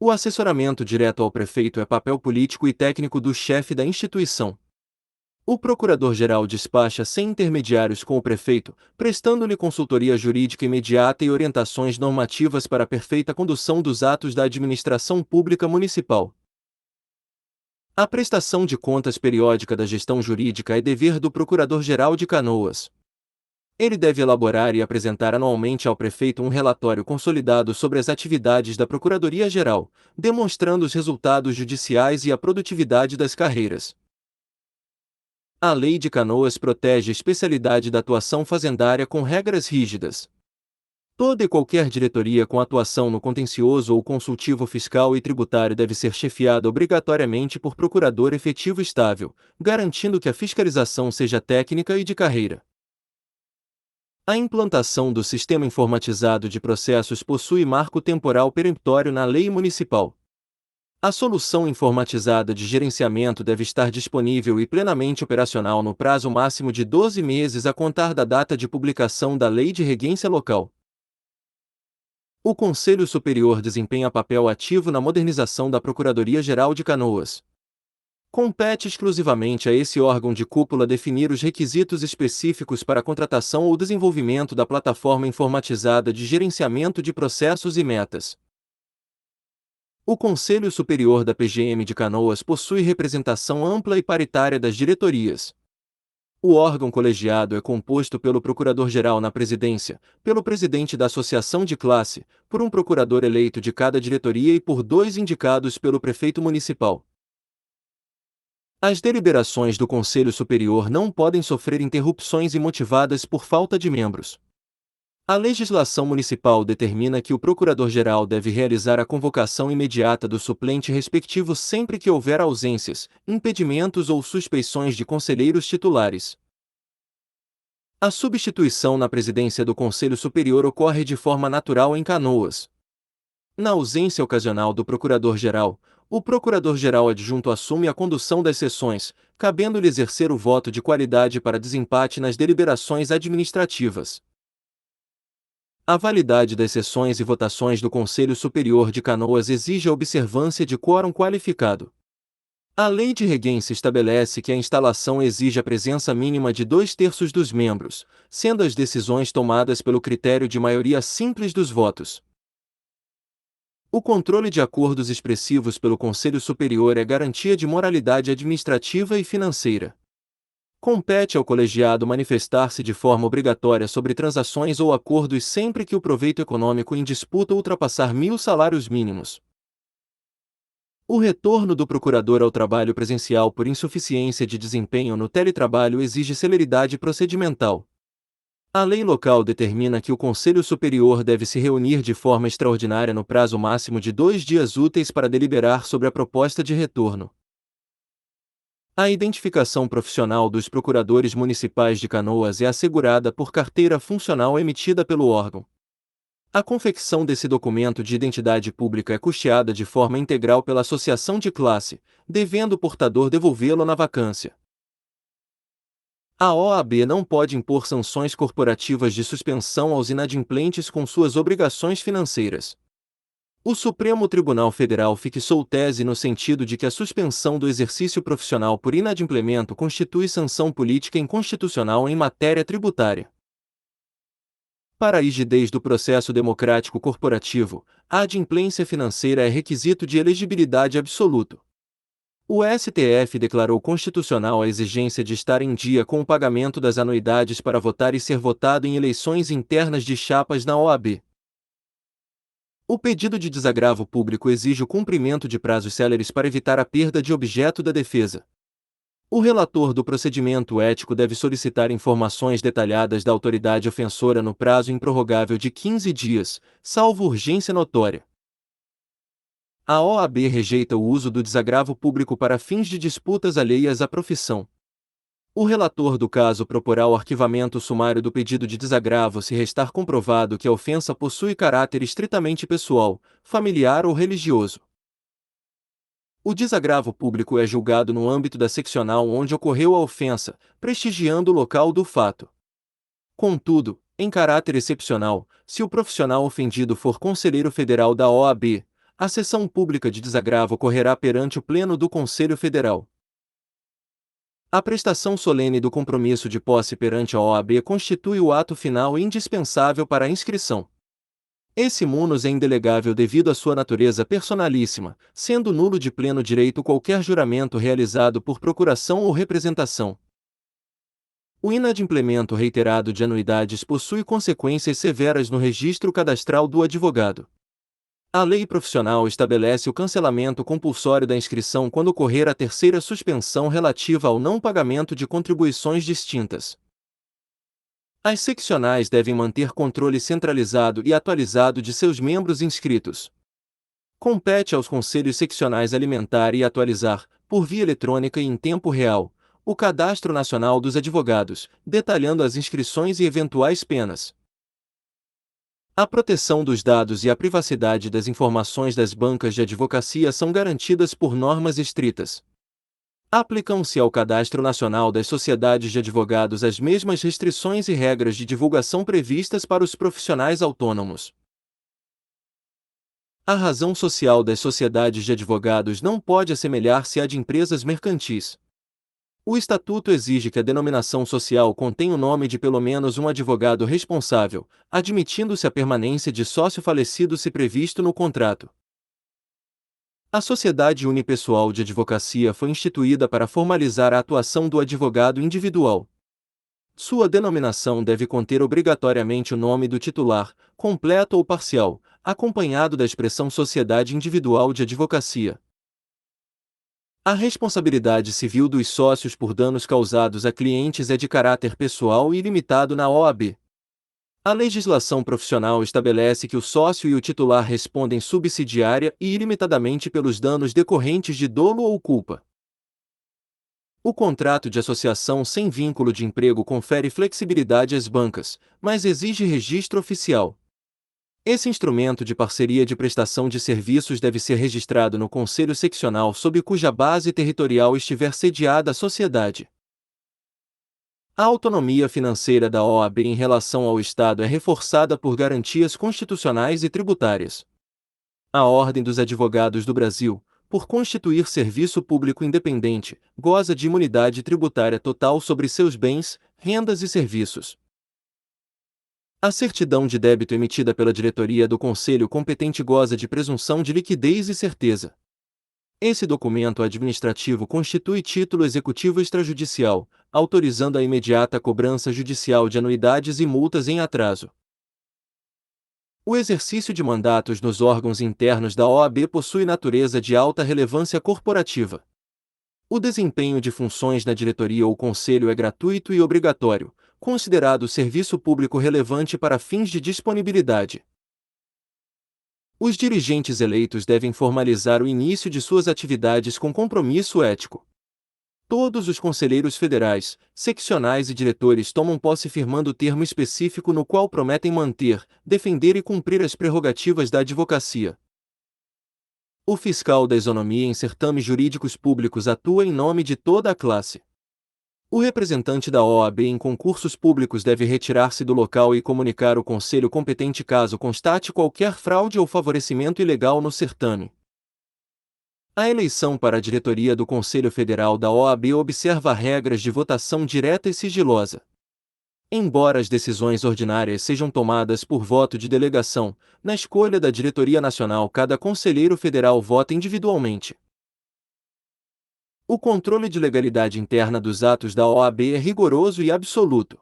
O assessoramento direto ao prefeito é papel político e técnico do chefe da instituição. O Procurador-Geral despacha sem intermediários com o prefeito, prestando-lhe consultoria jurídica imediata e orientações normativas para a perfeita condução dos atos da administração pública municipal. A prestação de contas periódica da gestão jurídica é dever do Procurador-Geral de Canoas. Ele deve elaborar e apresentar anualmente ao prefeito um relatório consolidado sobre as atividades da Procuradoria-Geral, demonstrando os resultados judiciais e a produtividade das carreiras. A Lei de Canoas protege a especialidade da atuação fazendária com regras rígidas. Toda e qualquer diretoria com atuação no contencioso ou consultivo fiscal e tributário deve ser chefiada obrigatoriamente por procurador efetivo estável, garantindo que a fiscalização seja técnica e de carreira. A implantação do Sistema Informatizado de Processos possui marco temporal peremptório na Lei Municipal. A solução informatizada de gerenciamento deve estar disponível e plenamente operacional no prazo máximo de 12 meses a contar da data de publicação da Lei de Regência Local. O Conselho Superior desempenha papel ativo na modernização da Procuradoria-Geral de Canoas. Compete exclusivamente a esse órgão de cúpula definir os requisitos específicos para a contratação ou desenvolvimento da plataforma informatizada de gerenciamento de processos e metas. O Conselho Superior da PGM de Canoas possui representação ampla e paritária das diretorias. O órgão colegiado é composto pelo Procurador-Geral na presidência, pelo presidente da associação de classe, por um procurador eleito de cada diretoria e por 2 indicados pelo prefeito municipal. As deliberações do Conselho Superior não podem sofrer interrupções imotivadas por falta de membros. A legislação municipal determina que o Procurador-Geral deve realizar a convocação imediata do suplente respectivo sempre que houver ausências, impedimentos ou suspeições de conselheiros titulares. A substituição na presidência do Conselho Superior ocorre de forma natural em Canoas. Na ausência ocasional do Procurador-Geral, o Procurador-Geral Adjunto assume a condução das sessões, cabendo-lhe exercer o voto de qualidade para desempate nas deliberações administrativas. A validade das sessões e votações do Conselho Superior de Canoas exige a observância de quórum qualificado. A Lei de Regência estabelece que a instalação exige a presença mínima de 2/3 dos membros, sendo as decisões tomadas pelo critério de maioria simples dos votos. O controle de acordos expressivos pelo Conselho Superior é garantia de moralidade administrativa e financeira. Compete ao colegiado manifestar-se de forma obrigatória sobre transações ou acordos sempre que o proveito econômico em disputa ultrapassar 1.000 salários mínimos. O retorno do procurador ao trabalho presencial por insuficiência de desempenho no teletrabalho exige celeridade procedimental. A lei local determina que o Conselho Superior deve se reunir de forma extraordinária no prazo máximo de 2 dias úteis para deliberar sobre a proposta de retorno. A identificação profissional dos procuradores municipais de Canoas é assegurada por carteira funcional emitida pelo órgão. A confecção desse documento de identidade pública é custeada de forma integral pela associação de classe, devendo o portador devolvê-lo na vacância. A OAB não pode impor sanções corporativas de suspensão aos inadimplentes com suas obrigações financeiras. O Supremo Tribunal Federal fixou tese no sentido de que a suspensão do exercício profissional por inadimplemento constitui sanção política inconstitucional em matéria tributária. Para a rigidez do processo democrático corporativo, a adimplência financeira é requisito de elegibilidade absoluto. O STF declarou constitucional a exigência de estar em dia com o pagamento das anuidades para votar e ser votado em eleições internas de chapas na OAB. O pedido de desagravo público exige o cumprimento de prazos céleres para evitar a perda de objeto da defesa. O relator do procedimento ético deve solicitar informações detalhadas da autoridade ofensora no prazo improrrogável de 15 dias, salvo urgência notória. A OAB rejeita o uso do desagravo público para fins de disputas alheias à profissão. O relator do caso proporá o arquivamento sumário do pedido de desagravo se restar comprovado que a ofensa possui caráter estritamente pessoal, familiar ou religioso. O desagravo público é julgado no âmbito da seccional onde ocorreu a ofensa, prestigiando o local do fato. Contudo, em caráter excepcional, se o profissional ofendido for conselheiro federal da OAB, a sessão pública de desagravo ocorrerá perante o Pleno do Conselho Federal. A prestação solene do compromisso de posse perante a OAB constitui o ato final indispensável para a inscrição. Esse munus é indelegável devido à sua natureza personalíssima, sendo nulo de pleno direito qualquer juramento realizado por procuração ou representação. O inadimplemento reiterado de anuidades possui consequências severas no registro cadastral do advogado. A lei profissional estabelece o cancelamento compulsório da inscrição quando ocorrer a terceira suspensão relativa ao não pagamento de contribuições distintas. As seccionais devem manter controle centralizado e atualizado de seus membros inscritos. Compete aos conselhos seccionais alimentar e atualizar, por via eletrônica e em tempo real, o Cadastro Nacional dos Advogados, detalhando as inscrições e eventuais penas. A proteção dos dados e a privacidade das informações das bancas de advocacia são garantidas por normas estritas. Aplicam-se ao Cadastro Nacional das Sociedades de Advogados as mesmas restrições e regras de divulgação previstas para os profissionais autônomos. A razão social das sociedades de advogados não pode assemelhar-se à de empresas mercantis. O Estatuto exige que a denominação social contenha o nome de pelo menos um advogado responsável, admitindo-se a permanência de sócio falecido se previsto no contrato. A Sociedade Unipessoal de Advocacia foi instituída para formalizar a atuação do advogado individual. Sua denominação deve conter obrigatoriamente o nome do titular, completo ou parcial, acompanhado da expressão Sociedade Individual de Advocacia. A responsabilidade civil dos sócios por danos causados a clientes é de caráter pessoal e ilimitado na OAB. A legislação profissional estabelece que o sócio e o titular respondem subsidiária e ilimitadamente pelos danos decorrentes de dolo ou culpa. O contrato de associação sem vínculo de emprego confere flexibilidade às bancas, mas exige registro oficial. Esse instrumento de parceria de prestação de serviços deve ser registrado no Conselho Seccional sob cuja base territorial estiver sediada a sociedade. A autonomia financeira da OAB em relação ao Estado é reforçada por garantias constitucionais e tributárias. A Ordem dos Advogados do Brasil, por constituir serviço público independente, goza de imunidade tributária total sobre seus bens, rendas e serviços. A certidão de débito emitida pela diretoria do Conselho competente goza de presunção de liquidez e certeza. Esse documento administrativo constitui título executivo extrajudicial, autorizando a imediata cobrança judicial de anuidades e multas em atraso. O exercício de mandatos nos órgãos internos da OAB possui natureza de alta relevância corporativa. O desempenho de funções na diretoria ou conselho é gratuito e obrigatório, considerado serviço público relevante para fins de disponibilidade. Os dirigentes eleitos devem formalizar o início de suas atividades com compromisso ético. Todos os conselheiros federais, seccionais e diretores tomam posse firmando termo específico no qual prometem manter, defender e cumprir as prerrogativas da advocacia. O fiscal da isonomia em certames jurídicos públicos atua em nome de toda a classe. O representante da OAB em concursos públicos deve retirar-se do local e comunicar o conselho competente caso constate qualquer fraude ou favorecimento ilegal no certame. A eleição para a diretoria do Conselho Federal da OAB observa regras de votação direta e sigilosa. Embora as decisões ordinárias sejam tomadas por voto de delegação, na escolha da diretoria nacional cada conselheiro federal vota individualmente. O controle de legalidade interna dos atos da OAB é rigoroso e absoluto.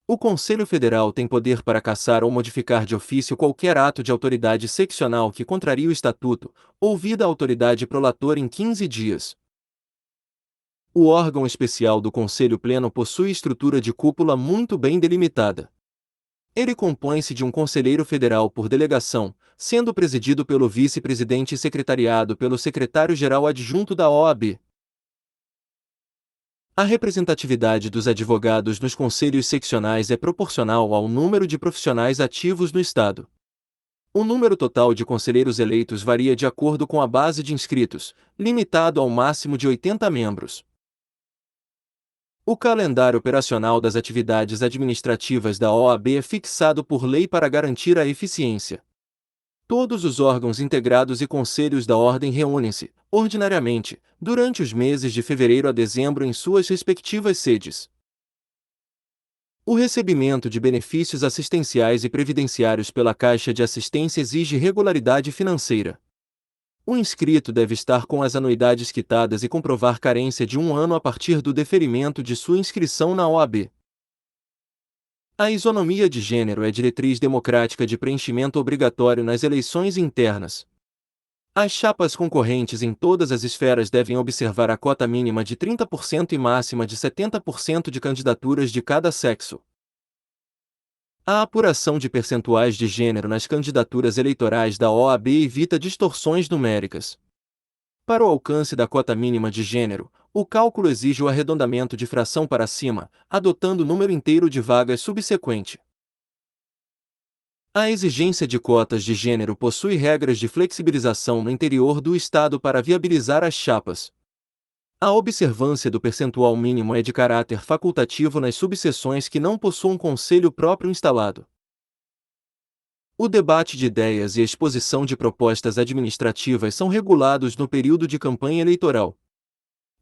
O Conselho Federal tem poder para cassar ou modificar de ofício qualquer ato de autoridade seccional que contrarie o Estatuto, ouvida a autoridade prolator em 15 dias. O órgão especial do Conselho Pleno possui estrutura de cúpula muito bem delimitada. Ele compõe-se de um conselheiro federal por delegação, sendo presidido pelo vice-presidente e secretariado pelo secretário-geral adjunto da OAB. A representatividade dos advogados nos conselhos seccionais é proporcional ao número de profissionais ativos no Estado. O número total de conselheiros eleitos varia de acordo com a base de inscritos, limitado ao máximo de 80 membros. O calendário operacional das atividades administrativas da OAB é fixado por lei para garantir a eficiência. Todos os órgãos integrados e conselhos da Ordem reúnem-se, ordinariamente, durante os meses de fevereiro a dezembro em suas respectivas sedes. O recebimento de benefícios assistenciais e previdenciários pela Caixa de Assistência exige regularidade financeira. O inscrito deve estar com as anuidades quitadas e comprovar carência de 1 ano a partir do deferimento de sua inscrição na OAB. A isonomia de gênero é diretriz democrática de preenchimento obrigatório nas eleições internas. As chapas concorrentes em todas as esferas devem observar a cota mínima de 30% e máxima de 70% de candidaturas de cada sexo. A apuração de percentuais de gênero nas candidaturas eleitorais da OAB evita distorções numéricas. Para o alcance da cota mínima de gênero, o cálculo exige o arredondamento de fração para cima, adotando o número inteiro de vagas subsequente. A exigência de cotas de gênero possui regras de flexibilização no interior do Estado para viabilizar as chapas. A observância do percentual mínimo é de caráter facultativo nas subseções que não possuam conselho próprio instalado. O debate de ideias e a exposição de propostas administrativas são regulados no período de campanha eleitoral.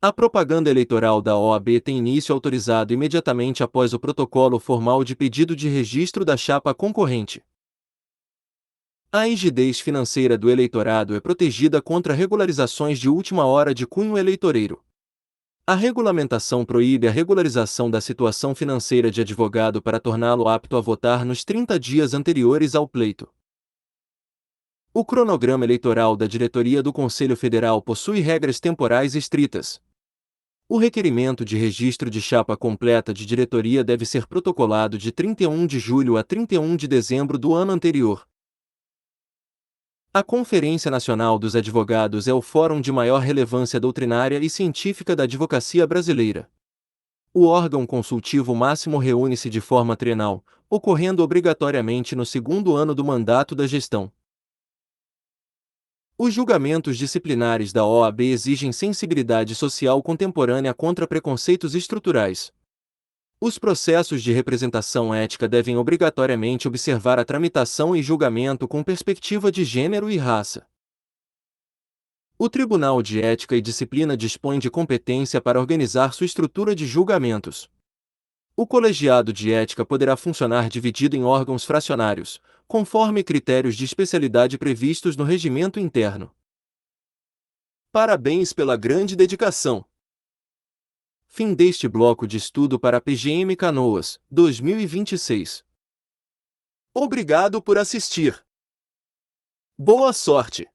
A propaganda eleitoral da OAB tem início autorizado imediatamente após o protocolo formal de pedido de registro da chapa concorrente. A rigidez financeira do eleitorado é protegida contra regularizações de última hora de cunho eleitoreiro. A regulamentação proíbe a regularização da situação financeira de advogado para torná-lo apto a votar nos 30 dias anteriores ao pleito. O cronograma eleitoral da diretoria do Conselho Federal possui regras temporais estritas. O requerimento de registro de chapa completa de diretoria deve ser protocolado de 31 de julho a 31 de dezembro do ano anterior. A Conferência Nacional dos Advogados é o fórum de maior relevância doutrinária e científica da advocacia brasileira. O órgão consultivo máximo reúne-se de forma trienal, ocorrendo obrigatoriamente no segundo ano do mandato da gestão. Os julgamentos disciplinares da OAB exigem sensibilidade social contemporânea contra preconceitos estruturais. Os processos de representação ética devem obrigatoriamente observar a tramitação e julgamento com perspectiva de gênero e raça. O Tribunal de Ética e Disciplina dispõe de competência para organizar sua estrutura de julgamentos. O colegiado de ética poderá funcionar dividido em órgãos fracionários, conforme critérios de especialidade previstos no regimento interno. Parabéns pela grande dedicação! Fim deste bloco de estudo para a PGM Canoas, 2026. Obrigado por assistir. Boa sorte!